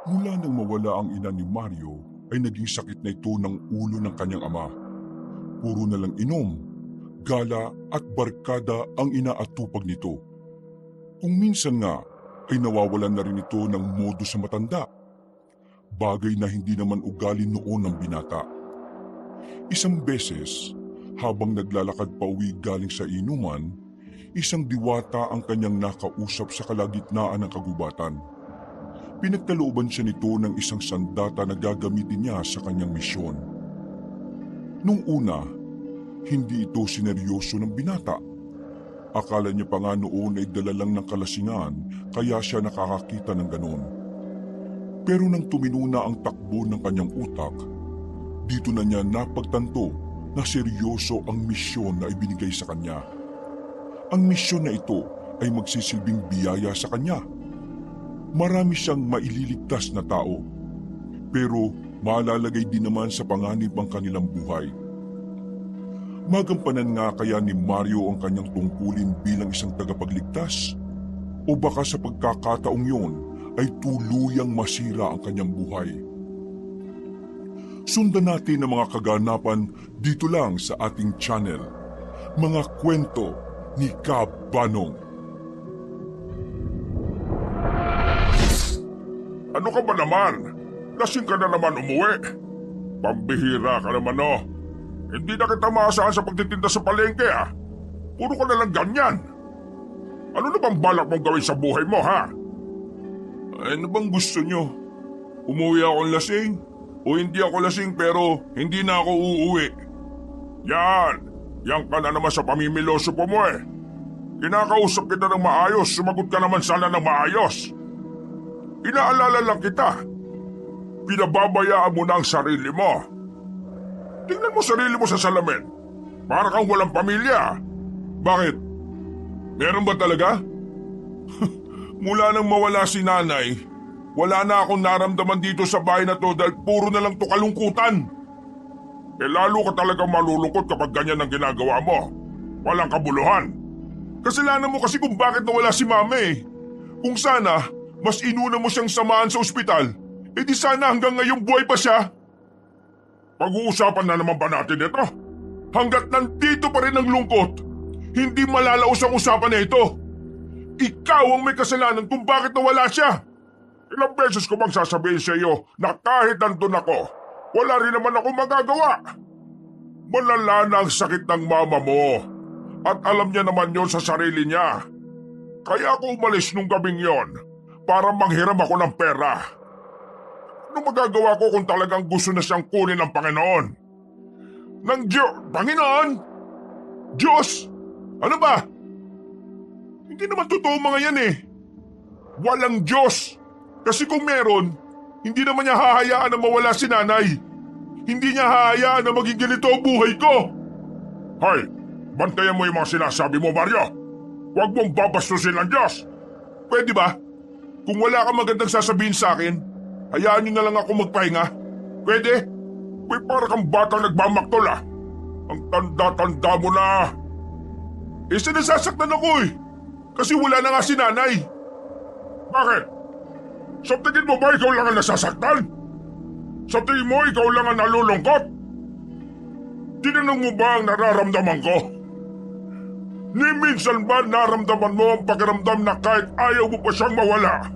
Mula nang mawala ang ina ni Mario ay naging sakit na ito ng ulo ng kanyang ama. Puro na lang inom, gala at barkada ang inaatupag nito. Kung minsan nga ay nawawalan na rin ito ng modo sa matanda. Bagay na hindi naman ugali noon ng binata. Isang beses, habang naglalakad pauwi galing sa inuman, isang diwata ang kanyang nakausap sa kalagitnaan ng kagubatan. Pinagkalooban siya nito ng isang sandata na gagamitin niya sa kanyang misyon. Nung una, hindi ito sineryoso ng binata. Akala niya pa nga noon ay dala lang ng kalasingan kaya siya nakakakita ng ganon. Pero nang tuminuna ang takbo ng kanyang utak, dito na niya napagtanto na seryoso ang misyon na ibinigay sa kanya. Ang misyon na ito ay magsisilbing biyaya sa kanya. Marami siyang maililigtas na tao, pero malalagay din naman sa panganib ang kanilang buhay. Magampanan nga kaya ni Mario ang kanyang tungkulin bilang isang tagapagligtas? O baka sa pagkakataong yun ay tuluyang masira ang kanyang buhay? Sundan natin ang mga kaganapan dito lang sa ating channel, Mga Kwento ni Kap Banong. Ano ka ba naman? Lasing ka na naman umuwi. Pambihira ka naman oh. Hindi na kita maasahan sa pagtitinda sa palengke ah. Puro ka na lang ganyan. Ano na bang balak mong gawin sa buhay mo ha? Ano bang gusto nyo? Umuwi akong lasing? O hindi ako lasing pero hindi na ako uuwi? Yan ka na naman sa pamimiloso po mo eh. Kinakausap kita ng maayos, sumagot ka naman sana ng maayos. Inaalala lang kita. Pinababayaan mo na ang sarili mo. Tingnan mo sarili mo sa salamin. Para kang walang pamilya. Bakit? Meron ba talaga? Mula nang mawala si nanay, wala na akong naramdaman dito sa bahay na to dahil puro na lang to kalungkutan. Eh lalo ka talagang malulungkot kapag ganyan ang ginagawa mo. Walang kabuluhan. Kasalanan mo kasi kung bakit nawala si mama eh. Kung sana, mas inuna mo siyang samahan sa ospital, eh di sana hanggang ngayong buhay pa siya. Pag-uusapan na naman ba natin ito? Hanggat nandito pa rin ang lungkot, hindi malalaos ang usapan na ito. Ikaw ang may kasalanan kung bakit nawala siya. Ilang beses ko bang sasabihin sa iyo na kahit nandun ako, wala rin naman ako magagawa. Malala na ang sakit ng mama mo at alam niya naman yon sa sarili niya. Kaya ako umalis nung gabing yon para manghiram ako ng pera. Ano magagawa ko kung talagang gusto na siyang kunin ng Panginoon? Panginoon? Diyos? Ano ba? Hindi naman totoo mga yan eh. Walang Diyos. Kasi kung meron, hindi naman niya hahayaan na mawala si nanay. Hindi niya hahayaan na maging ganito ang buhay ko. Hoy, bantayan mo yung mga sinasabi mo, Mario. Huwag mong babastusin ang Diyos. Pwede ba? Kung wala kang magandang sasabihin sa akin, hayaan niyo na lang ako magpahinga. Pwede? Uy, para kang batang nagmamaktol ah. Ang tanda-tanda mo na. Eh, sinasasaktan ako eh. Kasi wala na nga si nanay. Bakit? Sa tingin mo ba ikaw lang ang nasasaktan? Sa tingin mo ikaw lang ang nalulungkot? Tinanong mo ba ang nararamdaman ko? Ni minsan ba naramdaman mo ang pakiramdam na kahit ayaw mo pa siyang mawala,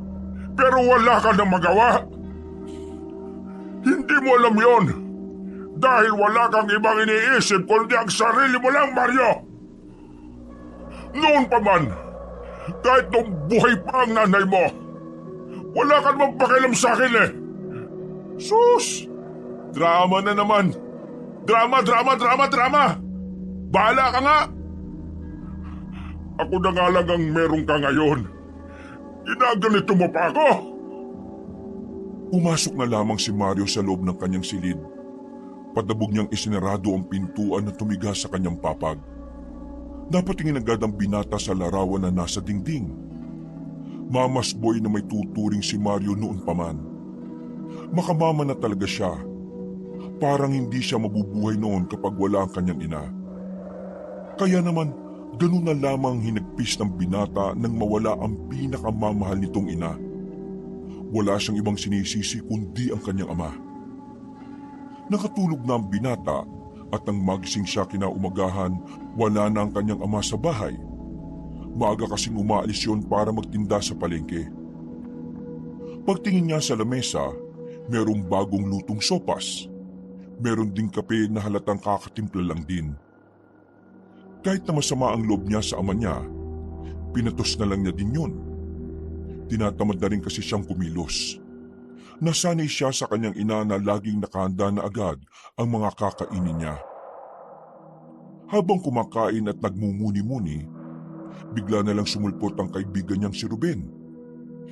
pero wala ka nang magawa? Hindi mo alam yon. Dahil wala kang ibang iniisip kundi ang sarili mo lang, Mario. Noon pa man, kahit nung buhay pa ang nanay mo, wala ka namang pakialam sa akin eh. Sus! Drama na naman. Drama! Bahala ka nga! Ako na nga lang ang meron ka ngayon. Ginaganito mo pa ako. Pumasok na lamang si Mario sa loob ng kanyang silid. Padabog niyang isinarado ang pintuan na tumigas sa kanyang papag. Napatingin agad ang binata sa larawan na nasa dingding. Mamas boy na may tuturing si Mario noon pa man. Makamama na talaga siya. Parang hindi siya mabubuhay noon kapag wala ang kanyang ina. Kaya naman, ganun na lamang hinagpis ng binata nang mawala ang pinakamamahal nitong ina. Wala siyang ibang sinisisi kundi ang kanyang ama. Nakatulog na ang binata at nang magising siya kinaumagahan, wala na ang kanyang ama sa bahay. Maaga kasing umaalis yun para magtinda sa palengke. Pagtingin niya sa lamesa, merong bagong lutong sopas. Meron ding kape na halatang kakatimpla lang din. Kahit na masama ang loob niya sa ama niya, pinatos na lang niya din yun. Tinatamad na rin kasi siyang kumilos. Nasanay siya sa kanyang ina na laging nakahanda na agad ang mga kakainin niya. Habang kumakain at nagmumuni-muni, bigla na lang sumulpot ang kaibigan niyang si Ruben.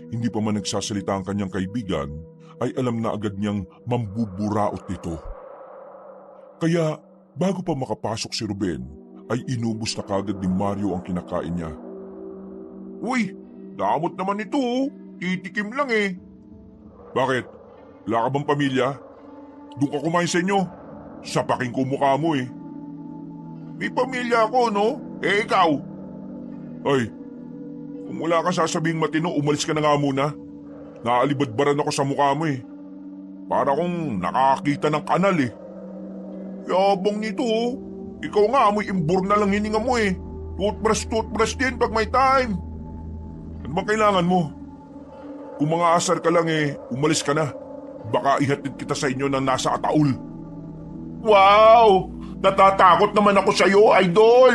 Hindi pa man nagsasalita ang kanyang kaibigan, ay alam na agad niyang mambuburaot nito. Kaya bago pa makapasok si Ruben, ay inubos na kagad ni Mario ang kinakain niya. Uy, damot naman ito oh. Titikim lang eh. Bakit? Wala ka bang pamilya? Doon ka kumain sa inyo. Sapaking ko mukha mo eh. May pamilya ako no? Eh ikaw? Ay, kung wala kang sasabing matino, umalis ka na nga muna. Naalibadbaran ako sa mukha mo eh. Para kung nakakita ng kanal eh. Yabang nito oh. Ikaw nga amoy imbur na lang hininga mo eh. Toothbrush din pag may time. Ano bang kailangan mo? Kung mga asar ka lang eh, umalis ka na. Baka ihatid kita sa inyo ng nasa ataul. Wow! Natatakot naman ako sa'yo, idol.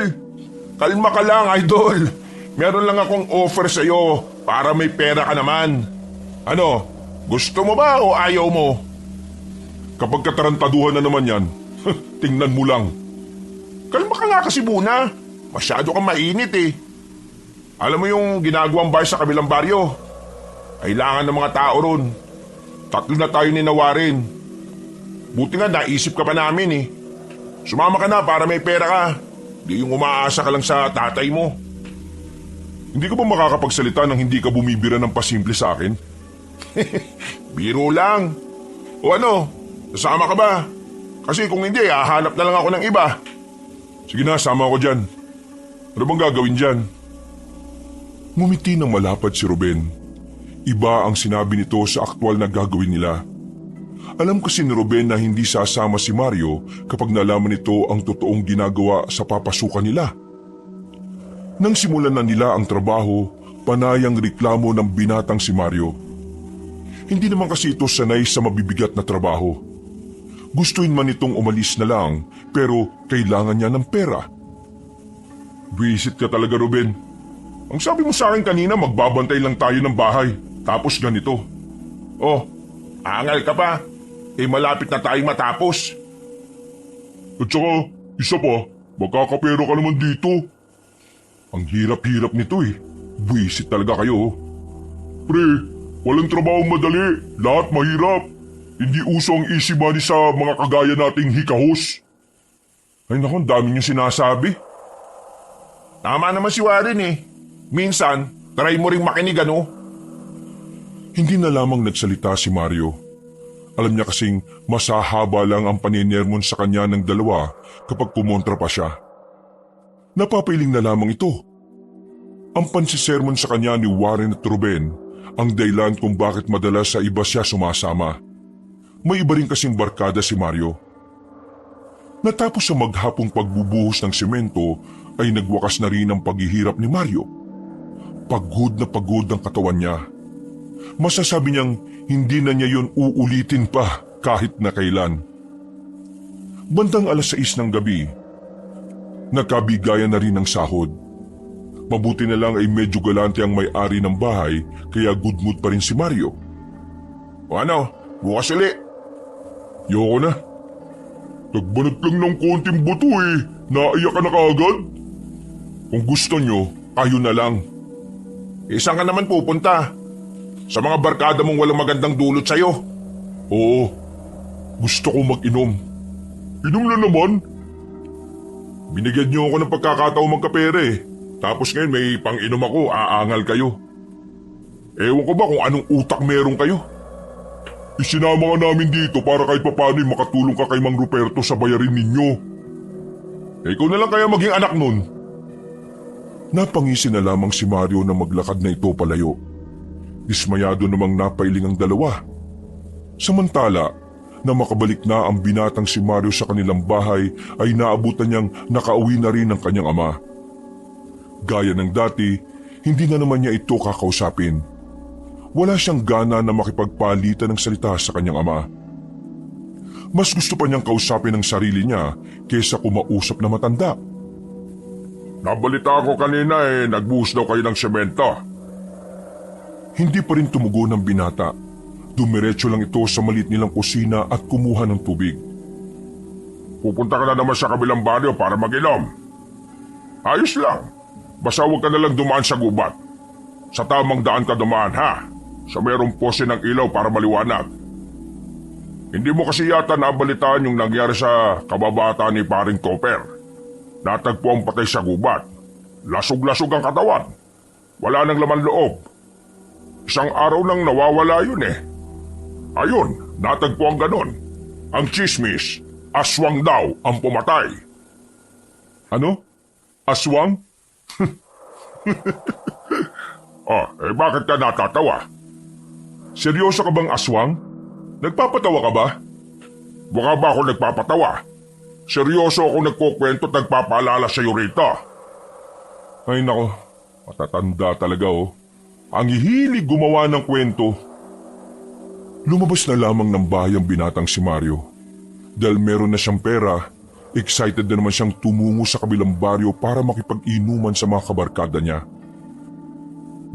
Kalma ka lang, idol. Meron lang akong offer sa'yo para may pera ka naman. Ano? Gusto mo ba o ayaw mo? Kapag katarantaduhan na naman yan, tingnan mo lang. Kalma ka nga kasi muna. Masyado kang mainit eh. Alam mo yung ginagawang bar sa kabilang baryo? Kailangan ng mga tao ron. 3 na tayo ninawarin. Buti nga naisip ka pa namin eh. Sumama ka na para may pera ka. Di yung umaasa ka lang sa tatay mo. Hindi ka ba makakapagsalita nang hindi ka bumibira ng pasimple sa akin? Biro lang. O ano, sasama ka ba? Kasi kung hindi, hahanap na lang ako ng iba. Sige na, sama ako dyan. Ano bang gagawin dyan? Ngumiti ng malapad si Ruben. Iba ang sinabi nito sa aktwal na gagawin nila. Alam kasi ni Ruben na hindi sasama si Mario kapag nalaman nito ang totoong ginagawa sa papasukan nila. Nang simulan na nila ang trabaho, panayang reklamo ng binatang si Mario. Hindi naman kasi ito sanay sa mabibigat na trabaho. Gustuin man itong umalis na lang, pero kailangan niya ng pera. Visit ka talaga, Ruben. Ang sabi mo sa akin kanina, magbabantay lang tayo ng bahay, tapos ganito. Oh, angal ka pa. Eh malapit na tayong matapos. At saka, isa pa, magkakapera ka naman dito. Ang hirap-hirap nito eh. Visit talaga kayo. Pre, walang trabaho madali. Lahat mahirap. Hindi uso ang easy money sa mga kagaya nating hikahos. Ay naku, ang dami niyong sinasabi. Tama naman si Warren eh. Minsan, try mo ring makinig ano? Hindi na lamang nagsalita si Mario. Alam niya kasing masahaba lang ang paninermon sa kanya ng dalawa kapag kumontra pa siya. Napapiling na lamang ito. Ang pansisermon sa kanya ni Warren at Ruben ang dahilan kung bakit madalas sa iba siya sumasama. May iba rin kasing barkada si Mario. Natapos sa maghapong pagbubuhos ng semento ay nagwakas na rin ang paghihirap ni Mario. Pagod na pagod ang katawan niya. Masasabi niyang hindi na niya yun uulitin pa kahit na kailan. Bandang 6:00 ng gabi, nagkabigayan na rin ang sahod. Mabuti na lang ay medyo galante ang may-ari ng bahay kaya good mood pa rin si Mario. O ano, bukas uli. Yoko na. Nagbanat lang ng konting buto eh. Naiyak ka na kaagad. Kung gusto nyo, kayo na lang. Saan ka naman pupunta? Sa mga barkada mong walang magandang dulot sa'yo? Oo, gusto ko mag-inom. Inom na naman. Binigyan niyo ako ng pagkakataong magkapera eh. Tapos ngayon may pang-inom ako, aangal kayo. Ewan ko ba kung anong utak meron kayo? Isinama ka namin dito para kahit papano'y makatulong ka kay Mang Ruperto sa bayarin ninyo. Ikaw na lang kaya maging anak nun. Napangisi na lamang si Mario na maglakad na ito palayo. Dismayado namang napailing ang dalawa. Samantala, na makabalik na ang binatang si Mario sa kanilang bahay ay naabutan niyang nakauwi na rin ang kanyang ama. Gaya ng dati, hindi na naman niya ito kakausapin. Wala siyang gana na makipagpalitan ng salita sa kanyang ama. Mas gusto pa niyang kausapin ang sarili niya kaysa kumausap na matanda. Nabalita ko kanina nagbuhos daw kayo ng semento. Hindi pa rin tumugon ang binata. Dumiretso lang ito sa maliit nilang kusina at kumuha ng tubig. Pupunta ka na naman sa kabilang baryo para mag-inom. Ayos lang. Basta huwag ka na lang dumaan sa gubat. Sa tamang daan ka dumaan, ha? Sa mayroong pose ng ilaw para maliwanag. Hindi mo kasi yata nabalitaan yung nangyari sa kababata ni paring Topper. Natagpo ang patay sa gubat. Lasog-lasog ang katawan. Wala nang laman loob. Isang araw nang nawawala yun eh. Ayun, natagpo ang ganon. Ang chismis, aswang daw ang pumatay. Ano? Aswang? Bakit ka natatawa? Seryoso ka bang aswang? Nagpapatawa ka ba? Baka ba ako nagpapatawa? Seryoso ako nagkukwento at nagpapaalala sa'yo rito. Ay nako, matatanda talaga oh. Ang hihilig gumawa ng kwento. Lumabas na lamang ng bahay ang binatang si Mario. Dahil meron na siyang pera, excited na naman siyang tumungo sa kabilang baryo para makipag-inuman sa mga kabarkada niya.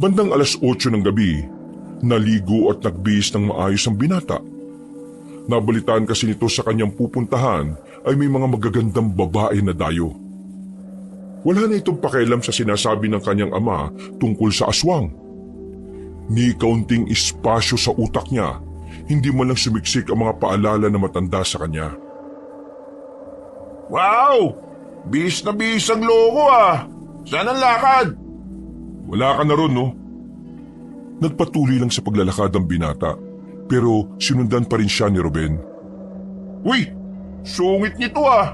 Bandang 8:00 ng gabi, naligo at nagbihis ng maayos ang binata. Nabalitaan kasi nito sa kanyang pupuntahan ay may mga magagandang babae na dayo. Wala na itong pakialam sa sinasabi ng kanyang ama tungkol sa aswang. Ni kaunting espasyo sa utak niya, hindi man lang sumiksik ang mga paalala na matanda sa kanya. Wow! Bihis na bihis ang loko ah! Saan ang lakad? Wala ka na ron, no? Nagpatuloy lang sa paglalakad ang binata, pero sinundan pa rin siya ni Ruben. Uy! Sungit nito ah!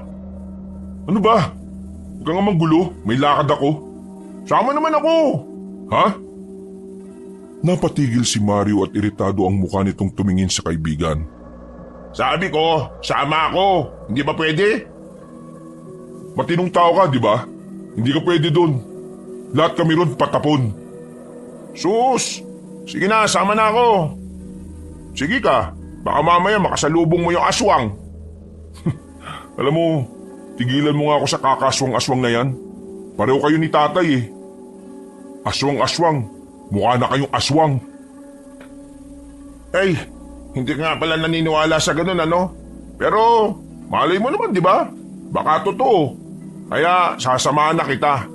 Ano ba? Huwag kang manggulo, may lakad ako. Sama naman ako! Ha? Napatigil si Mario at iritado ang mukha nitong tumingin sa kaibigan. Sabi ko, sama ako! Hindi ba pwede? Matinong tao ka, di ba? Hindi ka pwede doon. Lahat kami ron patapon. Sus! Sige na, sama na ako. Sige ka, baka mamaya makasalubong mo yung aswang. Alam mo, tigilan mo nga ako sa kakaswang-aswang na yan. Pareho kayo ni tatay eh. Aswang-aswang, mukha na kayong aswang. Ay, hindi ka nga pala naniniwala sa ganun ano? Pero, malay mo naman di ba? Baka totoo. Kaya sasamahan na kita.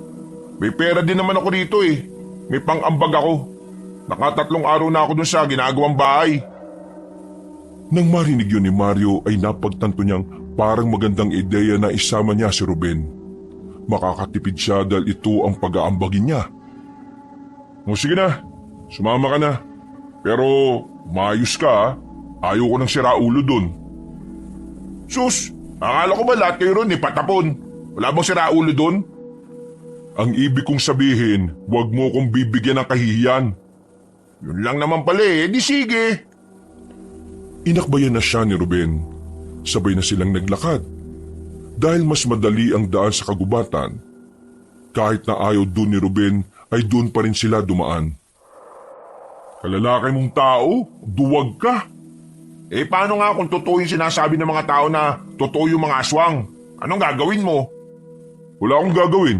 May pera din naman ako dito eh. May pang-ambag ako. Nakatatlong araw na ako dun sa ginagawang bahay. Nang marinig yun ni Mario ay napagtanto niyang parang magandang ideya na isama niya si Ruben. Makakatipid siya dahil ito ang pag-aambagin niya. O sige na, sumama ka na. Pero maayos ka ha. Ayaw ko ng siraulo dun. Sus, akala ko ba lahat kayo ron patapon? Wala bang siraulo dun? Ang ibig kong sabihin, huwag mo kong bibigyan ng kahihiyan. Yun lang naman pala di sige. Inakbayan na siya ni Ruben. Sabay na silang naglakad. Dahil mas madali ang daan sa kagubatan, kahit na ayaw dun ni Ruben ay dun pa rin sila dumaan. Kalalaki mong tao, duwag ka. Paano nga kung totoo yung sinasabi ng mga tao na totoo yung mga aswang? Anong gagawin mo? Wala akong gagawin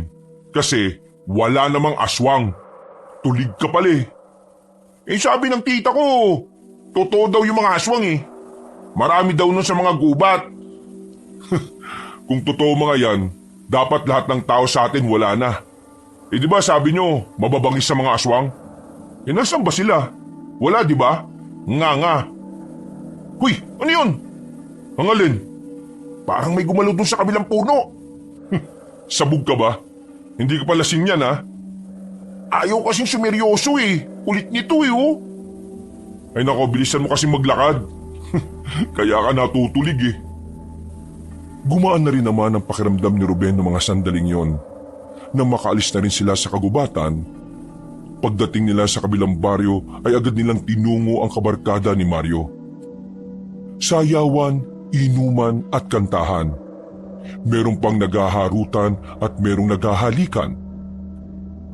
kasi wala namang aswang. Tulig ka pala Sabi ng tita ko, totoo daw yung mga aswang Marami daw nun sa mga gubat. Kung totoo mga yan, dapat lahat ng tao sa atin wala na. Di ba sabi nyo, mababangis sa mga aswang? Nasaan ba sila? Wala di ba? Nga. Huy, ano yun? Ang alin? Parang may gumalo dun sa kabilang puno. Sabog ka ba? Hindi ka pa lasing yan ha? Ayaw kasing sumeryoso Kulit nito oh. Ay nako, bilisan mo kasi maglakad. Kaya ka natutulig Gumaan na rin naman ang pakiramdam ni Ruben ng mga sandaling yon. Nang makaalis na rin sila sa kagubatan, Pagdating nila sa kabilang baryo ay agad nilang tinungo ang kabarkada ni Mario. Sayawan, inuman at kantahan. Merong pang naghaharutan at merong naghahalikan.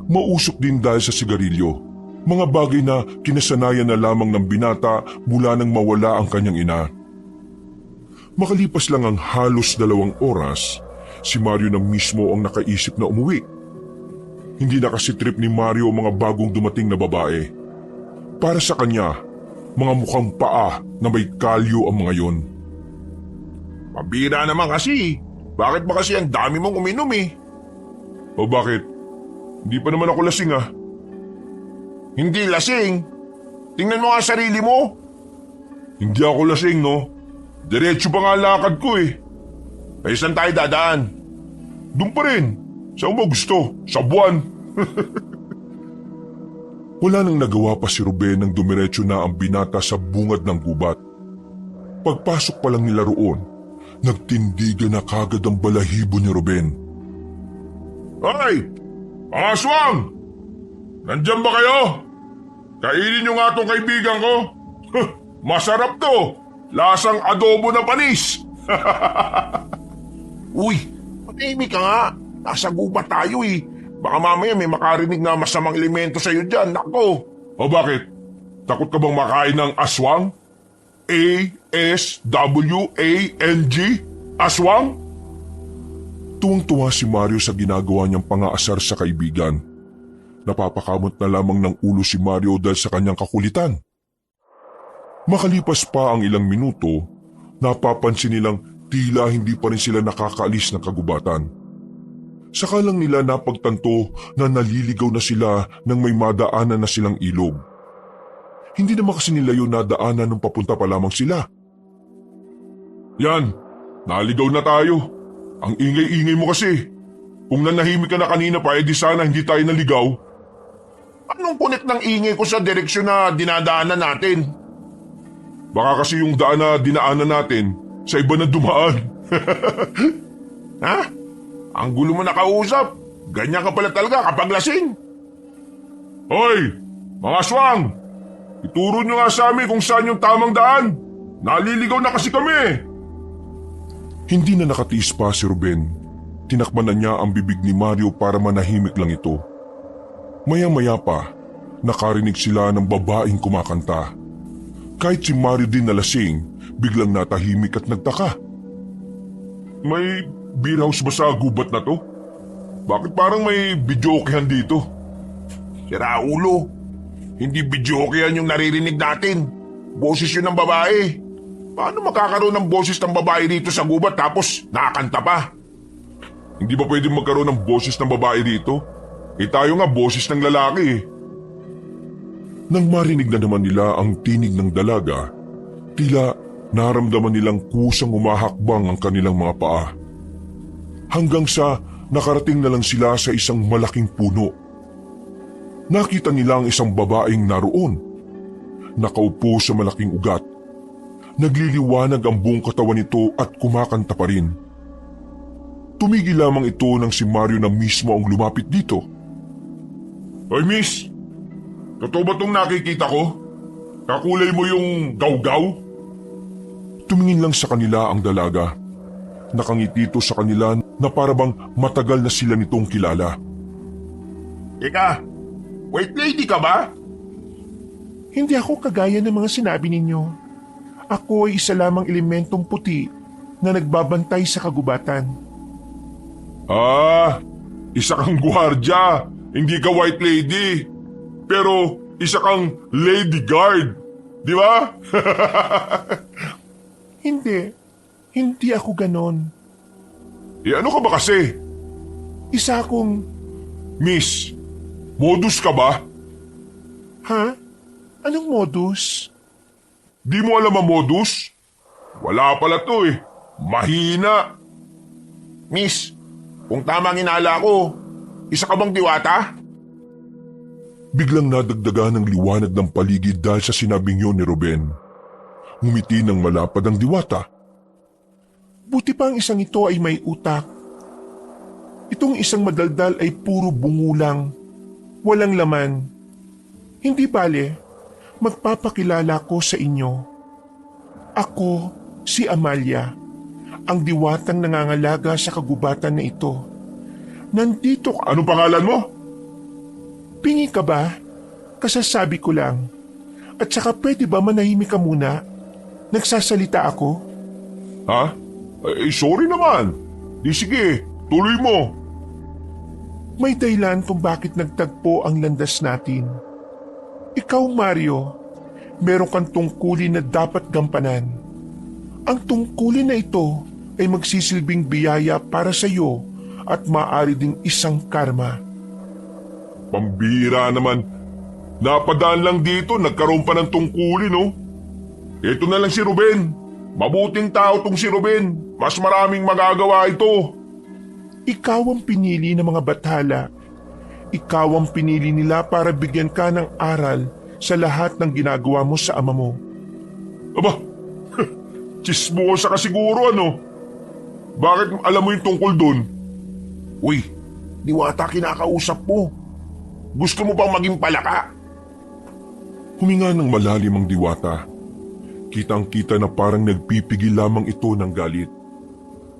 Mausok din dahil sa sigarilyo, mga bagay na kinasanayan na lamang ng binata mula nang mawala ang kanyang ina. Makalipas lang ang halos 2 oras, si Mario na mismo ang nakaisip na umuwi. Hindi na kasi trip ni Mario ang mga bagong dumating na babae. Para sa kanya, mga mukhang paa na may kalyo ang mga yon. Pabira naman kasi. Bakit ba kasi ang dami mong uminom eh? O bakit? Hindi pa naman ako lasing ah. Hindi lasing. Tingnan mo nga sarili mo. Hindi ako lasing no. Diretso pa nga lakad ko eh. Ay saan tayo dadaan? Doon pa rin. Saan mo gusto? Sa buwan. Wala nang nagawa pa si Ruben nang dumiretso na ang binata sa bungad ng gubat. Pagpasok pa lang nila roon, nagtindigan na kagad ang balahibo ni Ruben. Hoy! Mga aswang! Nandyan ba kayo? Kainin nyo nga tong kaibigan ko. Masarap to! Lasang adobo na panis! Uy! Patahimik ka nga! Nasa gubat tayo eh. Baka mamaya may makarinig na masamang elemento sa'yo dyan. Nako! O bakit? Takot ka bang makain ng aswang? A-S-W-A-N-G? Aswang? Tuwang-tuwa si Mario sa ginagawa niyang pangaasar sa kaibigan. Napapakamot na lamang ng ulo si Mario dahil sa kanyang kakulitan. Makalipas pa ang ilang minuto, napapansin nilang tila hindi pa rin sila nakakaalis ng kagubatan. Saka lang nila napagtanto na naliligaw na sila nang may madaanan na silang ilog. Hindi naman kasi nila yun nadaanan nung papunta pa lamang sila. Yan, naligaw na tayo. Ang ingay-ingay mo kasi. Kung nanahimik ka na kanina pa, edi sana hindi tayo naligaw. Anong punit ng ingay ko sa direksyon na dinadaanan natin? Baka kasi yung daan na dinaanan natin sa iba na dumaan. Ha? Ang gulo mo nakausap. Ganyan ka pala talaga kapag lasing. Hoy, mga aswang! Ituro nyo nga sa amin kung saan yung tamang daan. Naliligaw na kasi kami. Hindi na nakatiis pa si Ruben. Tinakpan na niya ang bibig ni Mario para manahimik lang ito. Maya-maya pa, nakarinig sila ng babaeng kumakanta. Kahit si Mario din na lasing, biglang natahimik at nagtaka. May beer house ba sa gubat na to? Bakit parang may videokehan dito? Sira ulo. Hindi videokehan yung naririnig natin. Boses yun ng babae. Paano makakaroon ng boses ng babae dito sa gubat tapos nakakanta pa? Hindi ba pwedeng magkaroon ng boses ng babae dito? Tayo nga boses ng lalaki eh. Nang marinig na naman nila ang tinig ng dalaga, tila naramdaman nilang kusang umahakbang ang kanilang mga paa. Hanggang sa nakarating na lang sila sa isang malaking puno. Nakita nila ang isang babaeng naroon. Nakaupo sa malaking ugat. Nagliliwanag ang buong katawan nito at kumakanta pa rin. Tumigil lamang ito nang si Mario na mismo ang lumapit dito. Hoy miss, totoo ba itong nakikita ko? Kakulay mo yung gawgaw? Tumingin lang sa kanila ang dalaga. Nakangiti ito sa kanila na parabang matagal na sila nitong kilala. Ika, white lady ka ba? Hindi ako kagaya ng mga sinabi ninyo. Ako ay isa lamang elementong puti na nagbabantay sa kagubatan. Ah, isa kang gwardya, hindi ka white lady. Pero isa kang lady guard, di ba? Hindi ako ganon. Ano ka ba kasi? Isa akong... Miss, modus ka ba? Ha? Anong modus? Di mo alam ang modus? Wala pala to eh. Mahina. Miss, kung tama ang inala ko, isa ka bang diwata? Biglang nadagdagan ng liwanag ng paligid dahil sa sinabing yun ni Ruben. Ngumiti ng malapad ang diwata. Buti pa ang isang ito ay may utak. Itong isang madaldal ay puro bungulang, walang laman. Hindi bale, magpapakilala ko sa inyo. Ako si Amalia, ang diwatang nangangalaga sa kagubatan na ito. Nandito ka. Anong pangalan mo? Pingi ka ba? Kasasabi ko lang. At saka pwede ba manahimik ka muna? Nagsasalita ako? Ha? Sorry naman. Di sige, tuloy mo. May dahilan kung bakit nagtagpo ang landas natin. Ikaw, Mario, meron kang tungkulin na dapat gampanan. Ang tungkulin na ito ay magsisilbing biyaya para sa iyo at maaari ding isang karma. Pambira naman. Napadaan lang dito, nagkaroon pa ng tungkulin, no? Ito na lang si Ruben. Mabuting tao tong si Ruben. Mas maraming magagawa ito. Ikaw ang pinili ng mga bathala. Ikaw ang pinili nila para bigyan ka ng aral sa lahat ng ginagawa mo sa ama mo. Aba, chismosa ka siguro, ano? Bakit alam mo yung tungkol dun? Uy, diwata kinakausap mo. Gusto mo bang maging palaka? Huminga ng malalim ang diwata. Kitang-kita na parang nagpipigil lamang ito ng galit.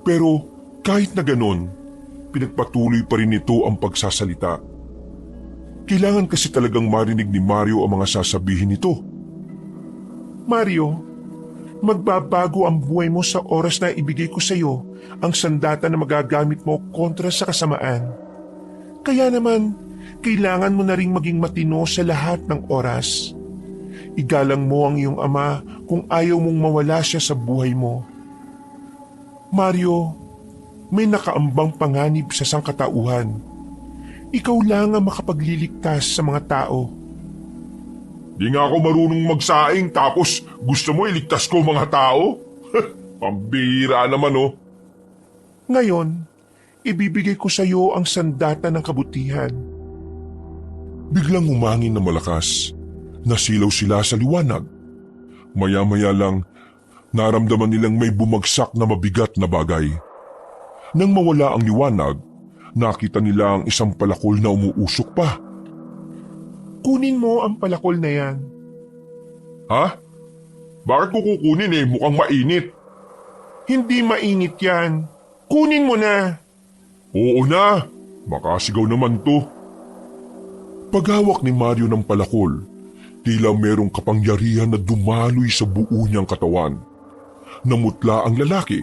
Pero kahit na ganon, pinagpatuloy pa rin ito ang pagsasalita. Kailangan kasi talagang marinig ni Mario ang mga sasabihin nito. Mario, magbabago ang buhay mo sa oras na ibigay ko sa iyo ang sandata na magagamit mo kontra sa kasamaan. Kaya naman, kailangan mo na ring maging matino sa lahat ng oras. Igalang mo ang iyong ama kung ayaw mong mawala siya sa buhay mo. Mario, may nakaambang panganib sa sangkatauhan. Ikaw lang ang makapagliligtas sa mga tao. Di nga ako marunong magsaing tapos gusto mo iligtas ko mga tao? Pambira naman, oh. Ngayon, ibibigay ko sa iyo ang sandata ng kabutihan. Biglang umangin na malakas. Nasilaw sila sa liwanag. Maya-maya lang, naramdaman nilang may bumagsak na mabigat na bagay. Nang mawala ang liwanag, nakita nila ang isang palakol na umuusok pa. Kunin mo ang palakol na yan. Ha? Bakit ko kukunin Mukhang mainit. Hindi mainit yan. Kunin mo na. Oo na. Makasigaw naman to. Paghawak ni Mario ng palakol, tila merong kapangyarihan na dumaloy sa buo niyang katawan. Namutla ang lalaki.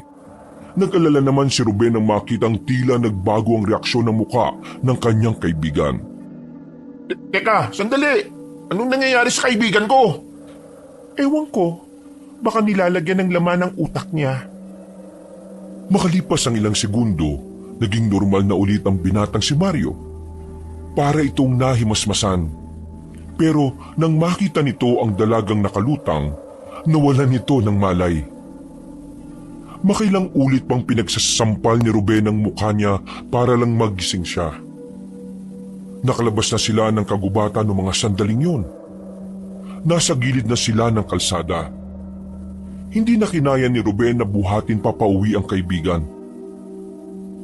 Nag-alala naman si Ruben nang makitang tila nagbago ang reaksyon ng muka ng kanyang kaibigan. Teka, sandali. Anong nangyayari sa kaibigan ko? Ewan ko, baka nilalagyan ng laman ng utak niya. Makalipas ang ilang segundo, naging normal na ulit ang binatang si Mario. Para itong nahimasmasan. Pero nang makita nito ang dalagang nakalutang, nawalan nito ng malay. Makailang ulit pang pinagsasampal ni Ruben ang mukha niya para lang magising siya. Nakalabas na sila ng kagubatan ng mga sandaling yun. Nasa gilid na sila ng kalsada. Hindi na kinaya ni Ruben na buhatin papauwi ang kaibigan.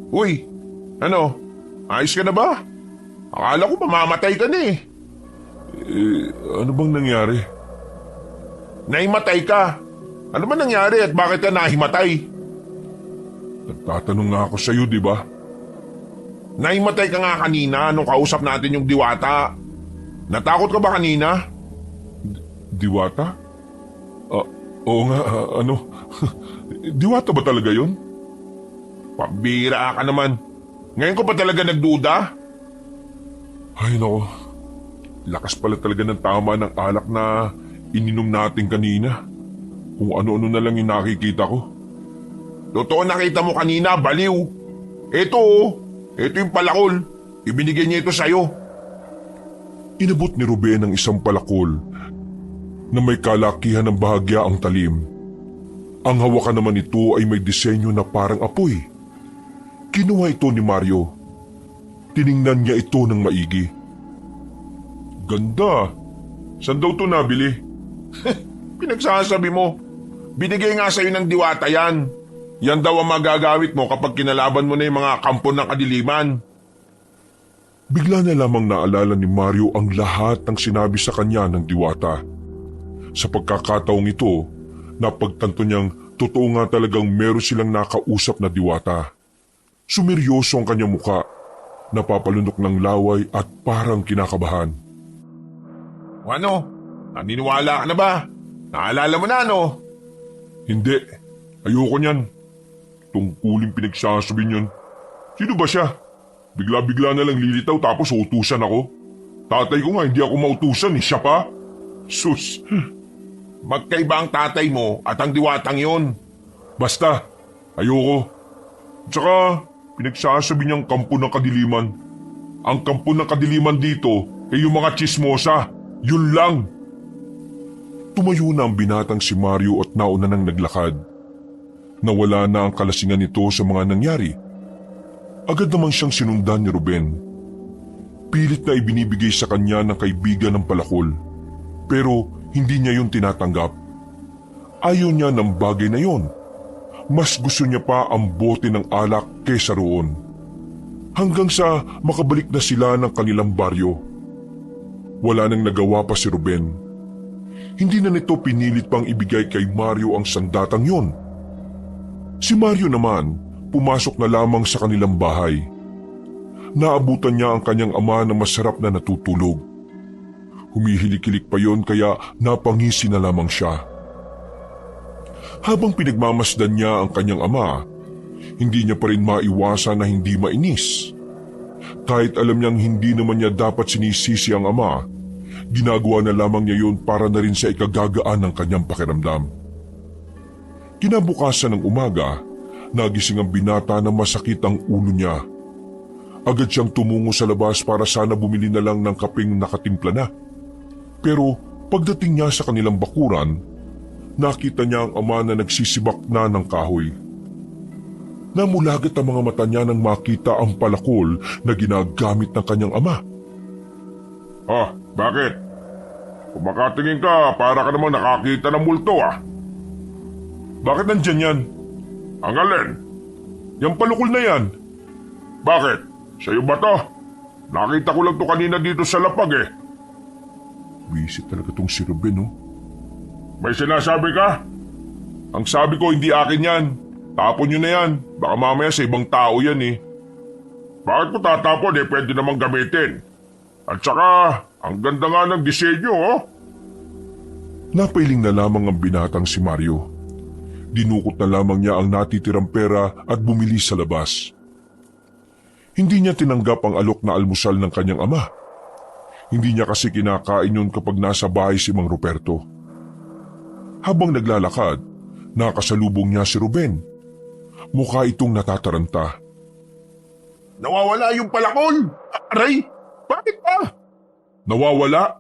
Uy, ano? Ayos ka na ba? Akala ko mamamatay ka na Ano bang nangyari? Nahimatay ka. Ano ba nangyari at bakit ka nahimatay? Nagtatanong nga ako sa iyo, di ba? Nahimatay ka nga kanina nung kausap natin yung diwata. Natakot ka ba kanina? Diwata? Oo nga, ano? Diwata ba talaga yun? Pambira ka naman. Ngayon ko pa talaga nagduda? Ay nako, lakas pala talaga ng tama ng alak na ininom natin kanina. Kung ano-ano na lang yung nakikita ko. Totoo nakita mo kanina, baliw. Ito yung palakol. Ibinigay niya ito sa'yo. Inabot ni Ruben ang isang palakol na may kalakihan ng bahagya ang talim. Ang hawakan naman nito ay may disenyo na parang apoy. Kinuha ito ni Mario. Tiningnan niya ito ng maigi. Ganda. Saan daw ito nabili? Pinagsasabi mo. Binigay nga sa'yo ng diwata yan. Yan daw ang magagamit mo kapag kinalaban mo na yung mga kampo ng kadiliman. Bigla na lamang naalala ni Mario ang lahat ng sinabi sa kanya ng diwata. Sa pagkakataong ito, napagtanto niyang totoo nga talagang meron silang nakausap na diwata. Sumeryoso ang kanyang muka, napapalunok ng laway at parang kinakabahan. Ano? Naniniwala ka na ba? Naalala mo na, no? Hindi, ayoko niyan. Tungkuling pinagsasabi niyon. Sino ba siya? Bigla-bigla na lang lilitaw tapos utusan ako. Tatay ko nga hindi ako mautusan siya pa. Sus, Magkaiba ang tatay mo at ang diwatang yon. basta, ayoko. Tsaka, pinagsasabi niyang kampo ng kadiliman. Ang kampo ng kadiliman dito ay yung mga tsismosa. Yun lang. Tumayo na ang binatang si Mario at nauna nang naglakad. Nawala na ang kalasingan nito sa mga nangyari. Agad namang siyang sinundan ni Ruben. Pilit na ibinibigay sa kanya ng kaibigan ng palakol. Pero hindi niya yun tinatanggap. Ayaw niya ng bagay na yon. Mas gusto niya pa ang bote ng alak kesa roon. Hanggang sa makabalik na sila ng kanilang baryo. Wala nang nagawa pa si Ruben. Hindi na nito pinilit pang ibigay kay Mario ang sandatang yon. Si Mario naman, pumasok na lamang sa kanilang bahay. Naabutan niya ang kanyang ama na masarap na natutulog. Humihilik-hilik pa yon kaya napangisi na lamang siya. Habang pinagmamasdan niya ang kanyang ama, hindi niya pa rin maiwasan na hindi mainis. Kahit alam niyang hindi naman niya dapat sinisisi ang ama, ginagawa na lamang niya yun para na rin sa ikagagaan ng kanyang pakiramdam. Kinabukasan ng umaga, nagising ang binata na masakit ang ulo niya. Agad siyang tumungo sa labas para sana bumili na lang ng kapeng nakatimpla na. Pero pagdating niya sa kanilang bakuran, nakita niya ang ama na nagsisibak na ng kahoy. Namulagat ang mga mata niya nang makita ang palakol na ginagamit ng kanyang ama. Bakit? Kung makatingin ka, para ka namang nakakita ng multo Bakit nandyan yan? Ang alin? Yung palukol na yan. Bakit? Sa'yo ba to? Nakita ko lang to kanina dito sa lapag Wisit talaga tong si Ruben, May sinasabi ka? Ang sabi ko, hindi akin yan. Tapon nyo na yan. Baka mamaya sa ibang tao yan Bakit ko tatapon pwede namang gamitin? At saka, ang ganda nga ng disenyo Napailing na lamang ang binatang si Mario. Dinukot na lamang niya ang natitirang pera at bumili sa labas. Hindi niya tinanggap ang alok na almusal ng kanyang ama. Hindi niya kasi kinakain yun kapag nasa bahay si Mang Ruperto. Habang naglalakad, nakasalubong niya si Ruben. Mukha itong natataranta. Nawawala yung palakol! Aray! Bakit ba? Nawawala?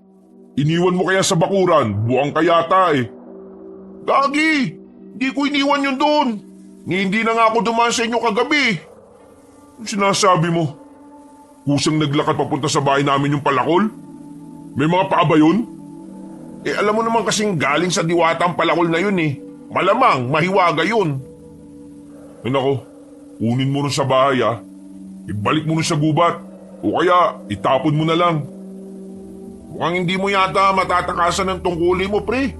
Iniwan mo kaya sa bakuran, buwang kayata Gagi! Di ko iniwan yun doon. Hindi na nga ako dumaan sa inyo kagabi. Sinasabi mo, kusang naglakad papunta sa bahay namin yung palakol? May mga paa ba yun? Alam mo naman kasing galing sa diwata ang palakol na yun Malamang, mahiwaga yun. Ay nako, kunin mo rin sa bahay Ibalik mo rin sa gubat. O kaya, itapon mo na lang. Mukhang hindi mo yata matatakasan ng tungkulin mo, pre.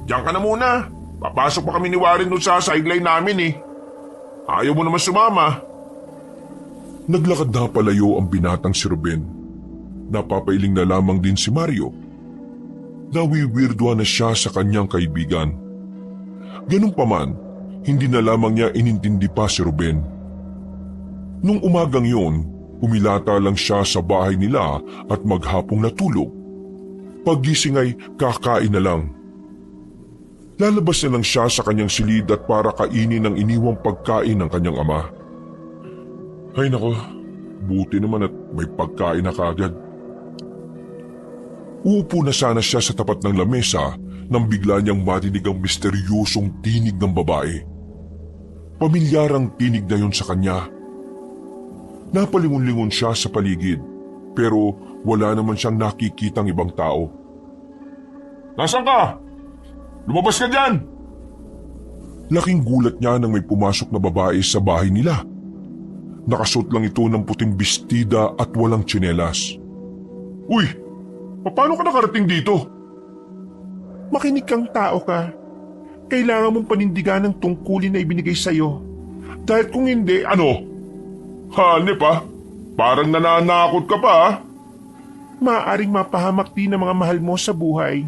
Diyan ka na muna. Papasok pa kami ni Warren doon sa sideline namin Ayaw mo naman sumama. Naglakad na palayo ang binatang si Ruben. Napapailing na lamang din si Mario. Nawiwirduhan na siya sa kanyang kaibigan. Ganun pa man, hindi na lamang niya inintindi pa si Ruben. Nung umagang yun, umilata lang siya sa bahay nila at maghapong natulog. Paggising ay kakain na lang. Lalabas na lang siya sa kanyang silid at para kainin ang iniwang pagkain ng kanyang ama. Ay nako, buti naman at may pagkain na kaagad. Uupo na sana siya sa tapat ng lamesa nang bigla niyang marinig ang misteryosong tinig ng babae. Pamilyarang tinig na yun sa kanya. Napalingon-lingon siya sa paligid pero wala naman siyang nakikitang ibang tao. Nasaan ka? Lumabas ka dyan! Laking gulat niya nang may pumasok na babae sa bahay nila. Nakasuot lang ito ng puting bestida at walang tsinelas. Uy, paano ka nakarating dito? Makinig kang tao ka. Kailangan mong panindigan ng tungkulin na ibinigay sa'yo. Dahil kung hindi, Ano? Hanip ah? Parang nananakot ka pa ah? maaaring mapahamak din ang mga mahal mo sa buhay.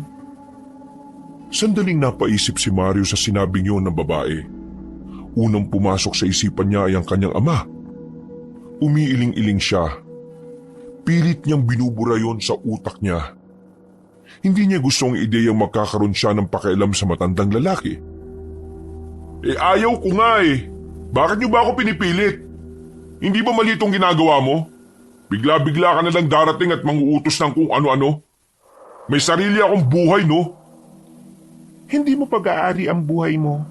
Sandaling napaisip si Mario sa sinabing yun ng babae. Unang pumasok sa isipan niya ay ang kanyang ama. Umiiling-iling siya. Pilit niyang binubura yon sa utak niya. Hindi niya gusto ang ideyang magkakaroon siya ng pakialam sa matandang lalaki. Ayaw ko nga eh. Bakit niyo ba ako pinipilit? Hindi ba mali itong ginagawa mo? Bigla-bigla ka na lang darating at manguutos ng kung ano-ano. May sarili akong buhay, no? Hindi mo pag-aari ang buhay mo.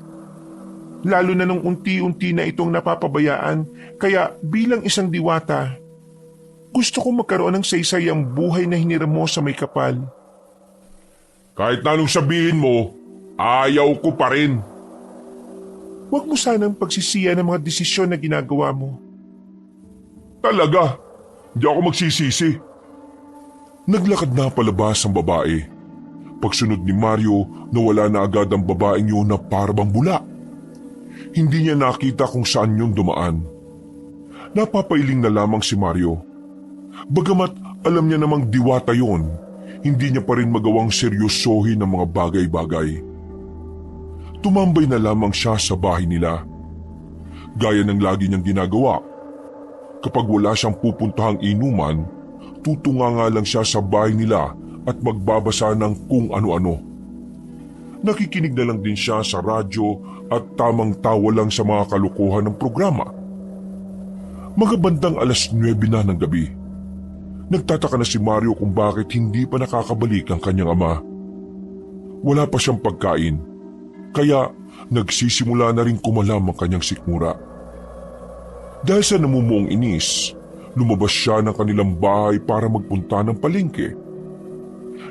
Lalo na nung unti-unti na itong napapabayaan, kaya bilang isang diwata, gusto kong magkaroon ng saysay ang buhay na hiniram mo sa may kapal. Kahit na anong sabihin mo, ayaw ko pa rin. Huwag mo sanang pagsisiya ng mga desisyon na ginagawa mo. Talaga, hindi ako magsisisi. Naglakad na palabas ang babae. Pagsunod ni Mario, nawala na agad ang babaeng yun na parabang bula. Hindi niya nakita kung saan yung dumaan. Napapailing na lamang si Mario. Bagamat alam niya namang diwata yon, hindi niya pa rin magawang seryosohin ang mga bagay-bagay. Tumambay na lamang siya sa bahay nila. Gaya ng lagi niyang ginagawa. Kapag wala siyang pupuntahang inuman, tutunga nga lang siya sa bahay nila at magbabasa ng kung ano-ano. Nakikinig na lang din siya sa radyo at tamang tawa lang sa mga kalukuhan ng programa. Mga bandang 9:00 na ng gabi. Nagtataka na si Mario kung bakit hindi pa nakakabalik ang kanyang ama. Wala pa siyang pagkain, kaya nagsisimula na rin kumalam ang kanyang sikmura. Dahil sa namumuong inis, lumabas siya ng kanilang bahay para magpunta ng palengke.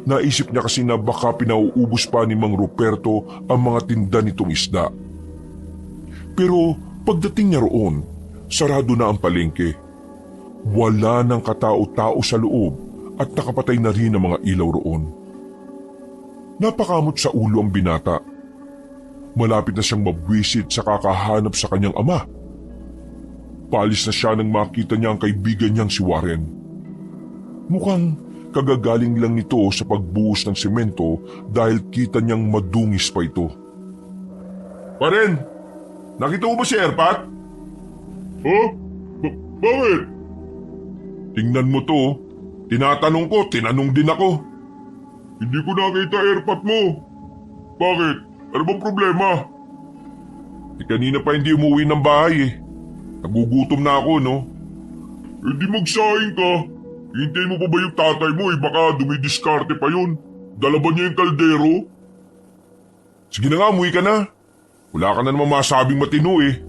Naisip niya kasi na baka pinauubos pa ni Mang Ruperto ang mga tinda nitong isda. Pero pagdating niya roon, sarado na ang palengke. Wala nang katao-tao sa loob at nakapatay na rin ang mga ilaw roon. Napakamot sa ulo ang binata. Malapit na siyang mabwisit sa kakahanap sa kanyang ama. Paalis na siya nang makita niya ang kaibigan niyang si Warren. Mukhang kagagaling lang nito sa pagbuhos ng semento dahil kita niyang madungis pa ito. Warren, nakita mo ba si Erpat? Huh? Bakit? Tingnan mo to. Tinatanong ko, tinanong din ako. Hindi ko nakita Erpat mo. Bakit? Ano bang problema? Kanina pa hindi umuwi ng bahay eh. Nagugutom na ako, no? Hindi magsaing ka. Hintayin mo pa ba yung tatay mo eh? Baka dumidiskarte pa yun. Dala ba niya yung kaldero? Sige na nga, umuwi ka na. Wala ka na naman masabing matino eh.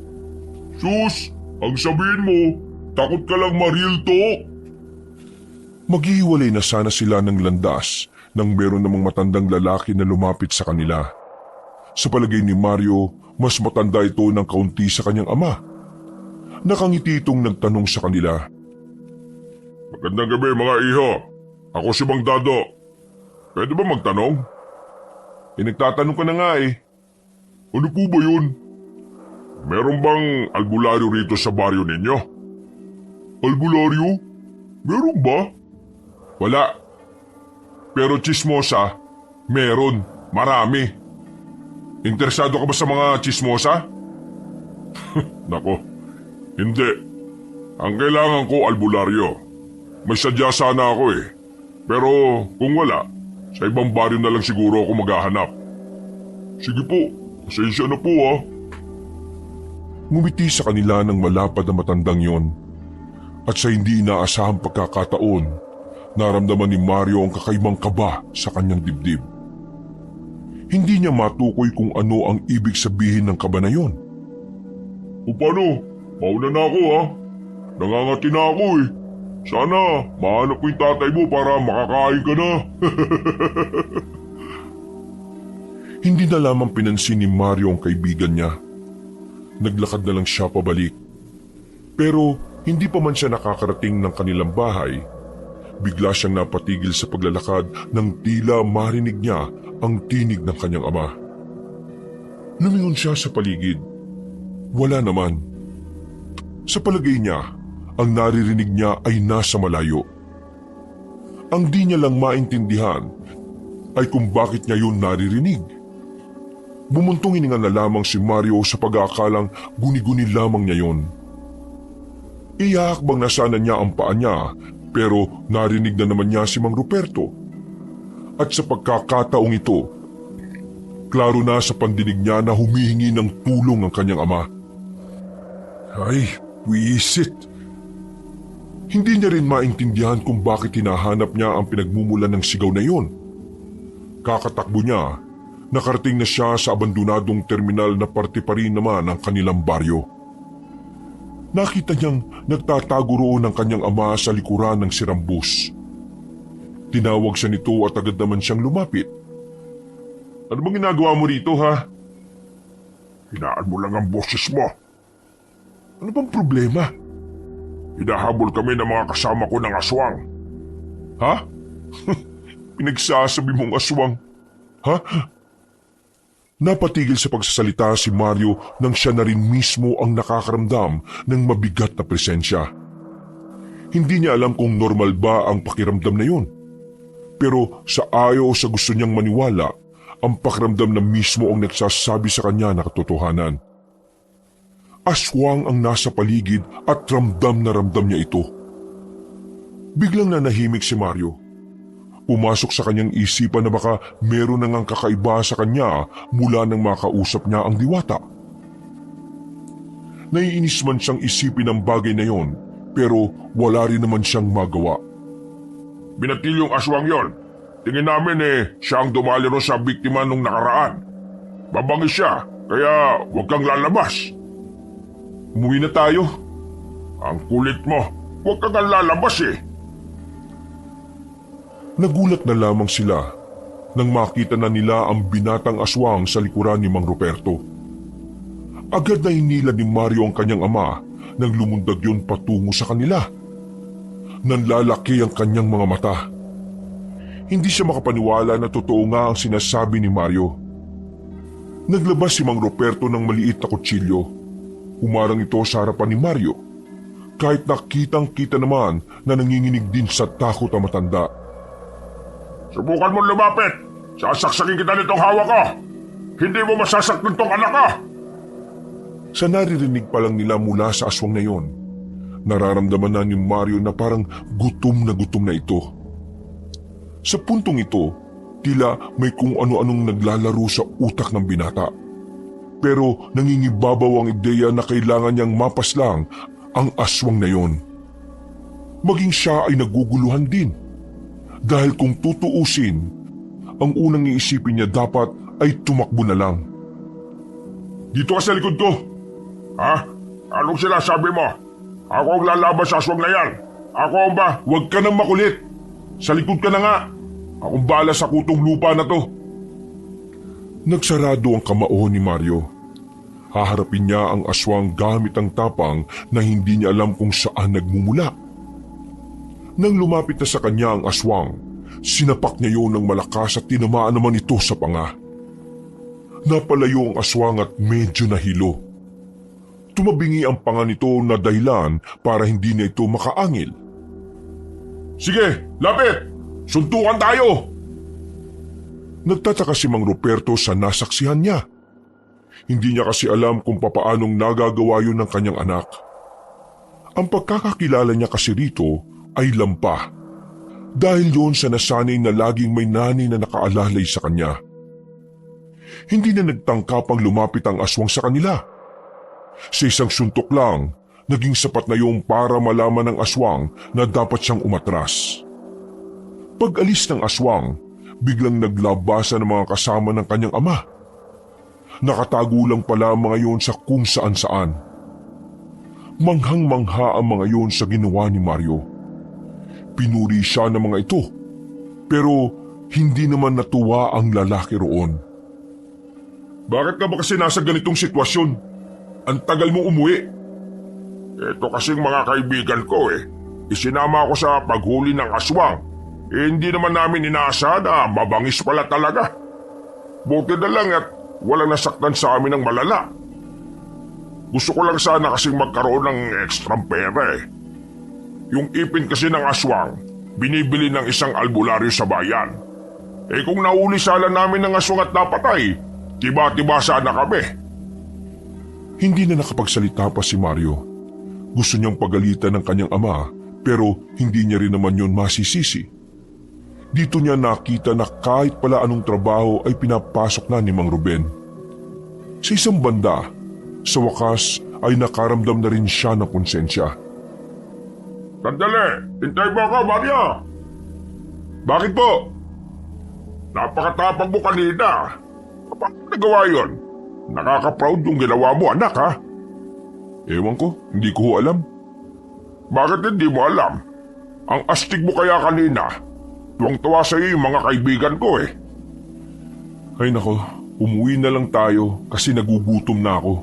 Sus, ang sabihin mo, takot ka lang ma-real talk. Maghihiwalay na sana sila ng landas nang meron namang matandang lalaki na lumapit sa kanila. Sa palagay ni Mario, mas matanda ito ng kaunti sa kanyang ama. Nakangiti itong nagtanong sa kanila. Magandang gabi mga iho. Ako si Mang Dado. Pwede ba magtanong? Nagtatanong ka na nga eh. Ano po ba yun? Meron bang albularyo rito sa baryo ninyo? Albularyo? Meron ba? Wala. Pero chismosa, meron, marami. Interesado ka ba sa mga chismosa? Nako, hindi. Ang kailangan ko albularyo. May sadya sana ako eh. Pero kung wala, sa ibang baryo na lang siguro ako maghahanap. Sige po, pasensya na po ah. Ngumiti sa kanila ng malapad na matandang yon. At sa hindi inaasahang pagkakataon, naramdaman ni Mario ang kakaibang kaba sa kanyang dibdib. Hindi niya matukoy kung ano ang ibig sabihin ng kaba na yon. O paano? Mauna na ako ha. Nangangati na ako eh. Sana mahanap ko yung tatay mo para makakain ka na. Hindi na lamang pinansin ni Mario ang kaibigan niya. Naglakad na lang siya pabalik. Pero Hindi pa man siya nakakarating ng kanilang bahay, bigla siyang napatigil sa paglalakad nang tila marinig niya ang tinig ng kanyang ama. Lumingon siya sa paligid. Wala naman. Sa palagay niya, ang naririnig niya ay nasa malayo. Ang di niya lang maintindihan ay kung bakit niya yun naririnig. Bumuntong hininga na lamang si Mario sa pag-aakalang guni-guni lamang niya yun. Ihahakbang na sana niya ang paa niya pero narinig na naman niya si Mang Ruperto. At sa pagkakataong ito, klaro na sa pandinig niya na humihingi ng tulong ang kanyang ama. Ay, wisit! Hindi niya rin maintindihan kung bakit hinahanap niya ang pinagmumulan ng sigaw na yun. Kakatakbo niya, nakarating na siya sa abandonadong terminal na parte pa rin naman ng kanilang baryo. Nakita niyang nagtatago roon ang kanyang ama sa likuran ng sirang bus. Tinawag siya nito at agad naman siyang lumapit. Ano bang ginagawa mo rito, ha? Hinaan mo lang ang boses mo. Ano bang problema? Hinahabol kami ng mga kasama ko ng aswang. Ha? Pinagsasabi mong aswang? Ha? Napatigil sa pagsasalita si Mario nang siya na rin mismo ang nakakaramdam ng mabigat na presensya. Hindi niya alam kung normal ba ang pakiramdam na yun. Pero sa ayaw sa gusto niyang maniwala, ang pakiramdam na mismo ang nagsasabi sa kanya na katotohanan. Aswang ang nasa paligid at ramdam na ramdam niya ito. Biglang nanahimik si Mario. Pumasok sa kanyang isipan na baka meron nang kakaiba sa kanya mula nang makausap niya ang diwata. Naiinis man siyang isipin ang bagay na yon, pero wala rin naman siyang magawa. Binatil yung aswang yon. Tingin namin siya ang dumali ro sa biktima nung nakaraan. Babangis siya, kaya huwag kang lalabas. Umuwi na tayo. Ang kulit mo, huwag kang lalabas Nagulat na lamang sila nang makita na nila ang binatang aswang sa likuran ni Mang Ruperto. Agad na hinila ni Mario ang kanyang ama nang lumundag yun patungo sa kanila. Nanlalaki ang kanyang mga mata. Hindi siya makapaniwala na totoo nga ang sinasabi ni Mario. Naglabas si Mang Ruperto ng maliit na kutsilyo. Humarang ito sa harapan ni Mario. Kahit nakitang-kita naman na nanginginig din sa takot ang matanda. Subukan mo lumapit. Sasaksakin kita nitong hawak ko. Hindi mo masasaktan tong anak ko. Sa naririnig pa lang nila mula sa aswang na yon, nararamdaman na ni Mario na parang gutom na ito. Sa puntong ito, tila may kung ano-anong naglalaro sa utak ng binata. Pero nangingibabaw ang ideya na kailangan niyang mapaslang ang aswang na yon. Maging siya ay naguguluhan din. Dahil kung tutuusin, ang unang iisipin niya dapat ay tumakbo na lang. Dito ka sa likod ko. Ha? Anong sinasabi mo? Ako ang lalaban sa aswang na yan. Ako ang ba? Huwag ka nang makulit. Sa likod ka na nga. Akong bala sa kutong lupa na to. Nagsarado ang kamao ni Mario. Haharapin niya ang aswang gamit ang tapang na hindi niya alam kung saan nagmumula. Nang lumapit na sa kanya ang aswang, sinapak niya yun ng malakas at tinamaan naman ito sa panga. Napalayo ang aswang at medyo nahilo. Tumabingi ang panga nito na dahilan para hindi na ito makaangil. Sige, lapit! Suntukan tayo! Nagtataka si Mang Ruperto sa nasaksihan niya. Hindi niya kasi alam kung papaanong nagagawa yun ng kanyang anak. Ang pagkakakilala niya kasi rito ay lampa. Dahil yun sa nasanay na laging may nanay na nakaalalay sa kanya. Hindi na nagtangkapang lumapit ang aswang sa kanila. Sa isang suntok lang, naging sapat na yung para malaman ng aswang na dapat siyang umatras. Pag-alis ng aswang, biglang naglabasan ng mga kasama ng kanyang ama. Nakatago lang pala ang mga yun sa kung saan-saan. Manghang-mangha ang mga yun sa ginawa ni Mario. Pinuri siya ng mga ito, pero hindi naman natuwa ang lalaki roon. Bakit ka ba kasi nasa ganitong sitwasyon? Ang tagal mo umuwi. Ito kasing mga kaibigan ko isinama ako sa paghuli ng aswang. Hindi naman namin inaasahan na mabangis pala talaga. Buti na lang at walang nasaktan sa amin ng malala. Gusto ko lang sana kasing magkaroon ng ekstrang pera Yung ipin kasi ng aswang, binibili ng isang albularyo sa bayan. Kung nahuli sana namin ng aswang at napatay, tiba-tiba sana kami. Hindi na nakapagsalita pa si Mario. Gusto niyang pagalitan ng kanyang ama pero hindi niya rin naman yon masisisi. Dito niya nakita na kahit pala anong trabaho ay pinapasok na ni Mang Ruben. Sa isang banda, sa wakas ay nakaramdam na rin siya ng konsensya. Sandali! Hintay mo ako, Mario! Bakit po? Napakatapang mo kanina. Paano nagawa yun? Nakaka-proud yung ginawa mo, anak, ha? Ewan ko, hindi ko alam. Bakit hindi mo alam? Ang astig mo kaya kanina. Tuwang-tuwa sa iyo yung mga kaibigan ko Ay nako, umuwi na lang tayo kasi nagugutom na ako.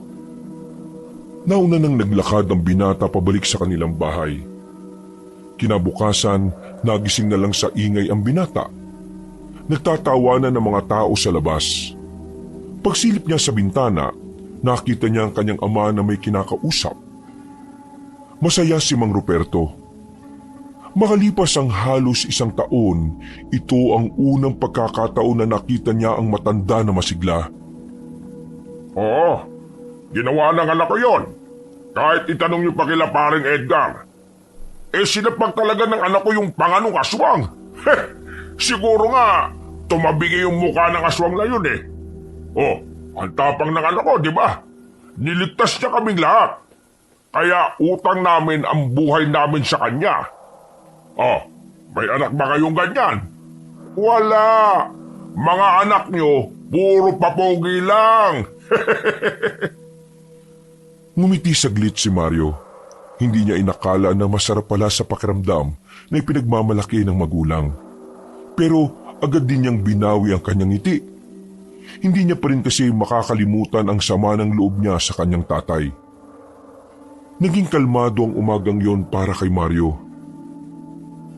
Nauna nang naglakad ang binata pabalik sa kanilang bahay. Kinabukasan, nagising na lang sa ingay ang binata. Nagtatawanan ng mga tao sa labas. Pagsilip niya sa bintana, nakita niya ang kanyang ama na may kinakausap. Masaya si Mang Ruperto. Makalipas ang halos 1 taon, ito ang unang pagkakataon na nakita niya ang matanda na masigla. Oo, ginawa ng anak ko yon. Kahit itanong niyo pa kila paring Edgar. Sinapag talaga ng anak ko yung panganong aswang. Siguro nga, tumabigi yung mukha ng aswang na yun Oh, ang tapang ng anak ko, di ba? Niligtas niya kaming lahat. Kaya utang namin ang buhay namin sa kanya. Oh, may anak ba kayong ganyan? Wala! Mga anak nyo, puro papogi lang! Ngumiti saglit si Mario. Hindi niya inakala na masarap pala sa pakiramdam na ipinagmamalaki ng magulang. Pero agad din niyang binawi ang kanyang ngiti. Hindi niya pa rin kasi makakalimutan ang sama ng loob niya sa kanyang tatay. Naging kalmado ang umagang yon para kay Mario.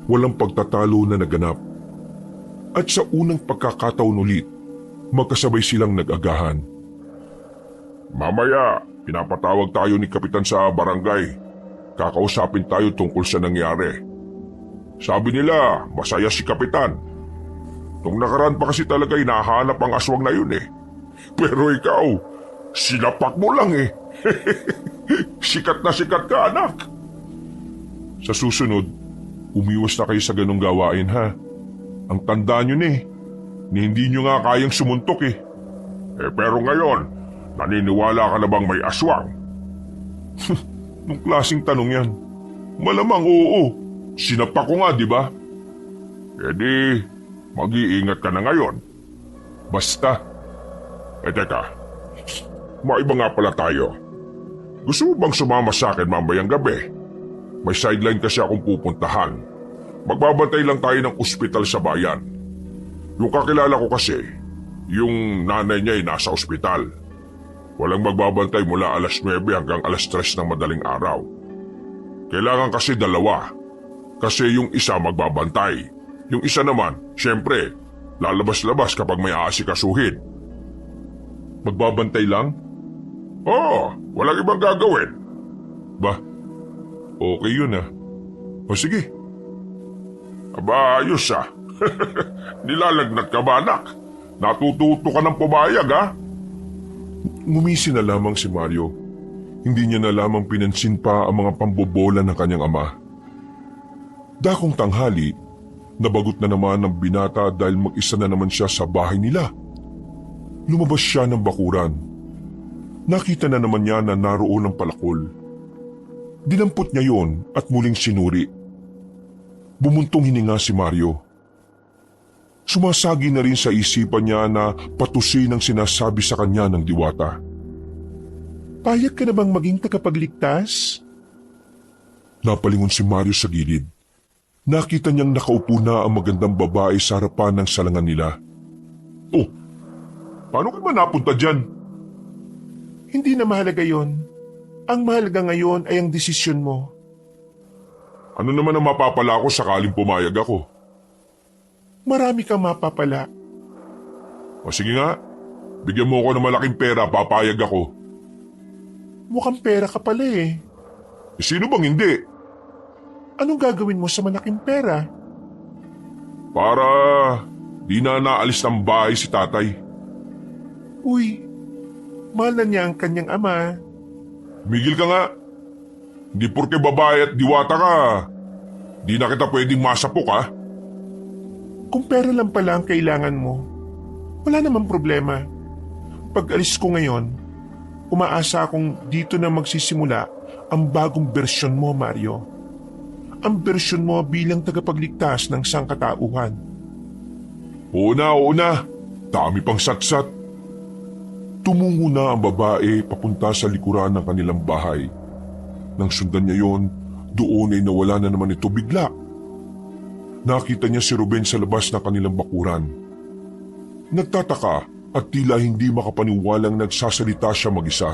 Walang pagtatalo na naganap. At sa unang pagkakataon ulit, magkasabay silang nag-agahan. Mamaya, pinapatawag tayo ni Kapitan sa barangay. Kakausapin tayo tungkol sa nangyari. Sabi nila, masaya si Kapitan. Nung nakaraan pa kasi talaga hinahanap ang aswang na yun Pero ikaw, sinapak mo lang Sikat na sikat ka, anak. Sa susunod, umiwas na kayo sa ganong gawain ha. Ang tanda nyo ni hindi nyo nga kayang sumuntok Pero ngayon, naniniwala ka na bang may aswang? Nung klaseng tanong yan? Malamang oo. Sinapak ko nga, di ba? Di, mag-iingat ka na ngayon. Basta. Teka, maiba nga pala tayo. Gusto mo bang sumama sa akin mamayang gabi? May sideline kasi akong pupuntahan. Magbabantay lang tayo ng ospital sa bayan. Yung kakilala ko kasi, yung nanay niya ay nasa ospital. Walang magbabantay mula alas 9 hanggang alas 3 ng madaling araw. Kailangan kasi 2. Kasi yung isa magbabantay. Yung isa naman, syempre, lalabas-labas kapag may aasikasuhin. Magbabantay lang? Oo, walang ibang gagawin. Ba, okay yun O sige. Aba, ayos Nilalagnat ka ba, anak? Natututo ka ng pumayag, ha? Ngumisi na lamang si Mario. Hindi niya na lamang pinansin pa ang mga pambobola ng kanyang ama. Dakong tanghali, nabagot na naman ng binata dahil mag-isa na naman siya sa bahay nila. Lumabas siya ng bakuran. Nakita na naman niya na naroon ang palakol. Dinampot niya yon at muling sinuri. Bumuntong hininga si Mario. Sumasagi na rin sa isipan niya na patusin ang sinasabi sa kanya ng diwata. Payag ka na bang maging tagapagligtas? Napalingon si Mario sa gilid. Nakita niyang nakaupo na ang magandang babae sa harapan ng salangan nila. Oh, paano ka ba napunta dyan? Hindi na mahalaga yon. Ang mahalaga ngayon ay ang desisyon mo. Ano naman ang mapapala ko sakaling pumayag ako? Marami kang mapapala. O sige nga, bigyan mo ako ng malaking pera, papayag ako. Mukhang pera ka pala eh. Sino bang hindi? Anong gagawin mo sa malaking pera? Para di na naalis ng bahay si tatay. Uy, mahal na niya ang kanyang ama. Migil ka nga. Hindi porke babae at diwata ka, di na kita pwedeng masapok ha. Kung pera lang pala ang kailangan mo, wala namang problema. Pag alis ko ngayon, umaasa akong dito na magsisimula ang bagong bersyon mo, Mario. Ang bersyon mo bilang tagapagligtas ng sangkatauhan. Oo na. Dami pang satsat. Tumungo na ang babae papunta sa likuran ng kanilang bahay. Nang sundan niya yon, doon ay nawala na naman ito bigla. Nakita niya si Ruben sa labas ng kanilang bakuran. Nagtataka at tila hindi makapaniwalang nagsasalita siya mag-isa.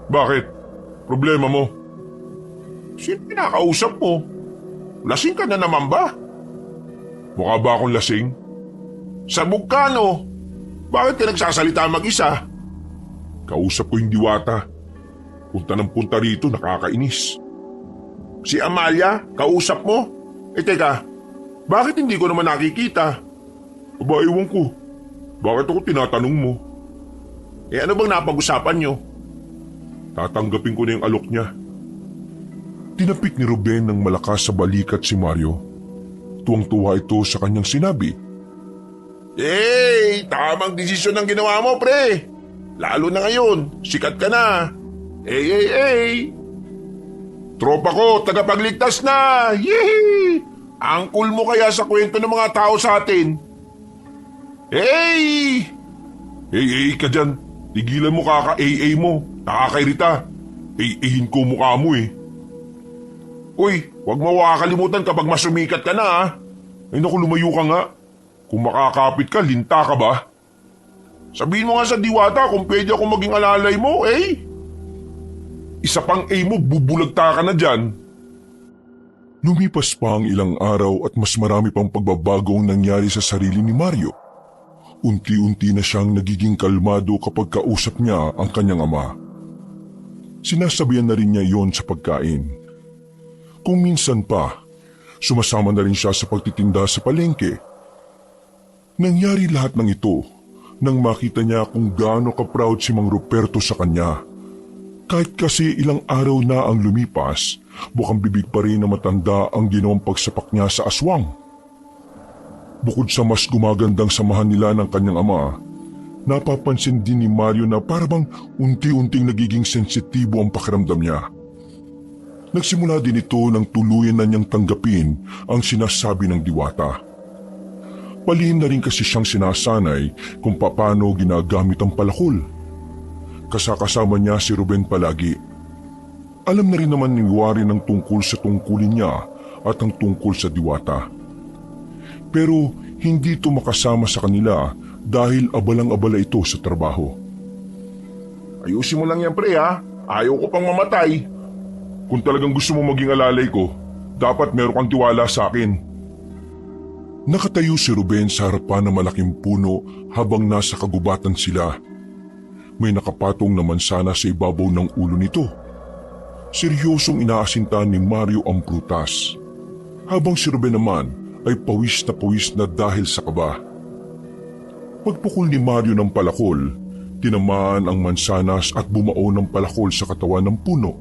Bakit? Problema mo? Sino pinakausap mo? Lasing ka na naman ba? Mukha ba akong lasing? Sabog ka no? Bakit ka nagsasalita mag-isa? Kausap ko yung diwata. Punta ng punta rito, nakakainis. Si Amalia, kausap mo? Teka, bakit hindi ko naman nakikita? Aba, ewan ko. Bakit ako tinatanong mo? Ano bang napag-usapan nyo? Tatanggapin ko na yung alok niya. Tinapik ni Ruben ng malakas sa balikat si Mario. Tuwang-tuwa ito sa kanyang sinabi. Tamang desisyon ang ginawa mo, pre. Lalo na ngayon, sikat ka na. Tropa ko, tagapagligtas na! Yehey! Ang cool mo kaya sa kwento ng mga tao sa atin. Hey ka dyan. Tigilan mo kaka-AA mo. Nakakairita. AAhin ko mukha mo eh. Uy, huwag mo kakalimutan kapag masumikat ka na ha. Ay naku, lumayo ka nga. Kung makakapit ka, linta ka ba? Sabihin mo nga sa diwata kung pwede ako maging alalay mo, eh. Isa pang A mo, bubulagta ka na dyan. Lumipas pa ang ilang araw at mas marami pang pagbabago ang nangyari sa sarili ni Mario. Unti-unti na siyang nagiging kalmado kapag kausap niya ang kanyang ama. Sinasabihan na rin niya yon sa pagkain. Kung minsan pa, sumasama na rin siya sa pagtitinda sa palengke. Nangyari lahat ng ito nang makita niya kung gaano ka-proud si Mang Ruperto sa kanya. Kahit kasi ilang araw na ang lumipas, bukang bibig pa rin na matanda ang ginawang pagsapak niya sa aswang. Bukod sa mas gumagandang samahan nila ng kanyang ama, napapansin din ni Mario na parabang unti-unting nagiging sensitibo ang pakiramdam niya. Nagsimula din ito nang tuluyan na niyang tanggapin ang sinasabi ng diwata. Palihim na rin kasi siyang sinasanay kung paano ginagamit ang palakol. Kasakasama niya si Ruben palagi. Alam na rin naman ni Wari ng tungkol sa tungkulin niya at ang tungkol sa diwata. Pero hindi ito makasama sa kanila dahil abalang-abala ito sa trabaho. Ayusin mo lang yan pre ha, ayaw ko pang mamatay. Kung talagang gusto mo maging alalay ko, dapat meron kang tiwala sa akin. Nakatayo si Ruben sa harapan ng malaking puno habang nasa kagubatan sila. May nakapatong na mansana sa ibabaw ng ulo nito. Seryosong inaasinta ni Mario ang prutas. Habang si Ruben naman ay pawis na dahil sa kaba. Pagpukol ni Mario ng palakol, tinamaan ang mansanas at bumao ng palakol sa katawan ng puno.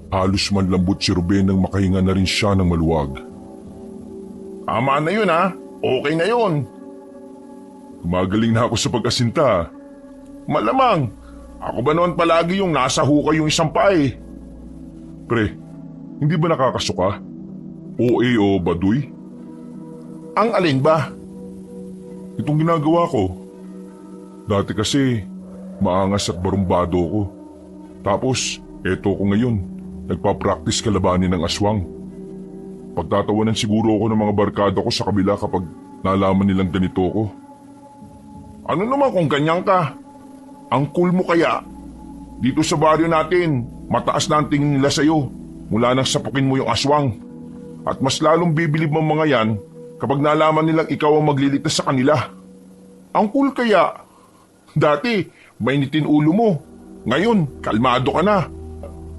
Halos manlambot si Ruben nang makahinga na rin siya ng maluwag. Tama na yun ha, okay na yun. Gumagaling na ako sa pag-asinta. Malamang, ako ba naman palagi yung nasa hukay yung isang paa eh. Pre, hindi ba nakakasuka? OA o baduy? Ang alin ba? Itong ginagawa ko. Dati kasi, maangas at barumbado ko. Tapos, eto ko ngayon. Nagpa-practice kalabanin ng aswang. Pagtatawanan siguro ako ng mga barkada ko sa kabila kapag nalaman nilang ganito ko. Ano naman kung ganyan ka? Ang cool mo kaya? Dito sa baryo natin, mataas na ang tingin nila sa'yo mula nang sapukin mo yung aswang. At mas lalong bibilib ang mga yan kapag nalaman nilang ikaw ang magliligtas sa kanila. Ang cool kaya. Dati, mainitin ulo mo. Ngayon, kalmado ka na.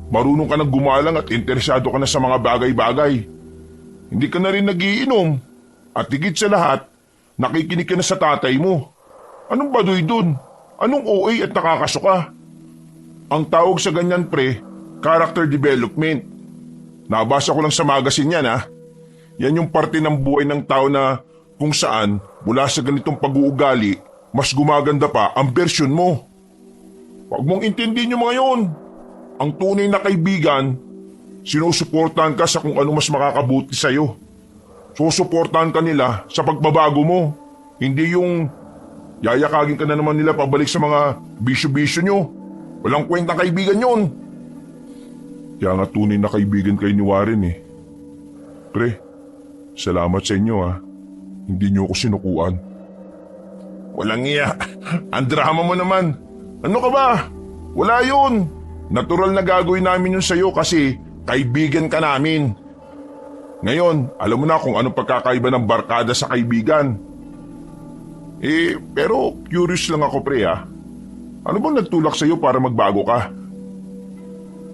Marunong ka nang gumalang at interesado ka na sa mga bagay-bagay. Hindi ka na rin nagiinom. At higit sa lahat, nakikinig ka na sa tatay mo. Anong baduy dun? Anong OA at nakakasuka? Ang tawag sa ganyan character development. Nabasa ko lang sa magazine yan ha. Yan yung parte ng buhay ng tao na kung saan mula sa ganitong pag-uugali, mas gumaganda pa ang version mo. Huwag mong intindihin yung mga yun. Ang tunay na kaibigan, sinusuportahan ka sa kung ano mas makakabuti sa'yo. Susuportahan ka nila sa pagbabago mo. Hindi yung yayakagin ka na naman nila pabalik sa mga bisyo-bisyo nyo. Walang kwentang kaibigan yun. Kaya nga tunay na kaibigan kayo ni Warren eh. Pre, salamat sa inyo ha. Hindi nyo ako sinukuan. Walang iya. Ang drama mo naman. Ano ka ba? Wala yun. Natural na gagawin namin yun sa'yo kasi kaibigan ka namin. Ngayon, alam mo na kung anong pagkakaiba ng barkada sa kaibigan. Pero curious lang ako pre ha. Ano bang nagtulak sa'yo para magbago ka?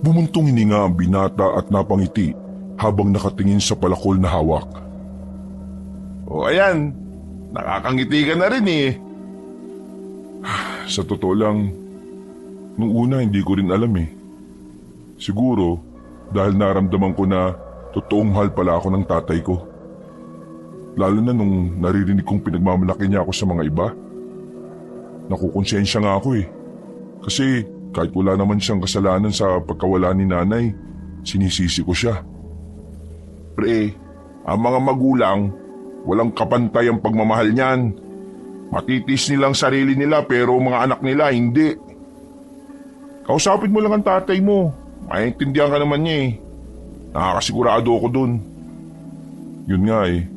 Bumuntong hininga ang binata at napangiti habang nakatingin sa palakol na hawak. O ayan, nakakangiti ka na rin eh. Sa totoo lang, nung una hindi ko rin alam eh. Siguro dahil naramdaman ko na totoong mahal pala ako ng tatay ko. Lalo na nung naririnig kong pinagmamalaki niya ako sa mga iba. Nakukonsensya nga ako eh. Kasi kahit wala naman siyang kasalanan sa pagkawala ni nanay, sinisisi ko siya. Pre, ang mga magulang, walang kapantay ang pagmamahal niyan. Matitis nilang sarili nila pero mga anak nila hindi. Kausapin mo lang ang tatay mo. Maintindihan ka naman niya eh. Nakakasigurado ako dun. Yun nga eh.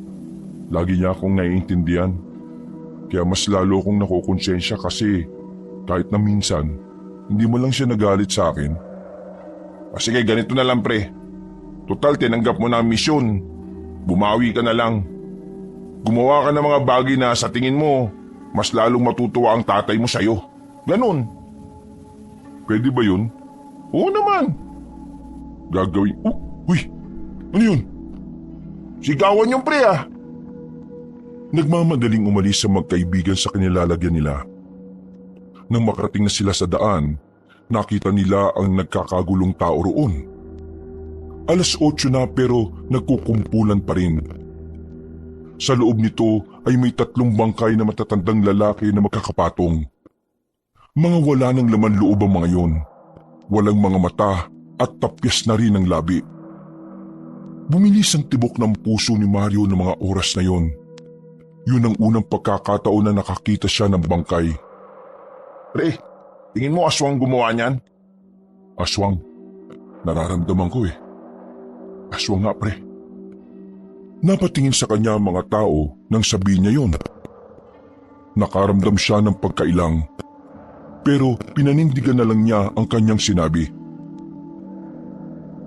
Lagi niya akong naiintindihan. Kaya mas lalo akong nakukonsensya kasi kahit na minsan, hindi mo lang siya nagalit sa akin. Sige, ganito na lang pre. Total, tinanggap mo na ang misyon. Bumawi ka na lang. Gumawa ka ng mga bagay na sa tingin mo, mas lalong matutuwa ang tatay mo sa'yo. Ganun. Pwede ba yun? Oo naman. Gagawin... Uy! Ano yun? Sigawan yung pre ah. Nagmamadaling umalis sa magkaibigan sa kanilalagyan nila. Nang makarating na sila sa daan, nakita nila ang nagkakagulong tao roon. 8:00 na pero nagkukumpulan pa rin. Sa loob nito ay may 3 bangkay na matatandang lalaki na magkakapatong. Mga wala ng laman loob ang mga yon. Walang mga mata at tapyas na rin ang labi. Bumilis ang tibok ng puso ni Mario ng mga oras na yon. Yun ang unang pagkakataon na nakakita siya ng bangkay. Pre, tingin mo aswang gumawa niyan? Aswang? Nararamdaman ko eh. Aswang nga pre. Napatingin sa kanya ang mga tao nang sabihin niya yon. Nakaramdam siya ng pagkailang. Pero pinanindigan na lang niya ang kanyang sinabi.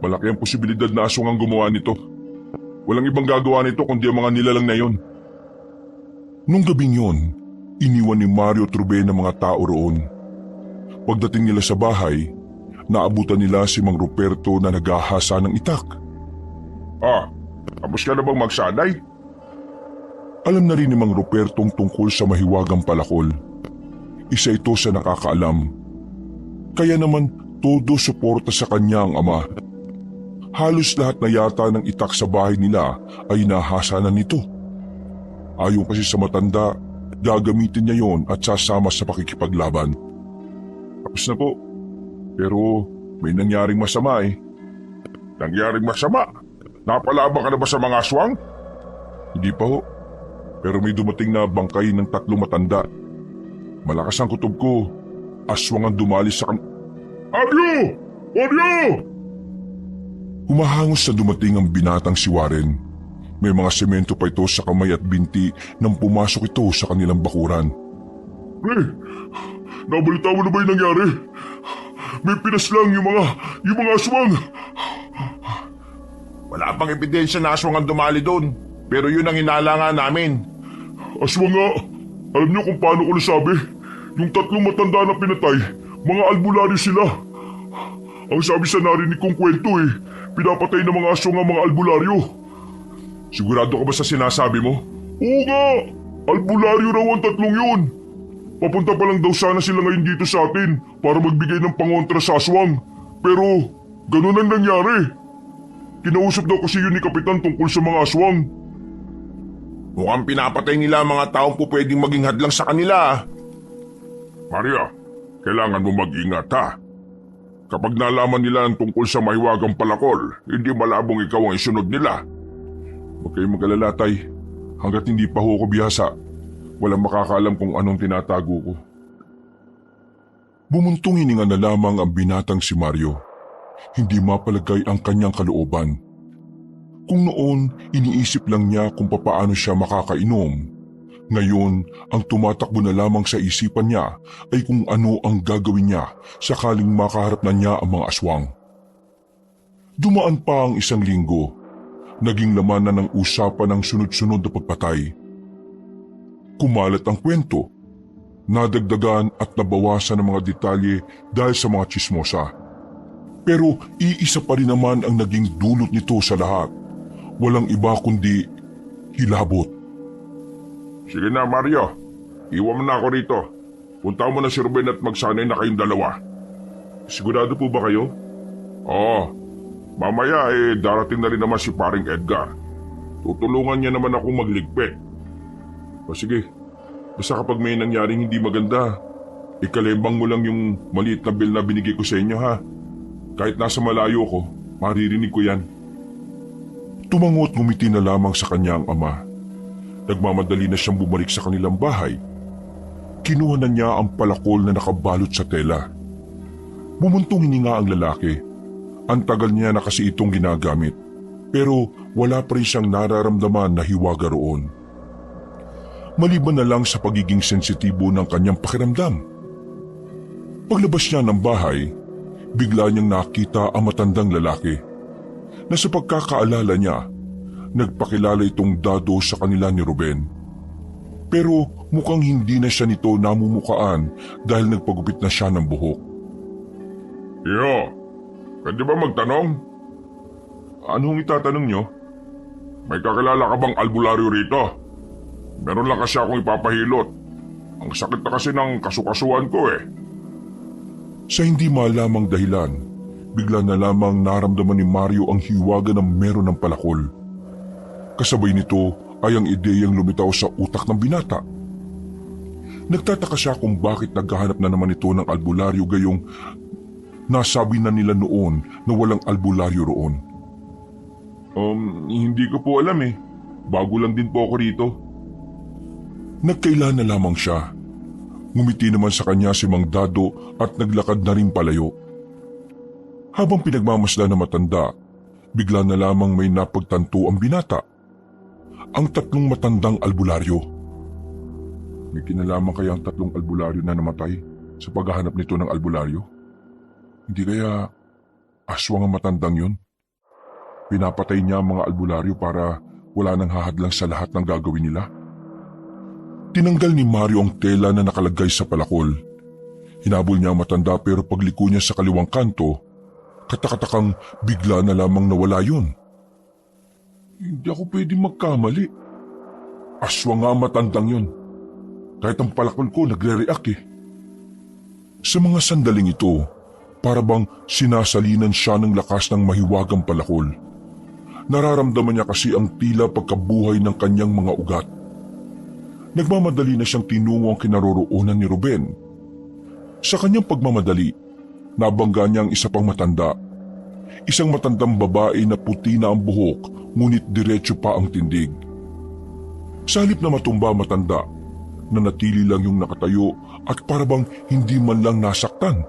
Malaki ang posibilidad na aswang ang gumawa nito. Walang ibang gagawa nito kundi ang mga nilalang na yon. Nung gabing yon, iniwan ni Mario Trube ng mga tao roon. Pagdating nila sa bahay, naabutan nila si Mang Ruperto na naghahasa ng itak. Tapos ka na bang magsanay? Alam na rin ni Mang Rupertong tungkol sa mahiwagang palakol. Isa ito sa nakakaalam. Kaya naman todo suporta sa kanya ang ama. Halos lahat na yata ng itak sa bahay nila ay nahasa na nito. Ayon kasi sa matanda, gagamitin niya yon at sasama sa pakikipaglaban. Tapos na po. Pero may nangyaring masama eh. Nangyaring masama? Napalaban ka na ba sa mga aswang? Hindi pa ho. Pero may dumating na bangkay ng 3 matanda. Malakas ang kutob ko. Aswang ang dumali sa Mario! Mario! Humahangos na dumating ang binatang si Warren. May mga semento pa ito sa kamay at binti nang pumasok ito sa kanilang bakuran. Pre, nabalita mo na ba yung nangyari? may pinaslang yung mga aswang. Wala pang ebidensya na aswang ang dumali doon. Pero yun ang hinala nga namin. Aswang nga. Alam niyo kung paano ko nasabi? Yung 3 matanda na pinatay, mga albularyo sila. Ang sabi sa narinig kong kwento pinapatay ng mga aswang ang mga albularyo. Sigurado ka ba sa sinasabi mo? Oo nga! Albularyo raw ang 3 yun. Papunta pa lang daw sana sila ngayon dito sa atin para magbigay ng pangontra sa aswang. Pero ganun ang nangyari. Kinausap daw kasi yun ni Kapitan tungkol sa mga aswang. Mukhang pinapatay nila ang mga taong po pwedeng maging hadlang sa kanila. Maria, kailangan mo mag-ingat ha. Kapag nalaman nila ang tungkol sa mahiwagang palakol, hindi malabong ikaw ang isunod nila. Huwag kayong mag-alala, Tay. Hanggat hindi pa ho ko bihasa, walang makakaalam kung anong tinatago ko. Bumuntong hininga na lamang ang binatang si Mario. Hindi mapalagay ang kanyang kalooban. Kung noon, iniisip lang niya kung papaano siya makakainom. Ngayon, ang tumatakbo na lamang sa isipan niya ay kung ano ang gagawin niya sakaling makaharap na niya ang mga aswang. Dumaan pa ang 1 linggo. Naging laman na ng usapan ang sunod-sunod na pagpatay. Kumalat ang kwento. Nadagdagan at nabawasan ng mga detalye dahil sa mga tsismosa. Pero iisa pa rin naman ang naging dulot nito sa lahat. Walang iba kundi hilabot. Sige na, Mario. Iwan mo na ako rito. Punta mo na si Ruben at magsanay na kayong dalawa. Sigurado po ba kayo? Oo. Mamaya darating na rin naman si paring Edgar. Tutulungan niya naman akong magligpit. O sige, basta kapag may nangyaring hindi maganda, ikalembang mo lang yung maliit na bill na binigay ko sa inyo ha. Kahit nasa malayo ko, maririnig ko yan. Tumangot ngumiti na lamang sa kanya ang ama. Nagmamadali na siyang bumalik sa kanilang bahay. Kinuha na niya ang palakol na nakabalot sa tela. Bumuntong hininga ang lalaki. Ang tagal niya na kasi itong ginagamit. Pero wala pa rin siyang nararamdaman na hiwaga roon. Maliban na lang sa pagiging sensitibo ng kanyang pakiramdam. Paglabas niya ng bahay, bigla niyang nakita ang matandang lalaki. Na sa pagkakaalala niya, nagpakilala itong dado sa kanila ni Ruben. Pero mukhang hindi na siya nito namumukaan dahil nagpagupit na siya ng buhok. Iyo, pwede ba magtanong? Anong itatanong niyo? May kakilala ka bang albularyo rito? Meron lang kasi akong ipapahilot. Ang sakit na kasi ng kasukasuan ko Sa hindi malamang dahilan, bigla na lamang naramdaman ni Mario ang hiwaga ng meron ng palakol. Kasabay nito ay ang ideyang lumitaw sa utak ng binata. Nagtataka siya kung bakit naghahanap na naman ito ng albularyo gayong nasabi na nila noon na walang albularyo roon. Hindi ko po alam Bago lang din po ako rito. Nagkaila na lamang siya. Ngumiti naman sa kanya si Mang Dado at naglakad na rin palayo. Habang pinagmamasdan na matanda, bigla na lamang may napagtanto ang binata. Ang 3 matandang albularyo. May kinalaman kaya ang 3 albularyo na namatay sa paghahanap nito ng albularyo? Hindi kaya aswang ang matandang yun? Pinapatay niya ang mga albularyo para wala nang hahadlang sa lahat ng gagawin nila. Tinanggal ni Mario ang tela na nakalagay sa palakol. Hinabol niya ang matanda pero pagliko niya sa kaliwang kanto, katakatakang bigla na lamang nawala yun. Hindi ako pwede magkamali. Aswang nga ang matandang yun. Kahit ang palakol ko nagre-react Sa mga sandaling ito, para bang sinasalinan siya ng lakas ng mahiwagang palakol. Nararamdaman niya kasi ang tila pagkabuhay ng kanyang mga ugat. Nagmamadali na siyang tinungo ang kinaroroonan ni Ruben. Sa kanyang pagmamadali, nabangga niya ang isa pang matanda. Isang matandang babae na puti na ang buhok, ngunit diretso pa ang tindig. Sa halip na matumba matanda, nanatili lang yung nakatayo at parabang hindi man lang nasaktan.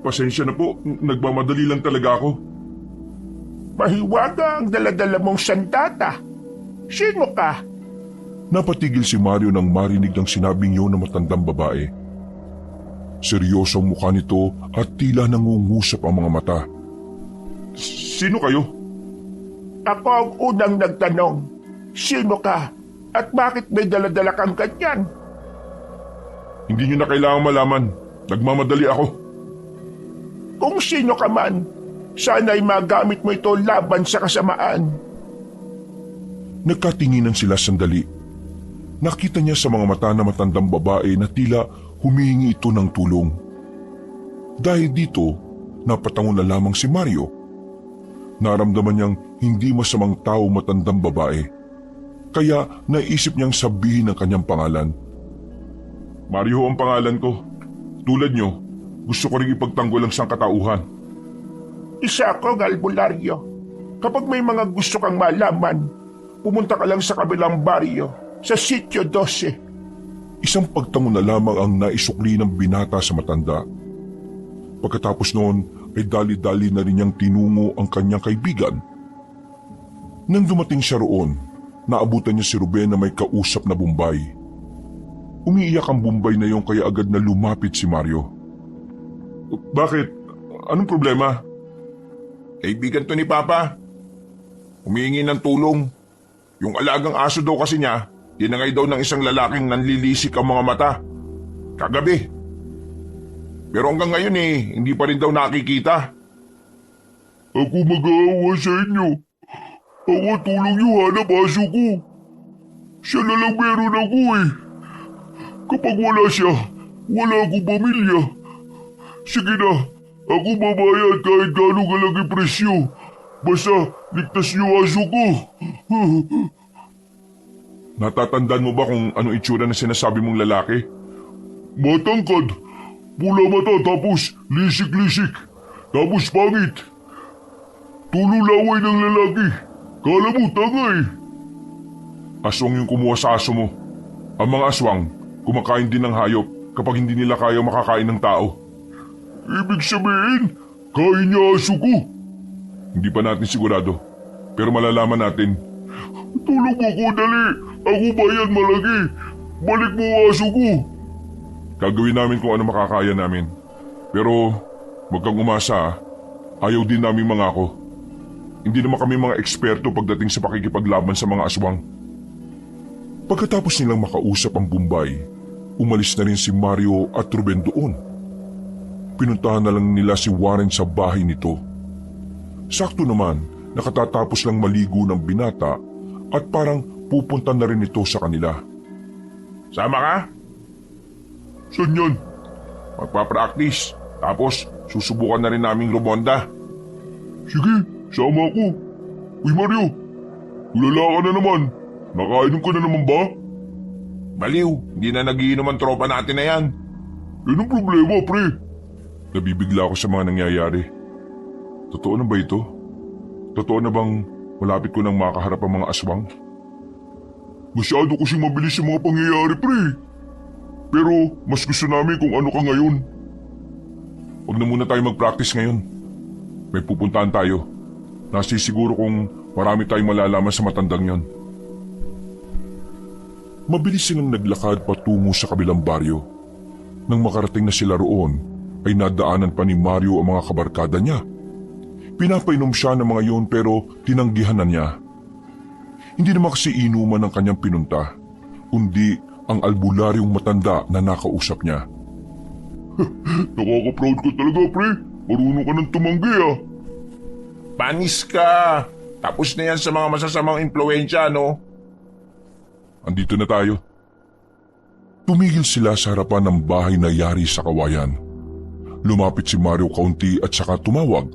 Pasensya na po, nagmamadali lang talaga ako. Mahiwaga ang daladala mong sandata. Sino ka? Napatigil si Mario nang marinig ng sinabing yun ng matandang babae. Seryoso ang mukha nito at tila nangungusap ang mga mata. Sino kayo? Ako ang unang nagtanong. Sino ka? At bakit may daladala kang ganyan? Hindi nyo na kailangang malaman. Nagmamadali ako. Kung sino ka man, sana'y magamit mo ito laban sa kasamaan. Nagkatinginan sila sandali. Nakita niya sa mga mata na matandang babae na tila humihingi ito ng tulong. Dahil dito, napatango na lamang si Mario. Naramdaman niyang hindi masamang tao matandang babae. Kaya naisip niyang sabihin ang kanyang pangalan. Mario ang pangalan ko. Tulad niyo, gusto ko rin ipagtanggol ang sangkatauhan. Isa akong albularyo. Kapag may mga gusto kang malaman, pumunta ka lang sa kabilang baryo, sa Sitio 12. Isang pagtango na lamang ang naisukli ng binata sa matanda. Pagkatapos noon ay dali-dali na rin niyang tinungo ang kanyang kaibigan. Nang dumating siya roon, naabutan niya si Ruben na may kausap na Bombay. Umiiyak ang Bombay na yon kaya agad na lumapit si Mario. Bakit? Anong problema? Kaibigan to ni Papa. Humihingi ng tulong. Yung alagang aso daw kasi niya, tinangay daw ng isang lalaking nanlilisik ang mga mata. Kagabi. Pero hanggang ngayon hindi pa rin daw nakikita. Ako mag-aawa sa inyo. Ako tulong niyo hanap aso ko. Siya na lang meron ako Kapag wala siya, wala akong pamilya. Sige na, ako babayad kahit gano'ng kalaking presyo. Basta ligtas niyo aso ko. Natatandaan mo ba kung anong itsura na sinasabi mong lalaki? Matangkad, pula mata tapos lisik-lisik, tapos pangit. Tululaway ng lalaki, kala mo tangay. Aswang yung kumuha sa aso mo. Ang mga aswang, kumakain din ng hayop kapag hindi nila kaya makakain ng tao. Ibig sabihin, kain niya aso ko. Hindi pa natin sigurado, pero malalaman natin. Tulong mo ko, dali. Ako bayad malaki. Balik mo ang aso ko. Gagawin namin kung ano makakaya namin. Pero, wag kang umasa. Ayaw din namin mangako. Hindi naman kami mga eksperto pagdating sa pakikipaglaban sa mga aswang. Pagkatapos nilang makausap ang Bombay, umalis na rin si Mario at Ruben doon. Pinuntahan na lang nila si Warren sa bahay nito. Sakto naman, nakatatapos lang maligo ng binata at parang pupunta na rin ito sa kanila. Sama ka? Saan yan? Magpa-practice. Tapos, susubukan na rin naming rumonda. Sige, sama ako. Uy Mario, ulala ka na naman. Nakainom ka na naman ba? Baliw, hindi na nagiinom ang tropa natin na yan. Anong problema, pre? Nabibigla ako sa mga nangyayari. Totoo na ba ito? Totoo na bang malapit ko nang makaharap ang mga aswang? Masyado kasing mabilis yung mga pangyayari, pre. Pero mas gusto namin kung ano ka ngayon. Huwag na muna tayo mag-practice ngayon. May pupuntahan tayo. Nasisiguro kung marami tayong malalaman sa matandang yon. Mabilis silang naglakad patungo sa kabilang baryo. Nang makarating na sila roon, ay nadaanan pa ni Mario ang mga kabarkada niya. Pinapainom siya ng mga yon pero tinanggihan na niya. Hindi naman kasi inuman ng kanyang pinunta, kundi ang albularyong matanda na nakausap niya. Nakaka-proud ko talaga, pre. Marunong ka ng tumanggi, Panis ka! Tapos na yan sa mga masasamang impluensya, no? Andito na tayo. Tumigil sila sa harapan ng bahay na yari sa kawayan. Lumapit si Mario kaunti at saka tumawag.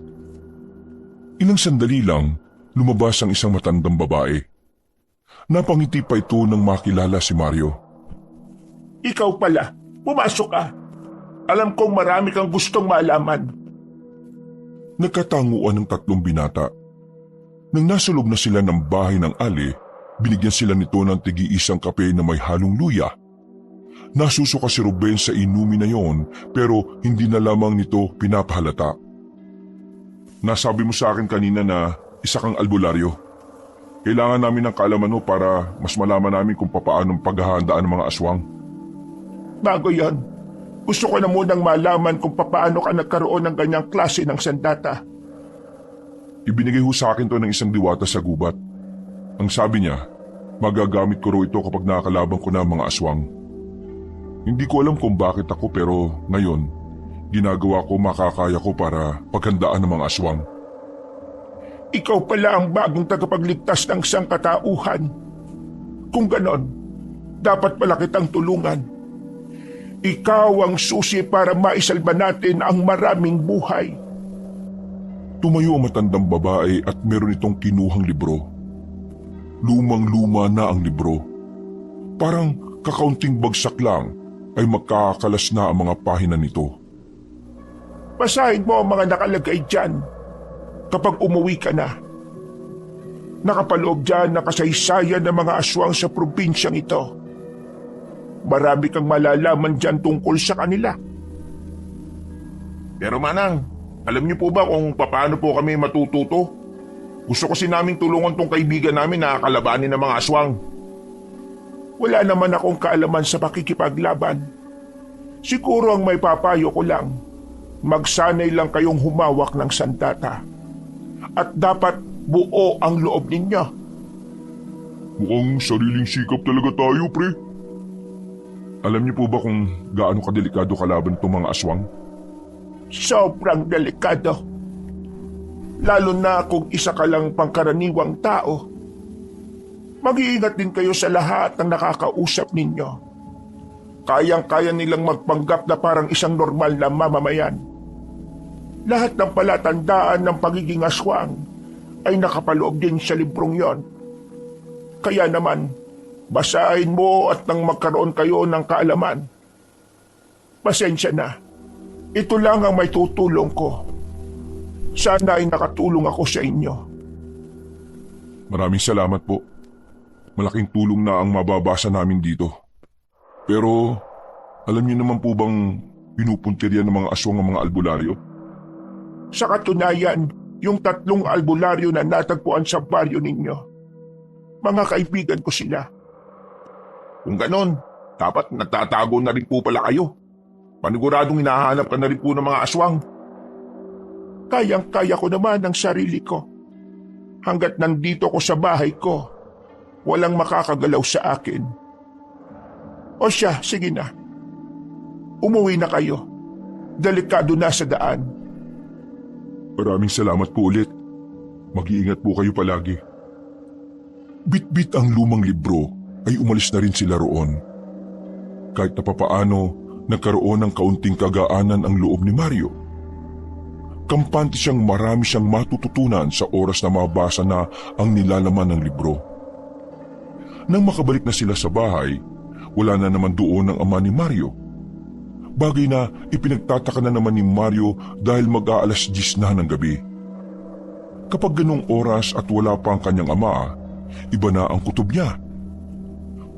Ilang sandali lang, lumabas ang isang matandang babae. Napangiti pa ito nang makilala si Mario. Ikaw pala, pumasok ka. Alam kong marami kang gustong malaman. Nagkatanguan ng tatlong binata. Nang nasa loob na sila ng bahay ng Ali, binigyan sila nito ng tigi-isang kape na may halong luya. Nasusuka si Ruben sa inumin na yon pero hindi na lamang nito pinapahalata. Nasabi mo sa akin kanina na isa kang albularyo. Kailangan namin ng kaalaman mo para mas malaman namin kung papaanong paghahandaan ng mga aswang. Bago yon, Gusto ko na munang malaman kung paano ka nagkaroon ng ganyang klase ng sandata. Ibinigay ho sa akin to ng isang diwata sa gubat. Ang sabi niya, magagamit ko raw ito kapag nakakalaban ko na ang mga aswang. Hindi ko alam kung bakit ako pero ngayon, ginagawa ko makakaya ko para paghandaan ng mga aswang. Ikaw pala ang bagong tagapagligtas ng sangkatauhan. Kung ganon, dapat pala kitang tulungan. Ikaw ang susi para maisalba natin ang maraming buhay. Tumayo ang matandang babae at meron itong kinuhang libro. Lumang-luma na ang libro. Parang kakaunting bagsak lang ay magkakalas na ang mga pahina nito. Basahin mo ang mga nakalagay dyan kapag umuwi ka na. Nakapaloob dyan na kasaysayan ng mga aswang sa probinsyang ito. Marami kang malalaman dyan tungkol sa kanila. Pero Manang, alam niyo po ba kung paano po kami matututo? Gusto kasi naming tulungan tong kaibigan namin na kalabanin ng mga aswang. Wala naman akong kaalaman sa pakikipaglaban. Siguro ang may papayo ko lang, magsanay lang kayong humawak ng sandata. At dapat buo ang loob ninyo. Mukhang sariling sikap talaga tayo, pre. Alam niyo po ba kung gaano kadelikado kalaban itong mga aswang? Sobrang delikado. Lalo na kung isa ka lang pangkaraniwang tao. Mag-iingat din kayo sa lahat ng nakakausap ninyo. Kayang-kaya nilang magpanggap na parang isang normal na mamamayan. Lahat ng palatandaan ng pagiging aswang ay nakapaloob din sa librong yon. Kaya naman, basahin mo at nang magkaroon kayo ng kaalaman. Pasensya na. Ito lang ang may tutulong ko. Sana ay nakatulong ako sa inyo. Maraming salamat po. Malaking tulong na ang mababasa namin dito. Pero, alam niyo naman po bang pinupuntirya ng mga aswang ang mga albularyo? Sa katunayan, yung 3 albularyo na natagpuan sa baryo ninyo, mga kaibigan ko sila. Kung ganon, dapat nagtatago na rin po pala kayo. Paniguradong hinahanap ka na rin po ng mga aswang. Kayang-kaya ko naman ang sarili ko. Hanggat nandito ko sa bahay ko, walang makakagalaw sa akin. O siya, sige na. Umuwi na kayo. Delikado na sa daan. Maraming salamat po ulit. Mag-iingat po kayo palagi. Bit-bit ang lumang libro ay umalis na rin sila roon. Kahit na papaano, nagkaroon ng kaunting kagaanan ang loob ni Mario. Kampante siyang marami siyang matututunan sa oras na mabasa na ang nilalaman ng libro. Nang makabalik na sila sa bahay, wala na naman doon ang ama ni Mario. Bagay na ipinagtataka na naman ni Mario dahil mag-aalas 10 na ng gabi. Kapag ganong oras at wala pa ang kanyang ama, iba na ang kutob niya.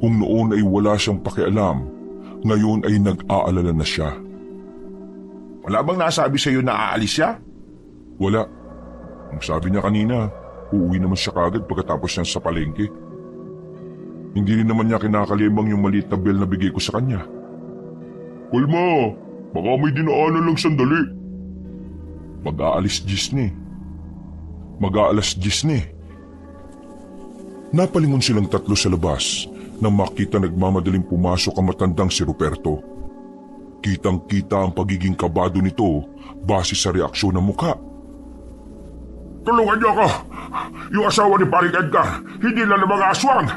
Kung noon ay wala siyang pakialam, ngayon ay nag-aalala na siya. Wala bang nasabi sa iyo na aalis siya? Wala. Ang sabi niya kanina, uuwi naman siya kagad pagkatapos niyan sa palengke. Hindi rin naman niya kinakalimang yung maliit na bill na bigay ko sa kanya. Kulma, baka may dinaanan lang sandali. Mag-aalis 10 ni. Mag-aalas 10 ni. Napalingon silang 3 sa labas nang makita nagmamadaling pumasok ang matandang si Ruperto. Kitang-kita ang pagiging kabado nito base sa reaksyon ng muka. Tulungan niyo ako! Yung asawa ni Paring Edgar, hindi lang ng mga aswang!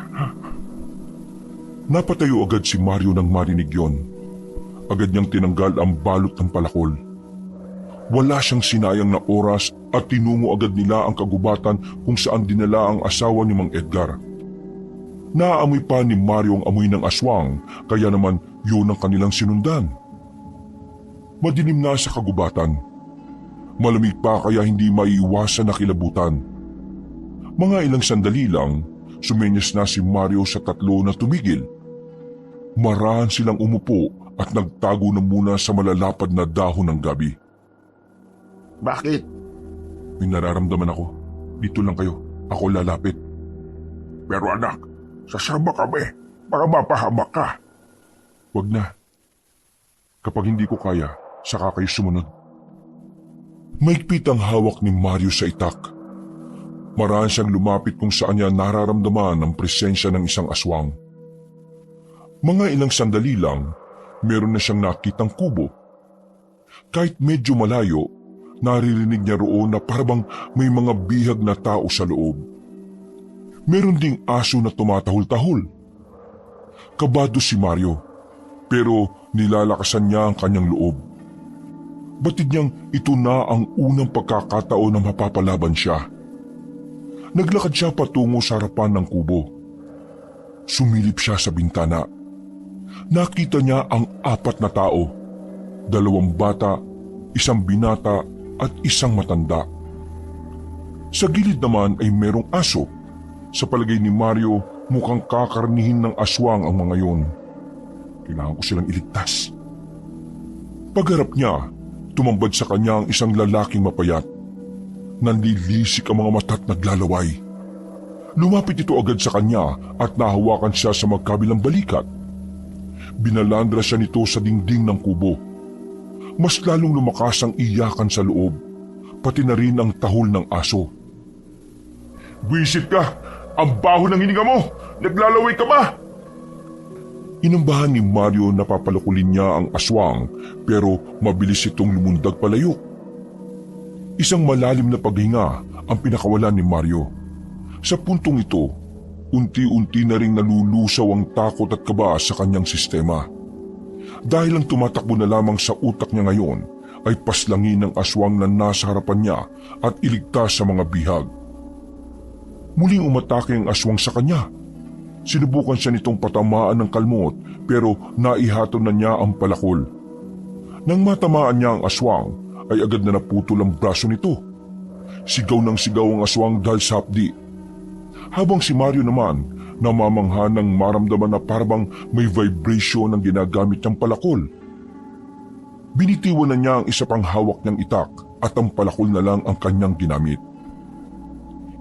Napatayo agad si Mario nang marinig yon. Agad niyang tinanggal ang balot ng palakol. Wala siyang sinayang na oras at tinungo agad nila ang kagubatan kung saan dinala ang asawa ni Mang Edgar. Naaamoy pa ni Mario ang amoy ng aswang, kaya naman yun ang kanilang sinundan. Madilim na sa kagubatan. Malamig pa kaya hindi maiiwasan na kilabutan. Mga ilang sandali lang, sumenyas na si Mario sa 3 na tumigil. Marahan silang umupo at nagtago na muna sa malalapad na dahon ng gabi. Bakit? May nararamdaman ako. Dito lang kayo. Ako lalapit. Pero anak, sasama kami para mapahamak ka. Wag na. Kapag hindi ko kaya, saka kayo sumunod. Maigpit ang hawak ni Mario sa itak. Maraan siyang lumapit kung saan niya nararamdaman ang presensya ng isang aswang. Mga ilang sandali lang, meron na siyang nakitang kubo. Kahit medyo malayo, naririnig niya roon na parabang may mga bihag na tao sa loob. Meron ding aso na tumatahol-tahol. Kabado si Mario, pero nilalakasan niya ang kanyang loob. Batid niyang ito na ang unang pagkakataon na mapapalaban siya. Naglakad siya patungo sa harapan ng kubo. Sumilip siya sa bintana. Nakita niya ang 4 na tao. 2 bata, 1 binata at 1 matanda. Sa gilid naman ay merong aso. Sa palagay ni Mario, mukhang kakarnihin ng aswang ang mga yon. Kailangan ko silang iligtas. Pagharap niya, tumambad sa kanya ang isang lalaking mapayat. Nanlilisik ang mga mata't naglalaway. Lumapit ito agad sa kanya at nahawakan siya sa magkabilang balikat. Binalandra siya nito sa dingding ng kubo. Mas lalong lumakas ang iyakan sa loob, pati na rin ang tahol ng aso. "Buwisit ka! Ang baho ng hininga mo! Naglalaway ka ba?" Inambahan ni Mario na papalukulin niya ang aswang pero mabilis itong lumundag palayo. Isang malalim na paghinga ang pinakawalan ni Mario. Sa puntong ito, unti-unti na ring nalulusaw ang takot at kaba sa kanyang sistema. Dahil ang tumatakbo na lamang sa utak niya ngayon ay paslangin ng aswang na nasa harapan niya at iligtas sa mga bihag. Muling umatake ang aswang sa kanya. Sinubukan siya nitong patamaan ng kalmot pero naihaton na niya ang palakol. Nang matamaan niya ang aswang ay agad na naputol ang braso nito. Sigaw ng sigaw ang aswang dahil sa hapdi. Habang si Mario naman namamangha ng maramdaman na parang may vibration ang ginagamit niyang palakol. Binitiwan na niya ang isa pang hawak niyang itak at ang palakol na lang ang kanyang ginamit.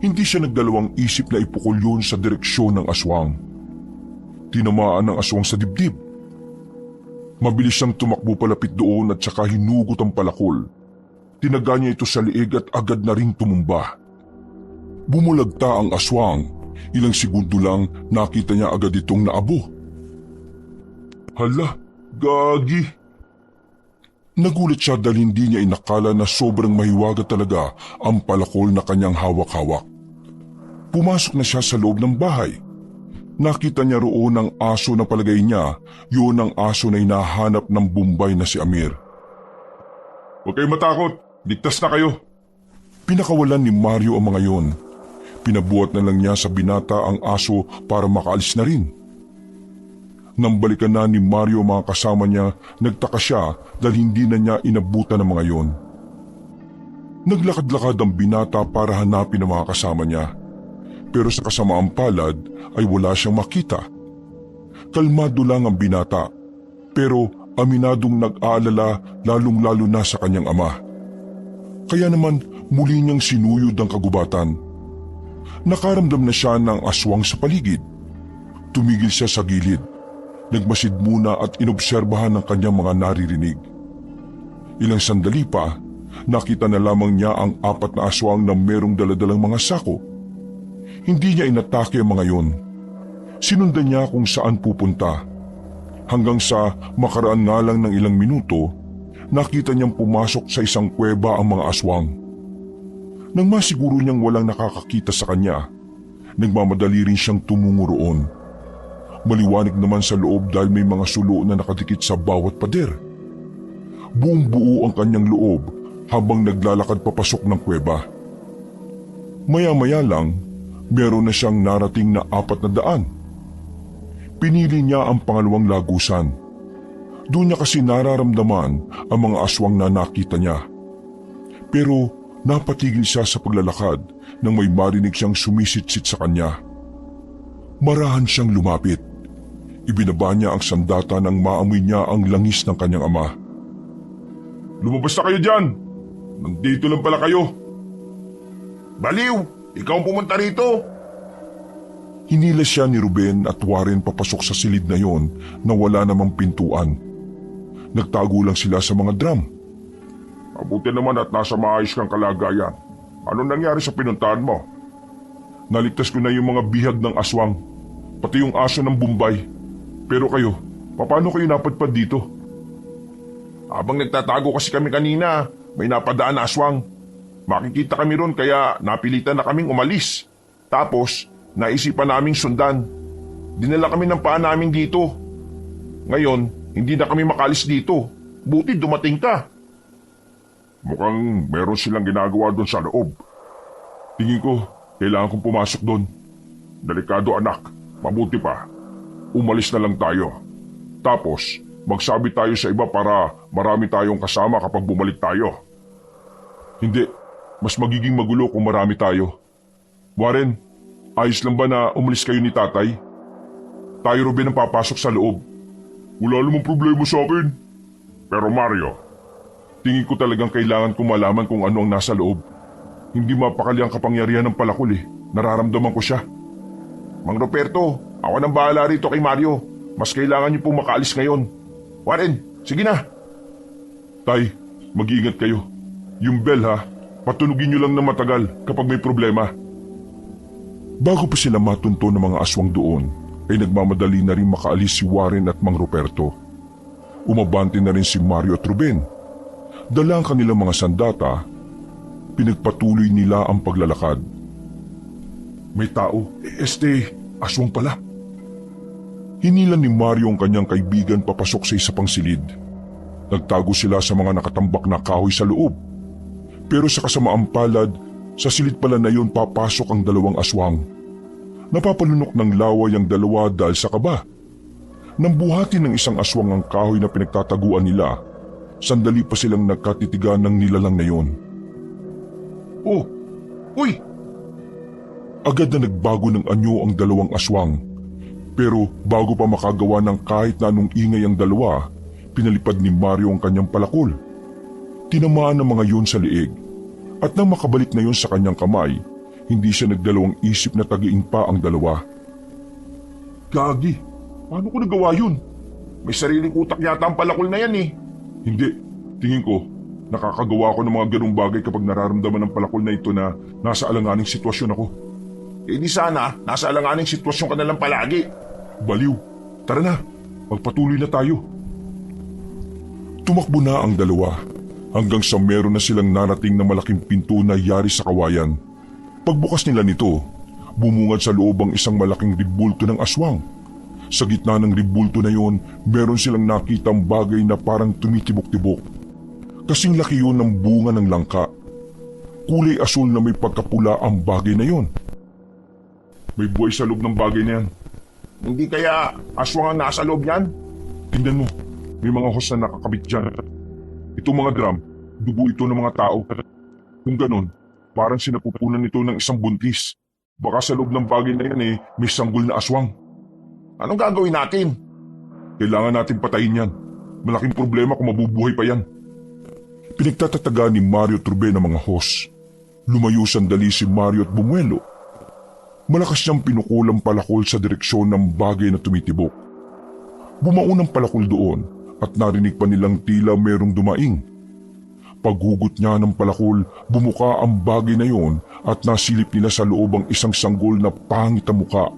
Hindi siya nagdalawang isip na ipukol yun sa direksyon ng aswang. Tinamaan ng aswang sa dibdib. Mabilis siyang tumakbo palapit doon at saka hinugot ang palakol. Tinaga niya ito sa liig at agad na ring tumumba. Bumulagta ang aswang. Ilang segundo lang nakita niya agad itong naabo. "Hala, gagi!" Nagulat siya dahil hindi niya inakala na sobrang mahiwaga talaga ang palakol na kanyang hawak-hawak. Pumasok na siya sa loob ng bahay. Nakita niya roon ang aso na palagay niya, yun ang aso na hinahanap ng Bombay na si Amir. "Huwag kayong matakot, ligtas na kayo." Pinakawalan ni Mario ang mga yon. Pinabuhat na lang niya sa binata ang aso para makaalis na rin. Nang balikan na ni Mario ang mga kasama niya, nagtaka siya dahil hindi na niya inabutan ang mga yon. Naglakad-lakad ang binata para hanapin ang mga kasama niya. Pero sa kasamaang palad ay wala siyang makita. Kalmado lang ang binata, pero aminadong nag-aalala lalong-lalo na sa kanyang ama. Kaya naman muli niyang sinuyod ang kagubatan. Nakaramdam na siya ng aswang sa paligid. Tumigil siya sa gilid. Nagmasid muna at inobserbahan ang kanyang mga naririnig. Ilang sandali pa, nakita na lamang niya ang 4 na aswang na merong daladalang mga sako. Hindi niya inatake ang mga yon. Sinundan niya kung saan pupunta. Hanggang sa makaraan nga lang ng ilang minuto, nakita niyang pumasok sa isang kuweba ang mga aswang. Nang masiguro niyang walang nakakakita sa kanya, nagmamadali rin siyang tumungo roon. Maliwanag naman sa loob dahil may mga sulo na nakadikit sa bawat pader. Buong buo ang kanyang loob habang naglalakad papasok ng kuweba. Maya-maya lang, meron na siyang narating na 400. Pinili niya ang pangalawang lagusan. Doon niya kasi nararamdaman ang mga aswang na nakita niya. Pero napatigil siya sa paglalakad nang may marinig siyang sumisitsit sa kanya. Marahan siyang lumapit. Ibinaba niya ang sandata nang maamoy niya ang langis ng kanyang ama. "Lumabas na kayo dyan! Nandito lang pala kayo!" "Baliw! Ikaw ang pumunta rito!" Hinila siya ni Ruben at Warren papasok sa silid na yon na wala namang pintuan. Nagtago lang sila sa mga drum. Mabuti naman at nasa maayos kang kalagayan. Anong nangyari sa pinuntahan mo? Naligtas ko na yung mga bihag ng aswang, pati yung aso ng Bombay. Pero kayo, paano kayo napadpad dito? Habang nagtatago kasi kami kanina, may napadaan na aswang. Makikita kami ron kaya napilitan na kaming umalis. Tapos, naisipan naming sundan. Dinala kami ng paa namin dito. Ngayon, hindi na kami makalis dito. Buti dumating ka. Mukhang meron silang ginagawa doon sa loob. Tingin ko, kailangan kong pumasok doon. Delikado anak, mabuti pa. Umalis na lang tayo. Tapos, magsabi tayo sa iba para marami tayong kasama kapag bumalik tayo. Hindi, mas magiging magulo kung marami tayo. Warren, ayos lang ba na umalis kayo ni tatay? Tayo rin ang papasok sa loob. Wala namang problema sa akin. Pero Mario, tingin ko talagang kailangan kong malaman kung ano ang nasa loob. Hindi mapakali ang kapangyarihan ng palakol eh. Nararamdaman ko siya. Mang Roberto, ako nang bahala rito kay Mario. Mas kailangan niyo pong makaalis ngayon. Warren, sige na. Tay, mag-iingat kayo. Yung bell ha, patunugin niyo lang na matagal kapag may problema. Bago pa sila matunto ng mga aswang doon, ay nagmamadali na rin makaalis si Warren at Mang Roberto. Umabante na rin si Mario at Ruben. Dala ang kanilang mga sandata, pinagpatuloy nila ang paglalakad. May tao, aswang pala. Hinilan ni Mario ang kanyang kaibigan papasok sa isa pang silid. Nagtago sila sa mga nakatambak na kahoy sa loob. Pero sa kasamaang palad, sa silid pala na yun papasok ang dalawang aswang. Napapalunok ng laway ang dalawa dahil sa kaba. Nang buhatin ng isang aswang ang kahoy na pinagtataguan nila, sandali pa silang nagkatitigan ng nilalang na yun. Oh! Uy! Agad na nagbago ng anyo ang dalawang aswang. Pero bago pa makagawa ng kahit na anong ingay ang dalawa, pinalipad ni Mario ang kanyang palakol. Tinamaan ng mga yun sa liig. At nang makabalik na yun sa kanyang kamay, hindi siya nagdalawang isip na tagiin pa ang dalawa. Gagi, paano ko nagawa yun? May sariling utak yata ang palakol na yan eh. Hindi, tingin ko, nakakagawa ko ng mga ganung bagay kapag nararamdaman ng palakol na ito na nasa alanganing sitwasyon ako. Eh di sana, nasa alanganing sitwasyon ka na lang palagi. Baliw, tara na, magpatuloy na tayo. Tumakbo na ang dalawa hanggang sa meron na silang narating na malaking pinto na yari sa kawayan. Pagbukas nila nito, bumungad sa loob ang isang malaking ribulto ng aswang. Sa gitna ng ribulto na yon, meron silang nakitang bagay na parang tumitibok-tibok. Kasing laki yun ng bunga ng langka. Kulay asul na may pagkapula ang bagay na yon. May buhay sa loob ng bagay na yan. Hindi kaya aswang ang nasa loob yan? Tingnan mo, may mga hose na nakakabit dyan. Itong mga drum, dugo ito ng mga tao. Kung ganon, parang sinapupunan nito ng isang buntis. Baka sa loob ng bagay na yan may sanggol na aswang. Anong gagawin natin? Kailangan natin patayin yan. Malaking problema kung mabubuhay pa yan. Pinagtatataga ni Mario at Ruben ang mga hose. Lumayo sandali si Mario at bumuelo. Malakas niyang pinukulang palakol sa direksyon ng bagay na tumitibok. Bumaon ang palakol doon at narinig pa nilang tila merong dumaing. Paghugot niya ng palakol, bumuka ang bagay na yon at nasilip nila sa loob ang isang sanggol na pangit ang muka.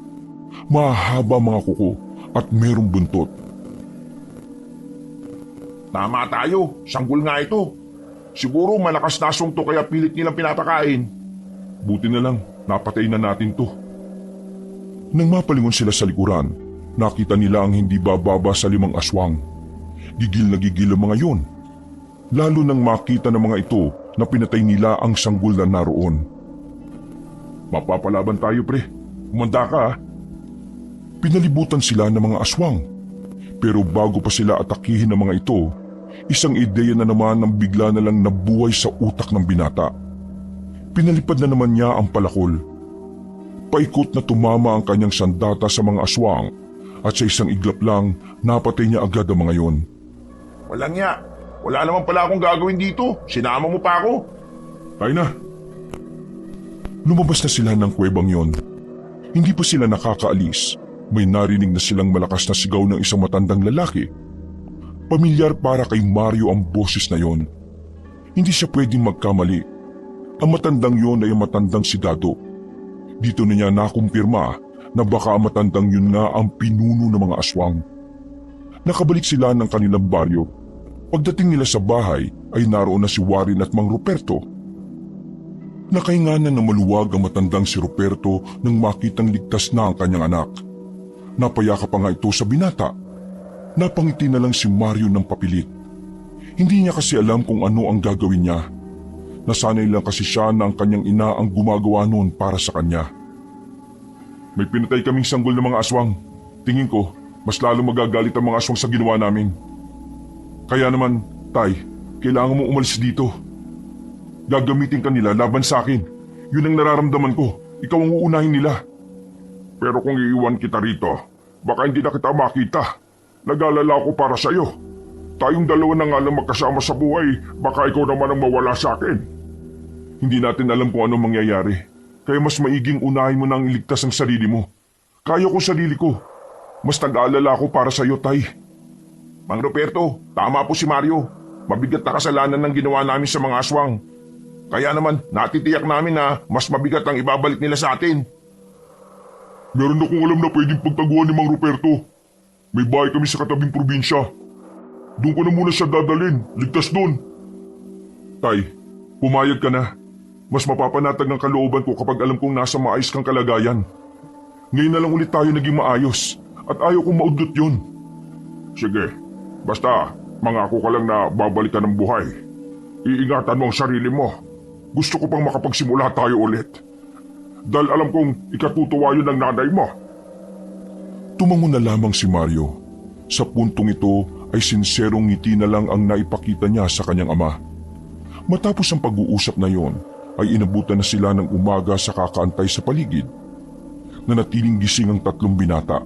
Mahahaba mga kuko at merong buntot. Tama tayo, sanggol nga ito. Siguro malakas na aswang to kaya pilit nilang pinapakain. Buti na lang, napatay na natin to. Nang mapalingon sila sa likuran, nakita nila ang hindi bababa sa 5 aswang. Gigil na gigil ang mga yon. Lalo nang makita ng mga ito na pinatay nila ang sanggol na naroon. Mapapalaban tayo pre, umanda ka ha. Pinalibutan sila ng mga aswang. Pero bago pa sila atakihin ng mga ito, isang ideya na naman ang bigla na lang nabuhay sa utak ng binata. Pinalipad na naman niya ang palakol. Paikot na tumama ang kanyang sandata sa mga aswang at sa isang iglap lang napatay niya agad ang mga yon. Walang ya, wala naman pala akong gagawin dito. Sinama mo pa ako. Tayo na. Lumabas na sila ng kuwebang yon. Hindi pa sila nakakaalis. May narinig na silang malakas na sigaw ng isang matandang lalaki. Pamilyar para kay Mario ang boses na yon. Hindi siya pwedeng magkamali. Ang matandang yon ay matandang si Dado. Dito na niya nakumpirma na baka ang matandang yun nga ang pinuno ng mga aswang. Nakabalik sila ng kanilang baryo. Pagdating nila sa bahay ay naroon na si Warren at Mang Ruperto. Nakahinganan na maluwag ang matandang si Ruperto nang makitang ligtas na ang kanyang anak. Napayakap pa nga ito sa binata. Napangiti na lang si Mario ng papilit. Hindi niya kasi alam kung ano ang gagawin niya. Nasanay lang kasi siya na ang kanyang ina ang gumagawa noon para sa kanya. May pinatay kaming sanggol ng mga aswang. Tingin ko, mas lalo magagalit ang mga aswang sa ginawa namin. Kaya naman, Tay, kailangan mo umalis dito. Gagamitin ka nila laban sa akin. Yun ang nararamdaman ko. Ikaw ang uunahin nila. Pero kung iiwan kita rito, baka hindi na kita makita. Nag-alala ako para sa'yo. Tayong dalawa na nga lang magkasama sa buhay, baka ikaw naman ang mawala sa akin. Hindi natin alam kung ano mangyayari. Kaya mas maiging unahin mo nang iligtas ang sarili mo. Kaya ko sarili ko. Mas nag-aalala ako para sa'yo, Tay. Mang Roberto, tama po si Mario. Mabigat na kasalanan ng ginawa namin sa mga aswang. Kaya naman, natitiyak namin na mas mabigat ang ibabalik nila sa atin. Meron akong alam na pwedeng pagtaguan ni Mang Ruperto. May bahay kami sa katabing probinsya. Doon ko na muna siya dadalhin. Ligtas doon. Tay, pumayag ka na. Mas mapapanatag ang kalooban ko kapag alam kong nasa maayos kang kalagayan. Ngayon na lang ulit tayo naging maayos at ayaw kong maudlot yun. Sige, basta mangako ka lang na babalik ka ng buhay. Iingatan mo ang sarili mo. Gusto ko pang makapagsimula tayo ulit. Dahil alam kong ikatutuwa yun ng nanay mo. Tumango na lamang si Mario. Sa puntong ito ay sinserong ngiti na lang ang naipakita niya sa kanyang ama. Matapos ang pag-uusap na yon, ay inabutan na sila ng umaga sa kakaantay sa paligid. Nanatiling gising ang tatlong binata,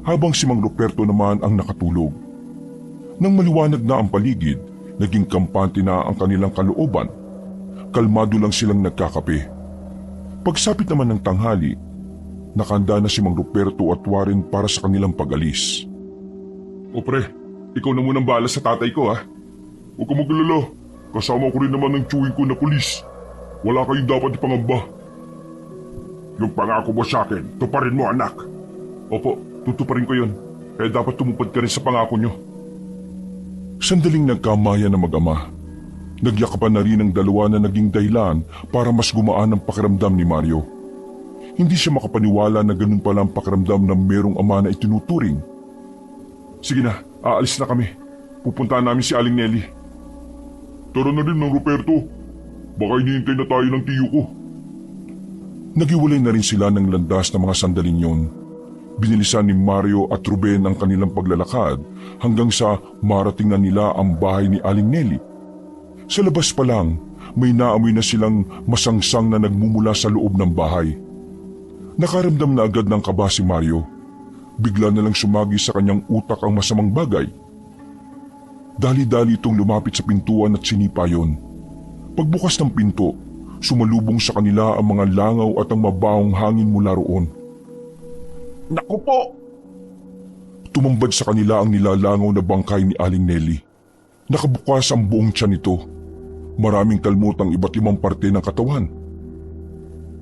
habang si Mang Ruperto naman ang nakatulog. Nang maliwanag na ang paligid, naging kampante na ang kanilang kalooban. Kalmado lang silang nagkakape. Pagsapit naman ng tanghali, nakanda na si Mang Ruperto at Warren para sa kanilang pag-alis. O pre, ikaw na munang bahala sa tatay ko ha. Huwag ka maglala, kasama ko rin naman ng tiyuhin ko na pulis. Wala kayong dapat ipangamba. Yung pangako mo sa akin, tuparin mo anak. Opo, tutuparin ko yun. Kaya dapat tumupad ka rin sa pangako nyo. Sandaling nagkamaya na mag-ama. Nagyakapan na rin ang dalawa na naging dahilan para mas gumaan ang pakiramdam ni Mario. Hindi siya makapaniwala na ganun pala ang pakiramdam ng merong ama na itinuturing. Sige na, aalis na kami. Pupuntahan namin si Aling Nelly. Tara na rin, Mang Ruperto. Baka hinihintay na tayo ng tiyo ko. Nagiwalay na rin sila ng landas na mga sandaling yon. Binilisan ni Mario at Ruben ang kanilang paglalakad hanggang sa marating na nila ang bahay ni Aling Nelly. Sa labas pa lang, may naamoy na silang masangsang na nagmumula sa loob ng bahay. Nakaramdam na agad ng kaba si Mario. Bigla na lang sumagi sa kanyang utak ang masamang bagay. Dali-dali itong lumapit sa pintuan at sinipa yon. Pagbukas ng pinto, sumalubong sa kanila ang mga langaw at ang mabahong hangin mula roon. Naku po! Tumambad sa kanila ang nilalangaw na bangkay ni Aling Nelly. Nakabukas ang buong tiyan nito. Maraming kalmot ang iba't limang parte ng katawan.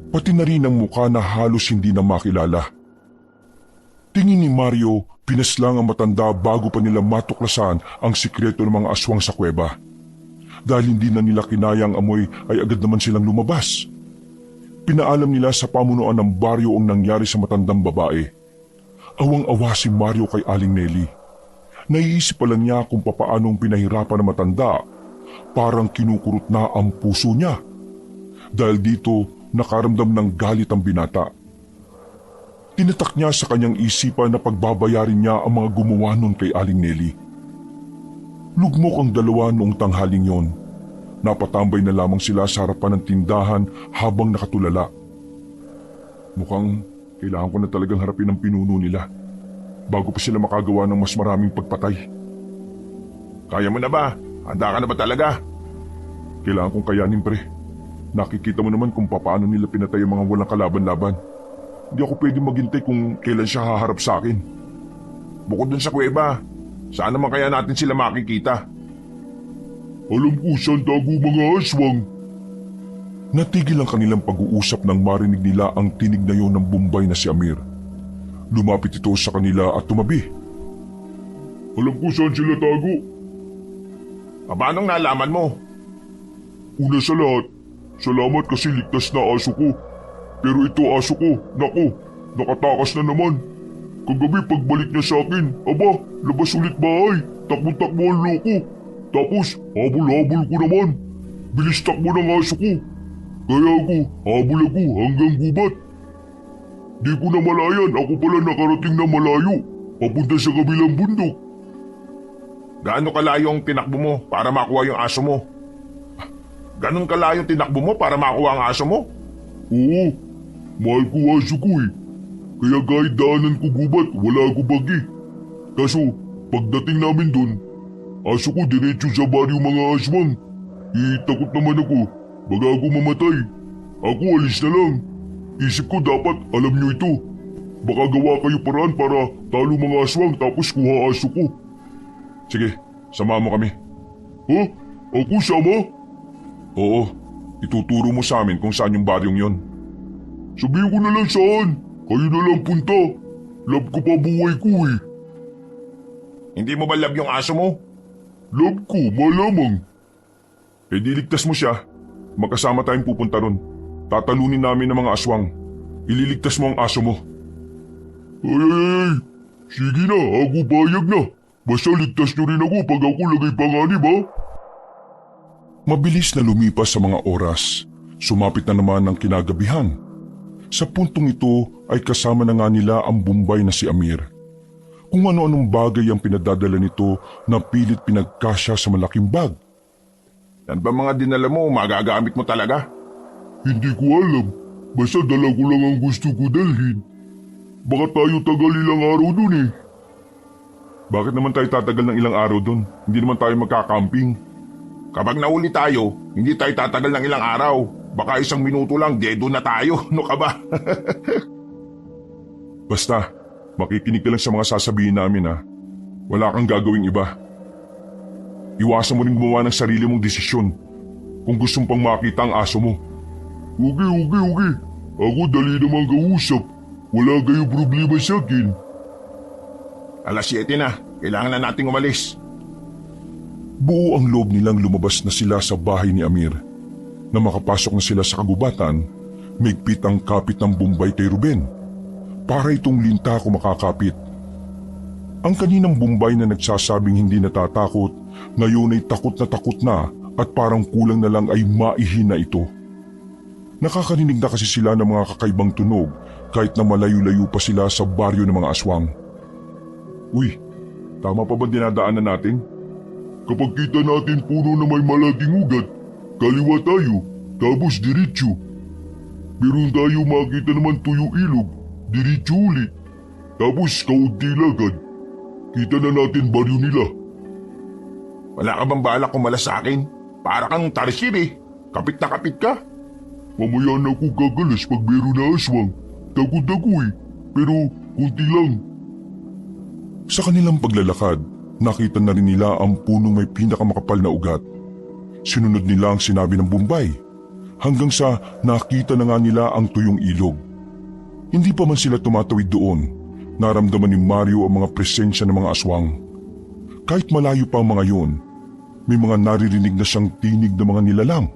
Pati na rin ang mukha na halos hindi na makilala. Tingin ni Mario, pinaslang ang matanda bago pa nila matuklasan ang sikreto ng mga aswang sa kuweba. Dahil hindi na nila kinayang amoy ay agad naman silang lumabas. Pinaalam nila sa pamunuan ng baryo ang nangyari sa matandang babae. Awang-awa si Mario kay Aling Nelly. Naiisip pa lang niya kung papaanong pinahirapan ng matanda. Parang kinukurot na ang puso niya. Dahil dito nakaramdam ng galit ang binata. Tinatak niya sa kanyang isipan na pagbabayarin niya ang mga gumawa nun kay Aling Nelly. Lugmok ang dalawa noong tanghaling yon. Napatambay na lamang sila sa harapan ng tindahan habang nakatulala. Mukhang kailangan ko na talagang harapin ang pinuno nila bago pa sila makagawa ng mas maraming pagpatay. Kaya mo na ba? Handa ka na ba talaga? Kailangan kong kayanin, pre. Nakikita mo naman kung paano nila pinatay ang mga walang kalaban-laban. Hindi ako pwedeng maghintay kung kailan siya haharap sa akin. Bukod dun sa kuweba, Saan naman kaya natin sila makikita? Alam ko saan tago mga aswang. Natigil ang kanilang pag-uusap nang marinig nila ang tinig na yon ng Bombay na si Amir. Lumapit ito sa kanila at tumabi. Alam ko saan sila tago. Paano nalaman mo? Una sa lahat, salamat kasi ligtas na aso ko. Pero ito aso ko, naku, nakatakas na naman. Kagabi pagbalik niya sa akin, aba, labas ulit bahay, takbo-takbo ang loko. Tapos, habol-habol ko naman. Bilis takbo ng aso ko. Kaya ako, habol ako hanggang gubat. Di ko na malayan, ako pala nakarating na malayo, papunta sa kabilang bundok. Gaano kalayo ang tinakbo mo para makuha yung aso mo? Ganon kalayo tinakbo mo para makuha ang aso mo? Oo, mahal ko aso ko eh. Kaya kahit daanan ko gubat, wala ako bagi. Kaso, pagdating namin dun, aso ko diretso sa baryo mga aswang. Takot naman ako, baga ako mamatay. Ako alis na lang. Isip ko dapat alam nyo ito. Baka gawa kayo paraan para talo mga aswang tapos kuha aso ko. Sige, samahan mo kami. Ha? Ako sama? Oo, ituturo mo sa amin kung saan yung baryong yon. Sabihin ko na lang saan. Kayo na lang punta. Love ko pa buhay ko eh. Hindi mo ba love yung aso mo? Love ko, malamang. Eh di ligtas mo siya. Magkasama tayong pupunta ron. Tatalunin namin ng mga aswang. Ililigtas mo ang aso mo. Ay. Sige na, ako bayag na. Basta ligtas nyo rin ako pag ako lagay panganib ha. Mabilis na lumipas sa mga oras. Sumapit na naman ang kinagabihan. Sa puntong ito ay kasama na nga nila ang Bombay na si Amir. Kung ano-anong bagay ang pinadadala nito na pilit pinagkasya sa malaking bag. Yan ba mga dinala mo, magagamit mo talaga? Hindi ko alam. Basta dala ko lang ang gusto ko dalhin. Baka tayo tagal ilang araw dun eh. Bakit naman tayo tatagal ng ilang araw dun? Hindi naman tayo magkakamping. Kapag nahuli tayo, hindi tayo tatagal ng ilang araw. Baka 1 minuto lang, dedo na tayo. No ka ba? Basta, makikinig ka lang sa mga sasabihin namin ha. Wala kang gagawing iba. Iwasan mo rin gumawa ng sarili mong desisyon kung gusto mong pang makita ang aso mo. Okay. Ako dali naman kausap. Wala kayong problema sa akin. Alas 7 na. Kailangan na nating umalis. Buo ang loob nilang lumabas na sila sa bahay ni Amir. Na makapasok na sila sa kagubatan, migpit ang kapit ng Bombay kay Ruben. Para itong linta ko makakapit. Ang kaninang Bombay na nagsasabing hindi natatakot, ngayon ay takot na at parang kulang na lang ay maihin na ito. Nakakarinig na kasi sila ng mga kakaibang tunog kahit na malayo-layo pa sila sa baryo ng mga aswang. Uy, tama pa ba dinadaanan natin? Kapag kita natin puno na may malaking ugat, kaliwa tayo, tapos diretso. Meron tayo makita naman tuyo ilog, diretso ulit. Tapos kaunti lagad. Kita na natin baryo nila. Wala ka bang balak kumalas sa akin? Para kang tarsib eh. Kapit na kapit ka. Mamaya na ako gagalas pag meron na aswang. Takot ako eh, pero kunti lang. Sa kanilang paglalakad, nakita na rin nila ang punong may pinakamakapal na ugat. Sinunod nila ang sinabi ng Bombay, hanggang sa nakita na nga nila ang tuyong ilog. Hindi pa man sila tumatawid doon, naramdaman ni Mario ang mga presensya ng mga aswang. Kahit malayo pa ang mga yun, may mga naririnig na siyang tinig ng mga nilalang.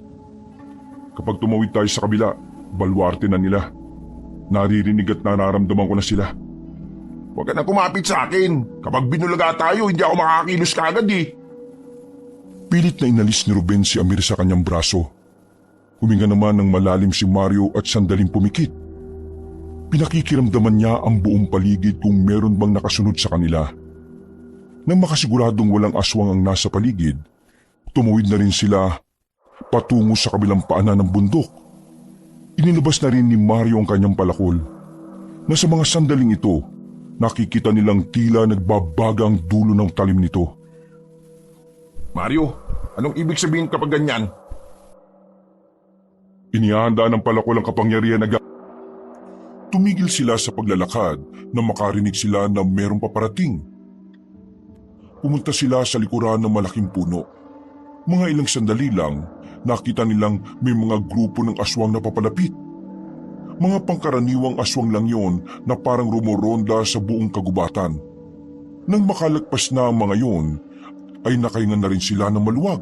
Kapag tumawid tayo sa kabila, balwarte na nila. Naririnig at nararamdaman ko na sila. Huwag ka na kumapit sa akin. Kapag binulaga tayo, hindi ako makakakilos kagad eh. Pilit na inalis ni Ruben si Amir sa kanyang braso. Huminga naman ng malalim si Mario at sandaling pumikit. Pinakikiramdaman niya ang buong paligid kung meron bang nakasunod sa kanila. Nang makasiguradong walang aswang ang nasa paligid, tumawid na rin sila patungo sa kabilang paanan ng bundok. Inilabas na rin ni Mario ang kanyang palakol. Na sa mga sandaling ito, nakikita nilang tila nagbabaga ang dulo ng talim nito. Mario, anong ibig sabihin kapag ganyan? Inihanda ng palakol ang kapangyarihan na Tumigil sila sa paglalakad na makarinig sila na merong paparating. Pumunta sila sa likuran ng malaking puno. Mga ilang sandali lang, nakita nilang may mga grupo ng aswang na papalapit. Mga pangkaraniwang aswang lang yon na parang rumoronda sa buong kagubatan. Nang makalagpas na ang mga yon, ay nakahinga na rin sila ng maluwag.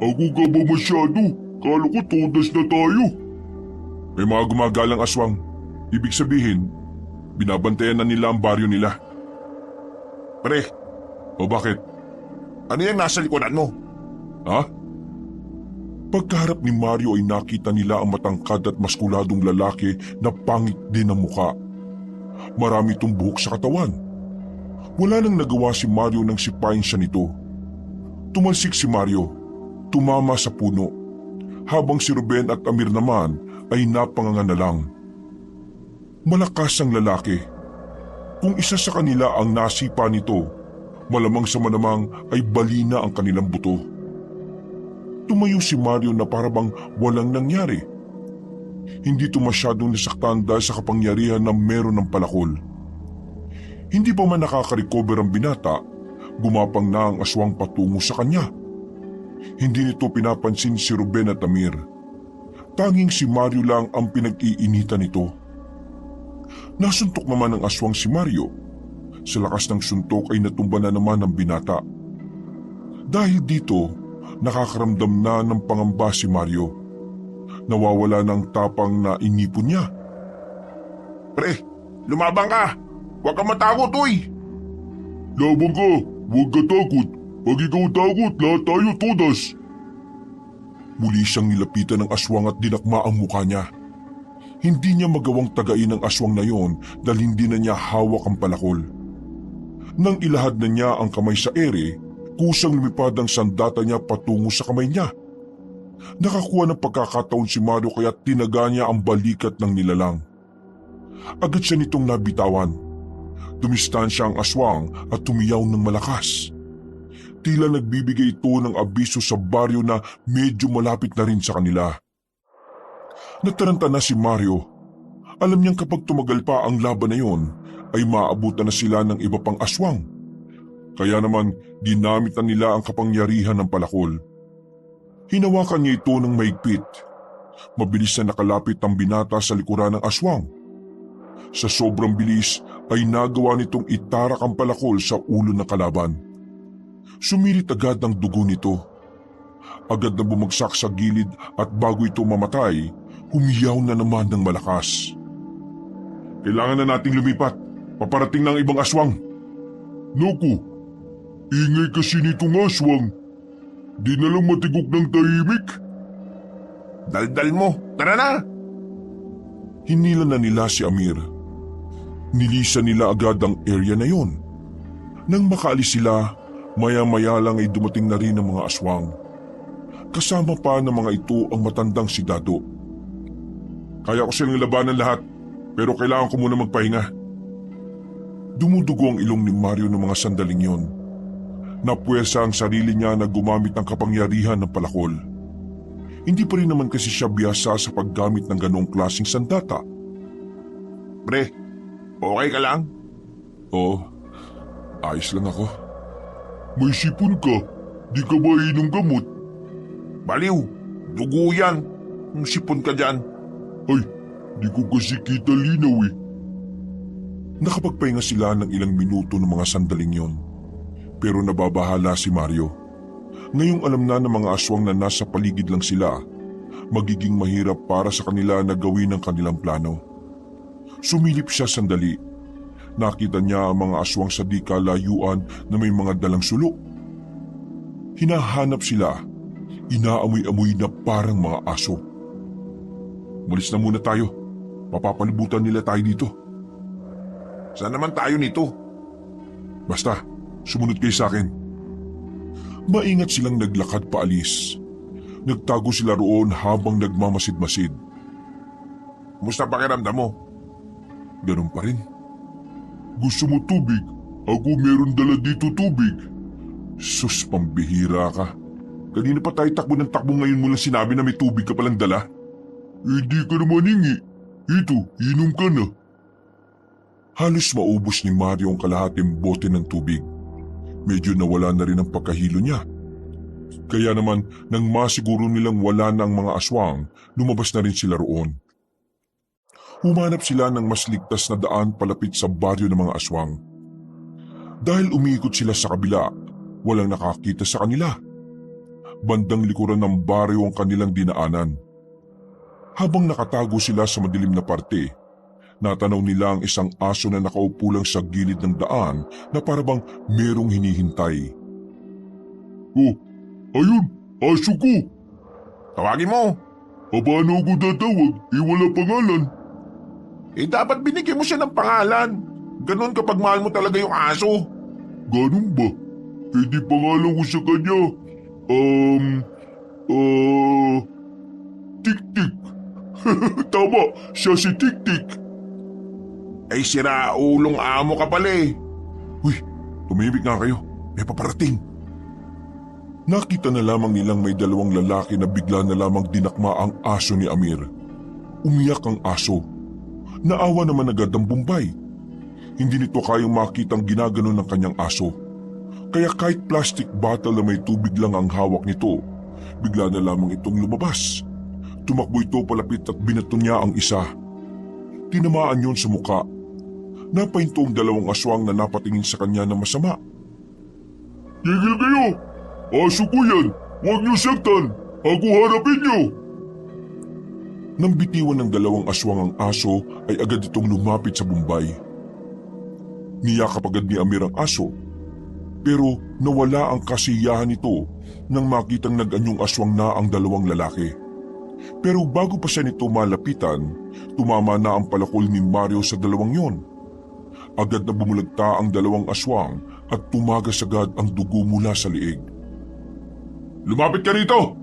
Ako ka ba masyado? Kala ko todas na tayo. May mga gumagalang aswang. Ibig sabihin, binabantayan na nila ang baryo nila. Pre, O bakit? ano yung nasa likuran mo? Ha? Pagkaharap ni Mario ay nakita nila ang matangkad at maskuladong lalaki na pangit din ang muka. Marami itong buhok sa katawan. Wala nang nagawa si Mario nang sipain siya nito. Tumalsik si Mario, tumama sa puno, habang si Ruben at Amir naman ay napanganga na lang. Malakas ang lalaki. Kung isa sa kanila ang nasipa nito, malamang sa manamang ay balina ang kanilang buto. Tumayo si Mario na parabang walang nangyari. Hindi ito masyadong nasaktan dahil sa kapangyarihan na meron ng palakol. Hindi pa man nakaka-recover ang binata, gumapang na ang aswang patungo sa kanya. Hindi nito pinapansin si Ruben at Amir. Tanging si Mario lang ang pinag-iinitan nito. Nasuntok naman ng aswang si Mario. Sa lakas ng suntok ay natumba na naman ang binata. Dahil dito, nakakaramdam na ng pangamba si Mario. Nawawala ng tapang na inipon niya. Pre, lumabang ka! Huwag ka matakot, uy! Labang ka! Huwag ka takot! Pag ikaw takot, lahat tayo todas! Muli siyang nilapitan ng aswang at dinakma ang mukha niya. Hindi niya magawang tagain ang aswang na yon dahil hindi na niya hawak ang palakol. Nang ilahad na niya ang kamay sa ere, kusang lumipad ang sandata niya patungo sa kamay niya. Nakakuha ng pagkakataon si Mario kaya tinaga niya ang balikat ng nilalang. Agad siya nitong nabitawan. Dumistansya ang aswang at tumiyaw ng malakas. Tila nagbibigay ito ng abiso sa baryo na medyo malapit na rin sa kanila. Nataranta na si Mario. Alam niyang kapag tumagal pa ang laban na yon, ay maabutan na sila ng iba pang aswang. Kaya naman ginamit na nila ang kapangyarihan ng palakol. Hinawakan niya ito ng mahigpit. Mabilis na nakalapit ang binata sa likuran ng aswang. Sa sobrang bilis ay nagawa nitong itarak ang palakol sa ulo ng kalaban. Sumirit agad ang dugo nito. Agad na bumagsak sa gilid at bago ito mamatay, humiyaw na naman ng malakas. Kailangan na nating lumipat. Paparating ng ibang aswang. Naku, ingay kasi nitong aswang. Di na lang matigok ng tahimik. Daldal mo, tara na! Hinila na nila si Amir. Nilisan nila agad ang area na yon. Nang makaalis sila, maya-maya lang ay dumating na rin ang mga aswang. Kasama pa ng mga ito ang matandang si Dado. Kaya ko silang labanan lahat, pero kailangan ko muna magpahinga. Dumudugo ang ilong ni Mario ng mga sandaling yon. Napuwersa ang sarili niya na gumamit ng kapangyarihan ng palakol. Hindi pa rin naman kasi siya biyasa sa paggamit ng ganong klaseng sandata. Pre, okay ka lang? Oo, ayos lang ako. May sipon ka. Di ka ba inom gamot? Baliw, dugo yan. Kung sipon ka dyan. Ay, di ko kasi kita linaw eh. Nakapagpahinga sila ng ilang minuto ng mga sandaling yon. Pero nababahala si Mario. Ngayong alam na ng mga aswang na nasa paligid lang sila, magiging mahirap para sa kanila na gawin ang kanilang plano. Sumilip siya sandali. Nakita niya ang mga aswang sa di kalayuan na may mga dalang sulok. Hinahanap sila. Inaamoy-amoy na parang mga aso. Malis na muna tayo. Papapalibutan nila tayo dito. Saan naman tayo nito? Basta, sumunod kayo sa akin. Maingat silang naglakad paalis. Nagtago sila roon habang nagmamasid-masid. Kumusta pakiramdam mo? Ganun pa rin. Gusto mo tubig? Ako meron dala dito tubig. Sus, pambihira ka. Kanina pa tayo takbo ng takbo, ngayon mo lang sinabi na may tubig ka palang dala. Hindi ka naman hingi. Ito, inom ka na. Halos maubos ni Mario ang kalahating bote ng tubig. medyo nawala na rin ang pagkahilo niya. Kaya naman nang masiguro nilang wala na ang mga aswang, lumabas na rin sila roon. Humanap sila ng mas ligtas na daan palapit sa baryo ng mga aswang. Dahil umiikot sila sa kabila, walang nakakita sa kanila. Bandang likuran ng baryo ang kanilang dinaanan. Habang nakatago sila sa madilim na parte, natanaw nila ang isang aso na nakaupo lang sa gilid ng daan na parabang merong hinihintay. Oh, ayun, aso ko. Tawagin mo. Paano ako tatawag? Wala pangalan. Dapat binigyan mo siya ng pangalan. Ganun kapag mahal mo talaga yung aso. Ganun ba? Di pangalan ko sa kanya. Tik-tik. Tama, siya si Tik-tik. Ay sira ulong amo ka pala eh. Uy, tumimik nga kayo. May paparating. Nakita na lamang nilang may dalawang lalaki na bigla na lamang dinakma ang aso ni Amir. Umiyak ang aso. Naawa naman agad ang Bombay. Hindi nito kayang makitang ginagano ng kanyang aso. Kaya kahit plastic bottle na may tubig lang ang hawak nito, bigla na lamang itong lumabas. Tumakbo ito palapit at binato niya ang isa. Tinamaan yon sa muka. Napahinto ang dalawang aswang na napatingin sa kanya na masama. Tigil kayo! Aso ko yan! Huwag niyo saktan! Ako harapin niyo! Nang bitiwan ng dalawang aswang ang aso ay agad itong lumapit sa Bombay. Niyakap agad ni Amir ang aso. Pero nawala ang kasiyahan nito nang makitang nag-anyong aswang na ang dalawang lalaki. Pero bago pa siya nito malapitan, tumama na ang palakol ni Mario sa dalawang yon. Agad na bumulagta ang dalawang aswang at tumagas agad ang dugo mula sa liig. Lumapit ka rito!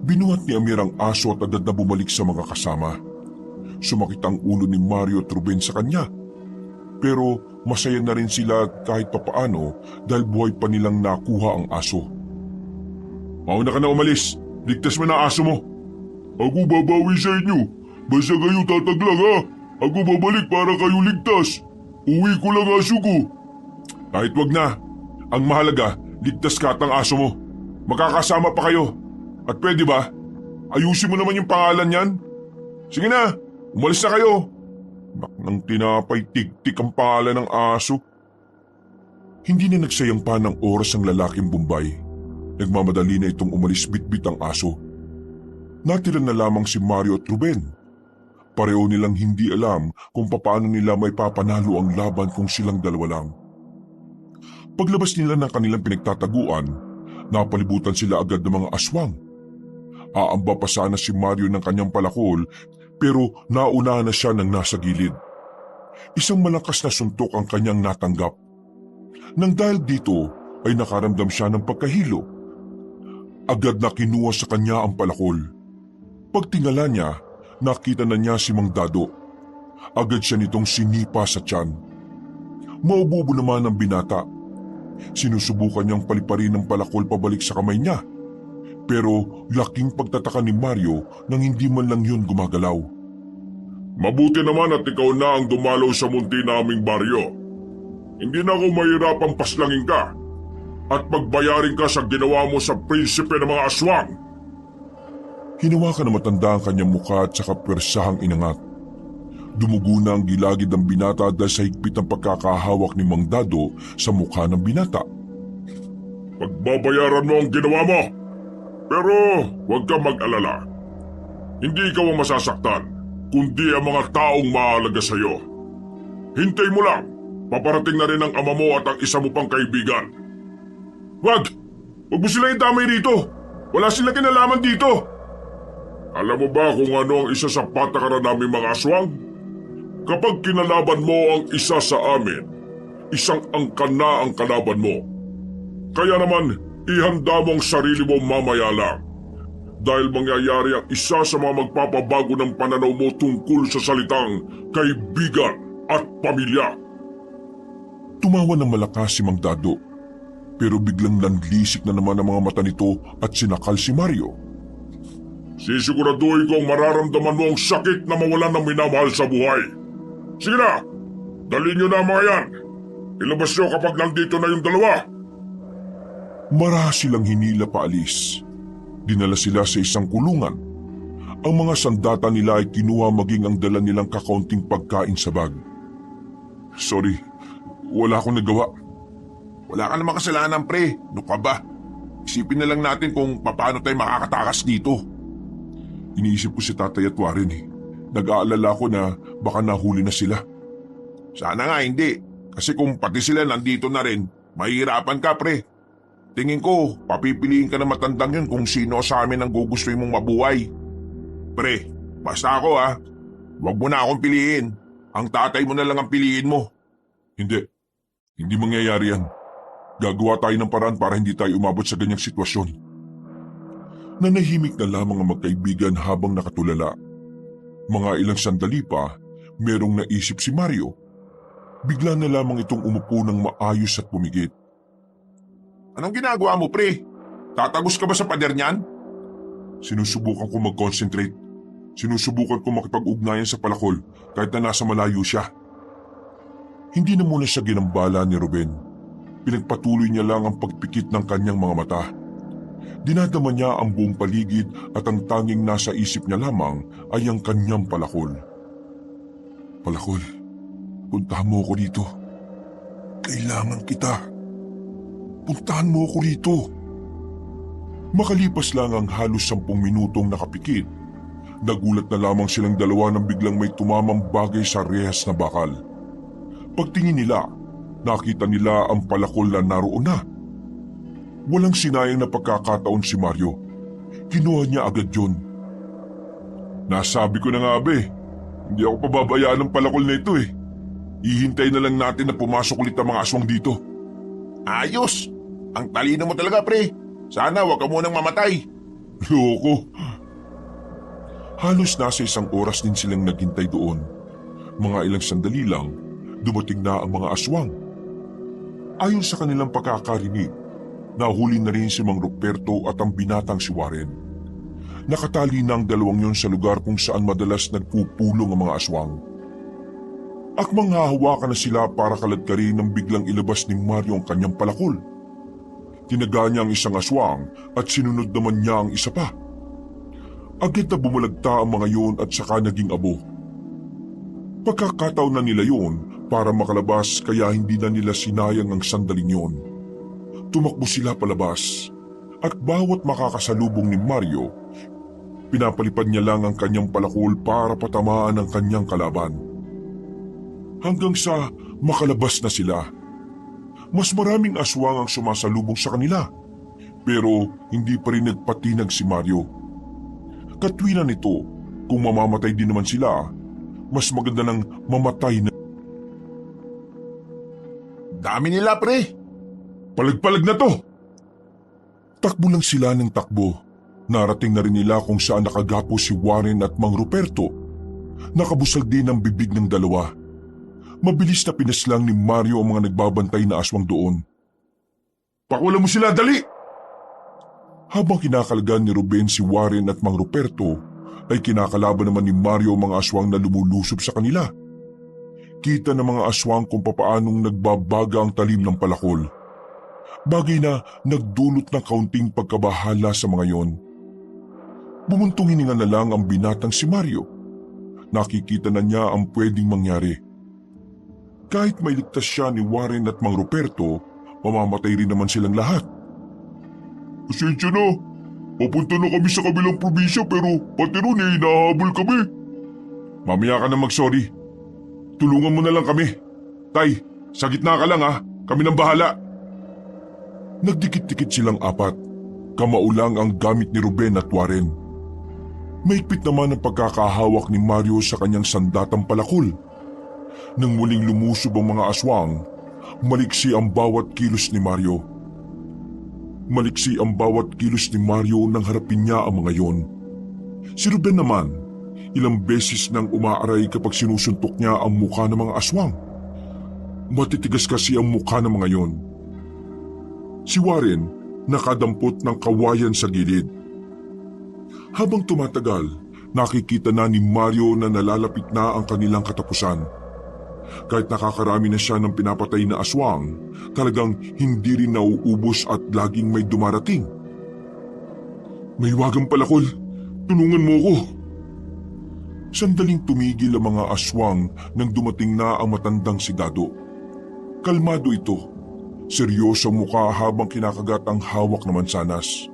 Binuhat ni Amir ang aso at agad na bumalik sa mga kasama. Sumakit ang ulo ni Mario at Ruben sa kanya. Pero masaya na rin sila kahit papaano dahil buhay pa nilang nakuha ang aso. Mauna ka na umalis. Ligtas mo na aso mo. Ako babawi sa inyo. Basta kayo tataglang ha. Ako babalik para kayo ligtas. Uwi ko lang aso ko. Kahit wag na. Ang mahalaga, ligtas ka at ang aso mo. Magkakasama pa kayo. At pwede ba? Ayusin mo naman yung pangalan niyan. Sige na, umalis na kayo. Nang tinapay tik-tik ang pangalan ng aso. Hindi na nagsayang pa ng oras ang lalaking Bombay. Nagmamadali na itong umalis bitbit ang aso. Natira na lamang si Mario at Ruben. Pareho nilang hindi alam kung paano nila may papanalo ang laban kung silang dalawa lang. Paglabas nila ng kanilang pinagtataguan, napalibutan sila agad ng mga aswang. Aamba pa sana si Mario ng kanyang palakol pero nauna na siya ng nasa gilid. Isang malakas na suntok ang kanyang natanggap. Nang dahil dito ay nakaramdam siya ng pagkahilo. Agad na kinuha sa kanya ang palakol. Pagtingala niya, nakita na niya si Mang Dado. Agad siya nitong sinipa sa tiyan. Maububo naman ang binata. Sinusubukan niyang paliparin ng palakol pabalik sa kamay niya. Pero laking pagtataka ni Mario nang hindi man lang yun gumagalaw. Mabuti naman at ikaw na ang dumalaw sa munti naming baryo. Hindi na ako mahirapang paslangin ka at pagbayarin ka sa ginawa mo sa prinsipe ng mga aswang. Hinawakan na matanda ang kanyang mukha at saka pwersahang inangat. Dumugo na ang gilagid ng binata dahil sa higpit ng pagkakahawak ni Mang Dado sa mukha ng binata. Pagbabayaran mo ang ginawa mo. Pero huwag kang mag-alala. Hindi ikaw ang masasaktan, kundi ang mga taong mahalaga sa iyo. Hintay mo lang, paparating na rin ang ama mo at ang isa mo pang kaibigan. Wag! Huwag mo sila idamay rito! Wala silang kinalaman dito! Alam mo ba kung ano ang isa sa patakaran namin mga aswang? Kapag kinalaban mo ang isa sa amin, isang angkan na ang kalaban mo. Kaya naman, ihanda mo ang sarili mo mamaya lang. Dahil mangyayari ang isa sa mga magpapabago ng pananaw mo tungkol sa salitang kaibigan at pamilya. Tumawa ng malakas si Mang Dado. Pero biglang nanlisik na naman ang mga mata nito at sinakal si Mario. Sisiguraduhin kong mararamdaman mo ang sakit na mawalan ng minamahal sa buhay. Sige na, dalhin niyo na ang mga yan. Ilabas niyo kapag nandito na yung dalawa. Marahas silang hinila paalis. Dinala sila sa isang kulungan. Ang mga sandata nila ay kinuha maging ang dala nilang kakaunting pagkain sa bag. Sorry, wala akong nagawa. Wala ka namang kasalanan, pre. Ano ka ba? Isipin na lang natin kung paano tayo makakatakas dito. Iniisip ko si Tatay at Warren eh. Nag-aalala ko na baka nahuli na sila. Sana nga hindi. Kasi kung pati sila nandito na rin, mahihirapan ka, pre. Tingin ko, papipiliin ka na matandang yun kung sino sa amin ang gugustuhin mong mabuhay. Pre, basta ako ha. Huwag mo na akong piliin. Ang tatay mo na lang ang piliin mo. Hindi. Hindi mangyayari yan. Gagawa tayo ng paraan para hindi tayo umabot sa ganyang sitwasyon. Nanahimik na lamang ang magkaibigan habang nakatulala. Mga ilang sandali pa, merong naisip si Mario. Bigla na lamang itong umupo ng maayos at pumigit. Anong ginagawa mo, pre? Tatagos ka ba sa pader niyan? Sinusubukan ko mag-concentrate. Sinusubukan ko makipag-ugnayan sa palakol kahit na nasa malayo siya. Hindi na muna siya ginambala ni Ruben. Pinagpatuloy niya lang ang pagpikit ng kanyang mga mata. Dinadama niya ang buong paligid at ang tanging nasa isip niya lamang ay ang kanyang palakol. Palakol, puntahan mo ako dito. Kailangan kita. Puntahan mo ako rito. Makalipas lang ang halos 10 minutong nakapikit, nagulat na lamang silang dalawa nang biglang may tumamang bagay sa rehas na bakal. Pagtingin nila, nakita nila ang palakol na naroon na. Walang sinayang na pagkakataon si Mario. Kinuha niya agad yun. Nasabi ko na nga be, hindi ako pababayaan ng palakol na ito eh. Ihintay na lang natin na pumasok ulit ang mga aswang dito. Ayos! Ang talino mo talaga, pre. Sana wag ka munang mamatay. Loko. Halos nasa 1 oras din silang naghintay doon. Mga ilang sandali lang, dumating na ang mga aswang. Ayon sa kanilang pagkakarinig, nahuli na rin si Mang Ruperto at ang binatang si Warren. Nakatali na ang dalawang yon sa lugar kung saan madalas nagpupulong ang mga aswang. Akmang hahawakan na sila para kaladkarin nang biglang ilabas ni Mario ang kanyang palakol. Tinaga niya ang isang aswang at sinunod naman niya ang isa pa. Agad na bumalagta ang mga yon at saka naging abo. Pagkakataon na nila yon para makalabas kaya hindi na nila sinayang ang sandaling yon. Tumakbo sila palabas at bawat makakasalubong ni Mario, pinapalipad niya lang ang kanyang palakol para patamaan ang kanyang kalaban. Hanggang sa makalabas na sila. Mas maraming aswang ang sumasalubong sa kanila, pero hindi pa rin nagpatinag si Mario. Katwiran nito, kung mamamatay din naman sila, mas maganda nang mamatay na. Dami nila, pre. Palag-palag na to! Takbo lang sila ng takbo. Narating na rin nila kung saan nakagapo si Warren at Mang Ruperto. Nakabusag din ang bibig ng dalawa. Mabilis na pinaslang ni Mario ang mga nagbabantay na aswang doon. Pakulan mo sila, dali! Habang kinakalgan ni Ruben si Warren at Mang Ruperto, ay kinakalaban naman ni Mario ang mga aswang na lumulusob sa kanila. Kita ng mga aswang kung papaanong nagbabaga ang talim ng palakol. Bagay na nagdulot ng kaunting pagkabahala sa mga yon. Bumuntong hininga na lang ang binatang si Mario. Nakikita na niya ang pwedeng mangyari. Kahit may ligtas siya ni Warren at Mang Ruperto, mamamatay rin naman silang lahat. Pasensya na. Papunta na kami sa kabilang probinsya pero pati ron hinahabol kami. Mamaya ka na mag-sorry. Tulungan mo na lang kami. Tay, sa gitna ka lang ha. Kami nang bahala. Nagdikit-dikit silang apat. Kamaulang ang gamit ni Ruben at Warren. Maigpit naman ang pagkakahawak ni Mario sa kanyang sandatang palakol. Nang muling lumusob ang mga aswang, maliksi ang bawat kilos ni Mario. Maliksi ang bawat kilos ni Mario nang harapin niya ang mga yon. Si Ruben naman, ilang beses nang umaaray kapag sinusuntok niya ang mukha ng mga aswang. Matitigas kasi ang mukha ng mga yon. Si Warren nakadampot ng kawayan sa gilid. Habang tumatagal, nakikita na ni Mario na nalalapit na ang kanilang katapusan. Kahit nakakarami na siya ng pinapatay na aswang, talagang hindi rin nauubos at laging may dumarating. Mahiwagang palakol, tulungan mo ko. Sandaling tumigil ang mga aswang nang dumating na ang matandang si Dado. Kalmado ito, seryosong mukha habang kinakagat ang hawak na mansanas.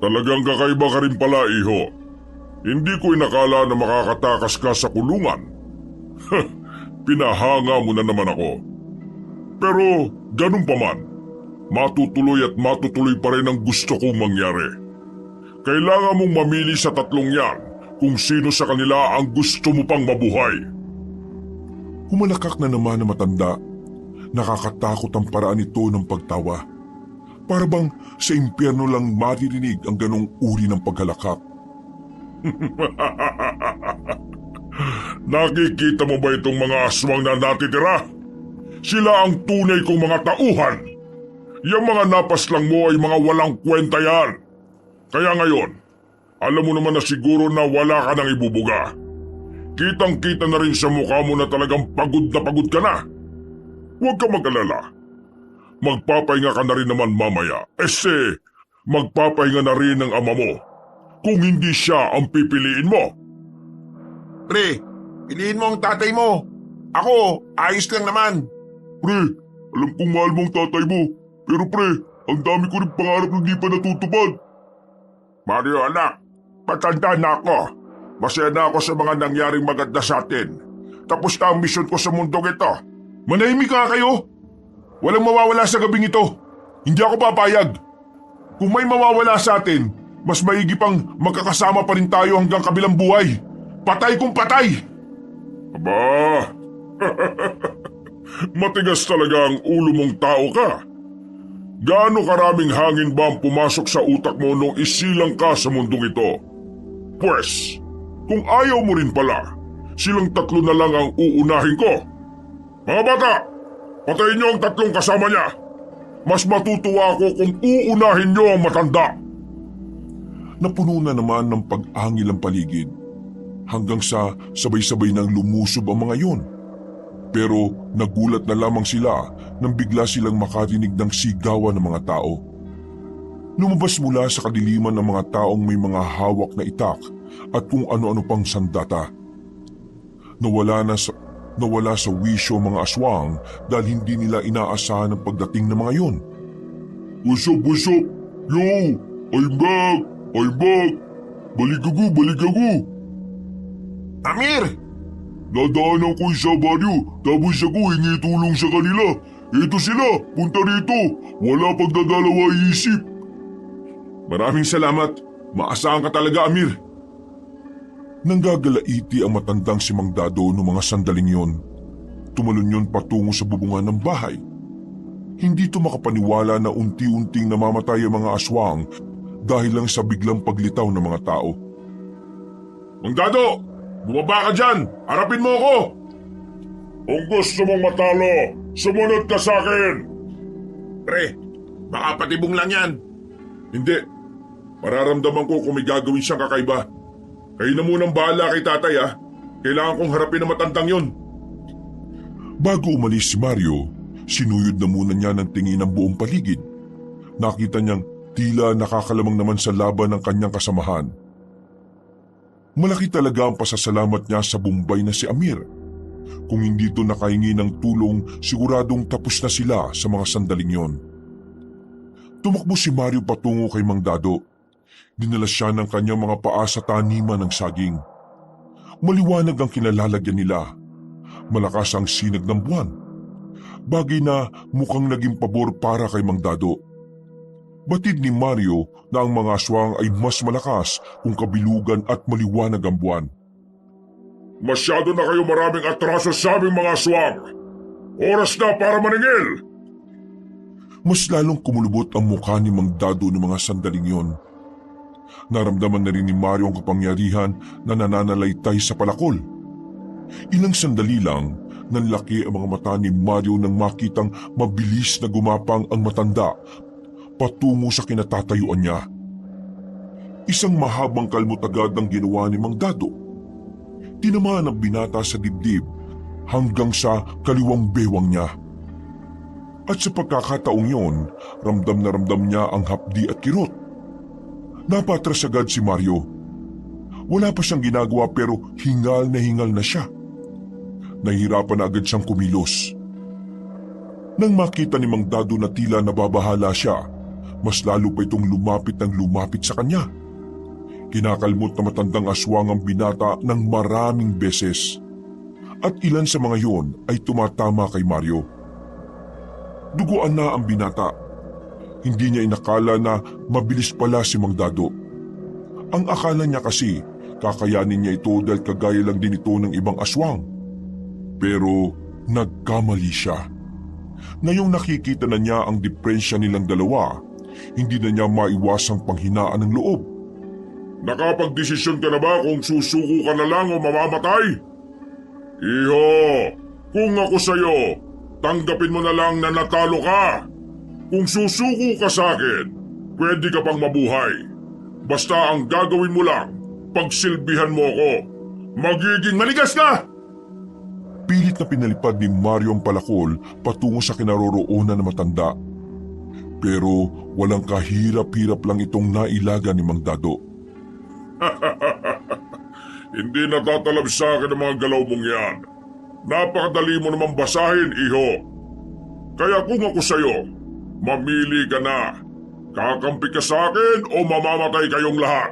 Talagang kakaiba ka rin pala, iho. Hindi ko inakala na makakatakas ka sa kulungan. Pinahanga mo na naman ako. Pero ganun pa man, matutuloy at matutuloy pa rin ang gusto kong mangyari. Kailangan mong mamili sa tatlong yan kung sino sa kanila ang gusto mo pang mabuhay. Humalakak na naman na matanda. Nakakatakot ang paraan nito ng pagtawa. Para bang sa impyerno lang maririnig ang ganong uri ng paghalakak. Nakikita mo ba itong mga aswang na natitira? Sila ang tunay kong mga tauhan. Yung mga napaslang mo ay mga walang kwenta yan. Kaya ngayon, alam mo naman na siguro na wala ka nang ibubuga. Kitang-kita na rin sa mukha mo na talagang pagod ka na. Huwag ka mag-alala. Magpapahinga ka na rin naman mamaya. Magpapahinga na rin ng ama mo. Kung hindi siya ang pipiliin mo. Pre, piliin mo ang tatay mo. Ako, ayos lang naman. Pre, alam kong mahal mo ang tatay mo. Pero pre, ang dami ko rin pangarap na di pa natutupad. Mario anak, patanda na ako. Masaya na ako sa mga nangyaring maganda sa atin. Tapos na ang misyon ko sa mundong ito. Manahimik ka kayo! Walang mawawala sa gabing ito. Hindi ako papayag. Kung may mawawala sa atin, mas maigi pang magkakasama pa rin tayo hanggang kabilang buhay. Patay kung patay! Aba, matigas talaga ang ulo mong tao ka. Gaano karaming hangin ba ang pumasok sa utak mo nung isilang ka sa mundong ito? Pwes, kung ayaw mo rin pala, silang tatlo na lang ang uunahin ko. Mga bata, patayin niyo ang tatlong kasama niya. Mas matutuwa ako kung uunahin niyo ang matanda. Napuno na naman ng pag-angil ang paligid. Hanggang sa sabay-sabay nang lumusob ang mga yun. Pero nagulat na lamang sila nang bigla silang makarinig ng sigawan ng mga tao. Lumabas mula sa kadiliman ng mga taong may mga hawak na itak at kung ano-ano pang sandata. Nawala sa wisyo ang mga aswang dahil hindi nila inaasahan ang pagdating ng mga yun. What's up? Yo, I'm back! Baligagu! Amir! Nadaanan ko sa baryo, tapos ako hingi tulong sa kanila. Ito sila, punta rito. Wala pagdadalawa isip. Maraming salamat. Maasahan ka talaga, Amir. Nanggagalaiti ang matandang si Mang Dado noong mga sandaling yon. Tumalon yun patungo sa bubungan ng bahay. Hindi ito makapaniwala na unti-unting namamatay ang mga aswang dahil lang sa biglang paglitaw ng mga tao. Mang Dado! Bumaba ka dyan! Harapin mo ako! Kung gusto mong matalo, sumunod ka sa akin! Pre, baka patibong lang yan. Hindi. Mararamdaman ko kung may gagawin siyang kakaiba. Kayo na munang bahala kay tatay ha. Kailangan kong harapin ang matandang yun. Bago umalis si Mario, sinuyod na muna niya ng tingin ang buong paligid. Nakita niyang tila nakakalamang naman sa laban ng kanyang kasamahan. Malaki talaga ang pasasalamat niya sa Bombay na si Amir. Kung hindi ito nakahingi ng tulong, siguradong tapos na sila sa mga sandaling yon. Tumakbo si Mario patungo kay Mang Dado. Dinala siya ng kanyang mga paa sa taniman ng saging. Maliwanag ang kinalalagyan nila. Malakas ang sinag ng buwan. Bagay na mukhang naging pabor para kay Mang Dado. Batid ni Mario na ang mga aswang ay mas malakas kung kabilugan at maliwanag ang buwan. Masyado na kayo maraming atraso sa aming mga aswang. Oras na para maningil! Mas lalong kumulubot ang mukha ni Mang Dado ng mga sandaling yon. Naramdaman na rin ni Mario ang kapangyarihan na nananalaytay sa palakol. Ilang sandali lang, nanlaki ang mga mata ni Mario nang makitang mabilis na gumapang ang matanda patungo sa kinatatayuan niya. Isang mahabang kalmot agad ang ginawa ni Mang Dado. Tinamaan ang binata sa dibdib hanggang sa kaliwang bewang niya. At sa pagkakataong yon, ramdam na ramdam niya ang hapdi at kirot. Napatras agad si Mario. Wala pa siyang ginagawa pero hingal na siya. Nahihirapan na agad siyang kumilos. Nang makita ni Mang Dado na tila nababahala siya, mas lalo pa itong lumapit sa kanya. Kinakalmot na matandang aswang ang binata ng maraming beses. At ilan sa mga yon ay tumatama kay Mario. Duguan na ang binata. Hindi niya inakala na mabilis pala si Mang Dado. Ang akala niya kasi kakayanin niya ito dahil kagaya lang din ito ng ibang aswang. Pero nagkamali siya. Ngayong nakikita na niya ang diferensya nilang dalawa, hindi na niya maiwasang panghinaan ng loob. Nakapagdesisyon ka na ba kung susuko ka na lang o mamamatay? Iho, kung ako sa'yo, tanggapin mo na lang na natalo ka. Kung susuko ka sa akin, pwede ka pang mabuhay. Basta ang gagawin mo lang, pagsilbihan mo ako. Magiging manigas ka! Pilit na pinalipad ni Mario ang palakol patungo sa kinaroroonan na matanda. Pero walang kahirap-hirap lang itong nailaga ni Mang Dado. Hindi natatalab sa akin ang mga galaw mong yan. Napakadali mo naman basahin, iho. Kaya kung ako sa'yo, mamili ka na. Kakampi ka sa akin o mamamatay kayong lahat.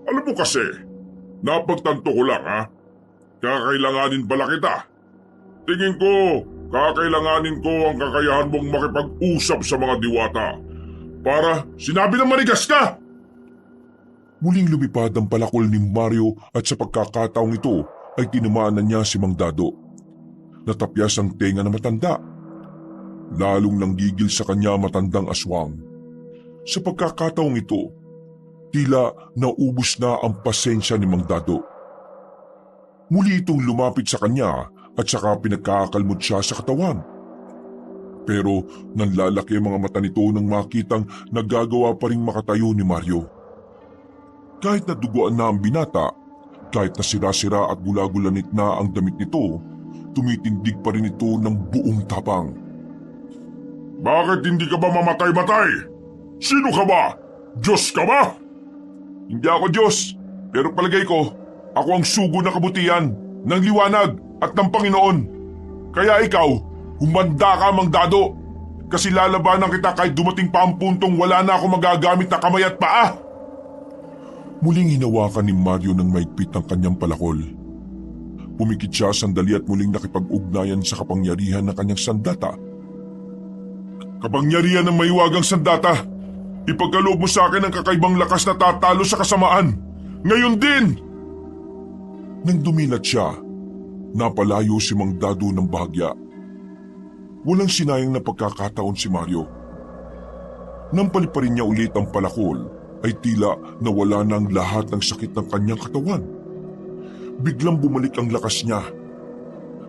Alam mo kasi, napagtanto ko lang ha. Kakailanganin pala kita. Tingin ko, kakailanganin ko ang kakayahan mong makipag-usap sa mga diwata. Para sinabi ng manigas ka! Muling lumipad ang palakol ni Mario at sa pagkakataong ito ay tinamaan na niya si Mang Dado. Natapyas ang tenga na matanda. Lalong nanggigil sa kanya matandang aswang. Sa pagkakataong ito, tila naubos na ang pasensya ni Mang Dado. Muli itong lumapit sa kanya at saka pinagkakalmot siya sa katawan. Pero nanlalaki ang mga mata nito nang makitang nagagawa pa rin makatayo ni Mario. Kahit naduguan na ang binata, kahit na sira-sira at gulagulanit na ang damit nito, tumitindig pa rin ito ng buong tapang. Bakit hindi ka ba mamatay-matay? Sino ka ba? Diyos ka ba? Hindi ako Diyos, pero palagay ko, ako ang sugo ng kabutihan, ng liwanag at ng Panginoon. Kaya ikaw, humanda ka Mang Dado, kasi lalabanan kita kahit dumating pa ang puntong wala na ako magagamit na kamay at paa. Muling hinawakan ni Mario ng maigpit ang kanyang palakol. Pumikit siya sandali at muling nakipag-ugnayan sa kapangyarihan ng kanyang sandata. Kapangyarihan ng maiwagang sandata, ipagkaloob mo sa akin ang kakaibang lakas na tatalo sa kasamaan. Ngayon din! Nang dumilat siya, napalayo si Mang Dado ng bahagya. Walang sinayang na pagkakataon si Mario. Nang paliparin niya ulit ang palakol, ay tila nawala na ang lahat ng sakit ng kanyang katawan. Biglang bumalik ang lakas niya.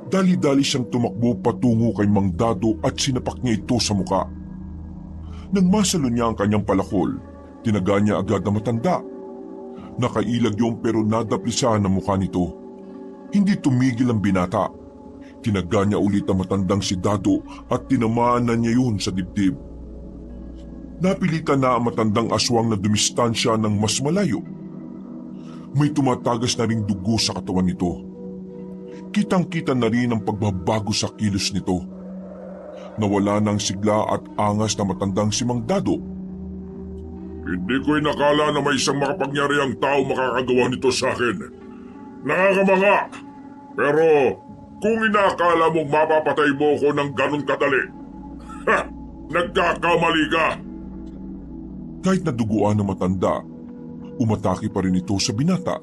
Dali-dali siyang tumakbo patungo kay Mang Dado at sinapak niya ito sa muka. Nang masalo niya ang kanyang palakol, tinaga niya agad ang matanda. Nakailag yung pero nadaplisahan ang mukha nito. Hindi tumigil ang binata. Tinaga niya ulit ang matandang si Dado at tinamaan na niya yun sa dibdib. Napilitan na ang matandang aswang na dumistansya ng mas malayo. May tumatagas na ring dugo sa katawan nito. Kitang-kita na rin ang pagbabago sa kilos nito. Nawala na ang sigla at angas na matandang si Mang Dado. Hindi ko inakala na may isang makapangyarihang tao makakagawa nito sa akin. Nakakamanga. Pero kung inakala mong mapapatay mo ko ng ganun kadali, nagkakamali ka. Kahit naduguan ng matanda, umatake pa rin ito sa binata.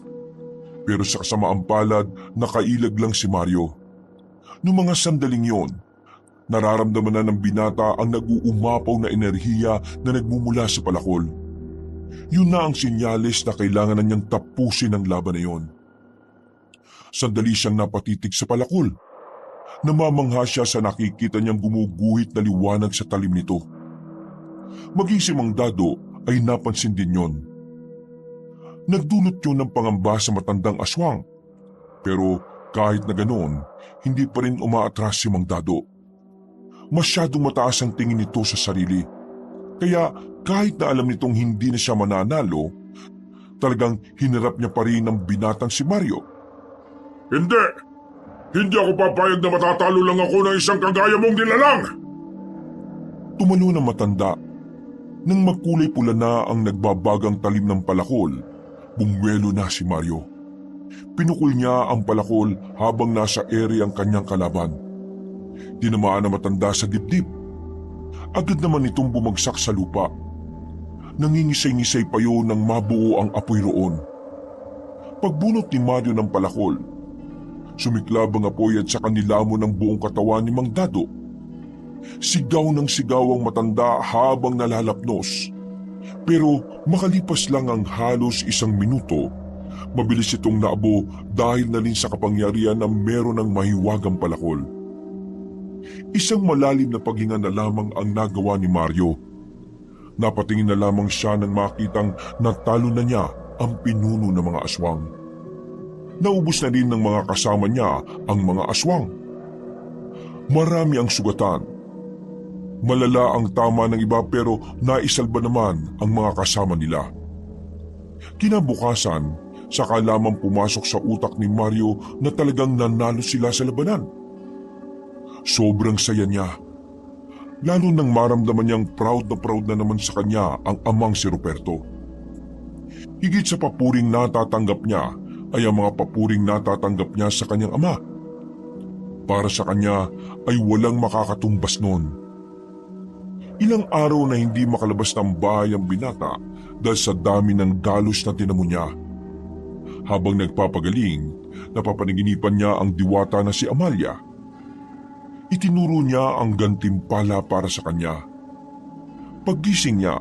Pero sa kasamaang palad, nakailag lang si Mario. Noong mga sandaling yon, nararamdaman na ng binata ang nag-uumapaw na enerhiya na nagmumula sa palakol. Yun na ang senyales na kailangan na niyang tapusin ang laban na yon. Sandali siyang napatitig sa palakol. Namamangha siya sa nakikita niyang gumuguhit na liwanag sa talim nito. Maging si Mang Dado ay napansin din yon. Nagdulot yun ng pangamba sa matandang aswang. Pero Kahit na ganoon, hindi pa rin umaatras si Mang Dado. Masyadong mataas ang tingin nito sa sarili. Kaya kahit na alam nitong hindi na siya mananalo, talagang hinarap niya pa rin ang binatang si Mario. Hindi! Hindi ako papayag na matatalo lang ako ng isang kagaya mong nilalang! Tumalo ng matanda. Nang makulay pula na ang nagbabagang talim ng palakol, bumuelo na si Mario. Pinukul niya ang palakol habang nasa ere ang kanyang kalaban. Tinamaan na matanda sa dibdib. Agad naman itong bumagsak sa lupa. Nangingisay-ngisay pa yun nang mabuo ang apoy roon. Pagbunot ni Mario ng palakol, sumiklab ang apoy at saka nilamon ang buong katawan ni Mang Dado. Sigaw ng sigaw ang matanda habang nalalapnos. Pero makalipas lang ang halos 1 minuto, mabilis itong naabo dahil na rin sa kapangyarihan na meron ng mahiwagang palakol. Isang malalim na paghinga na lamang ang nagawa ni Mario. Napatingin na lamang siya nang makitang natalo na niya ang pinuno ng mga aswang. Naubos na rin ng mga kasama niya ang mga aswang. Marami ang sugatan. Malala ang tama ng iba pero naisalba naman ang mga kasama nila. Kinabukasan, saka lamang pumasok sa utak ni Mario na talagang nanalo sila sa labanan. Sobrang saya niya. Lalo nang maramdaman niyang proud na naman sa kanya ang amang si Ruperto. Higit sa papuring natatanggap niya ay ang mga papuring natatanggap niya sa kanyang ama. Para sa kanya ay walang makakatumbas noon. Ilang araw na hindi makalabas ng bahay ang binata dahil sa dami ng galos na tinamo niya. Habang nagpapagaling, napapanaginipan niya ang diwata na si Amalia. Itinuro niya ang gantimpala para sa kanya. Paggising niya,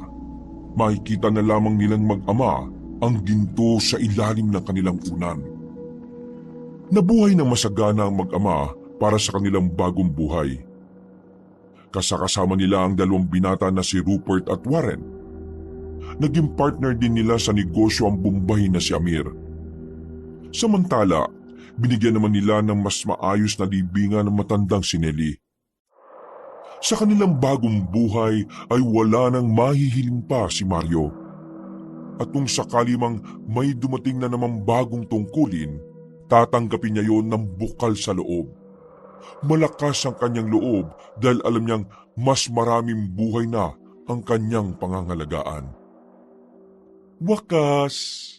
makikita na lamang nilang mag-ama ang ginto sa ilalim ng kanilang unan. Nabuhay ng masagana ang mag-ama para sa kanilang bagong buhay. Kasakasama nila ang 2 binata na si Rupert at Warren. Naging partner din nila sa negosyo ang Bombay na si Amir. Samantala, binigyan naman nila ng mas maayos na libingan ng matandang si Nelly. Sa kanilang bagong buhay ay wala nang mahihiling pa si Mario. At kung sakali mang may dumating na namang bagong tungkulin, tatanggapin niya yon ng bukal sa loob. Malakas ang kanyang loob dahil alam niyang mas maraming buhay na ang kanyang pangangalagaan. Wakas!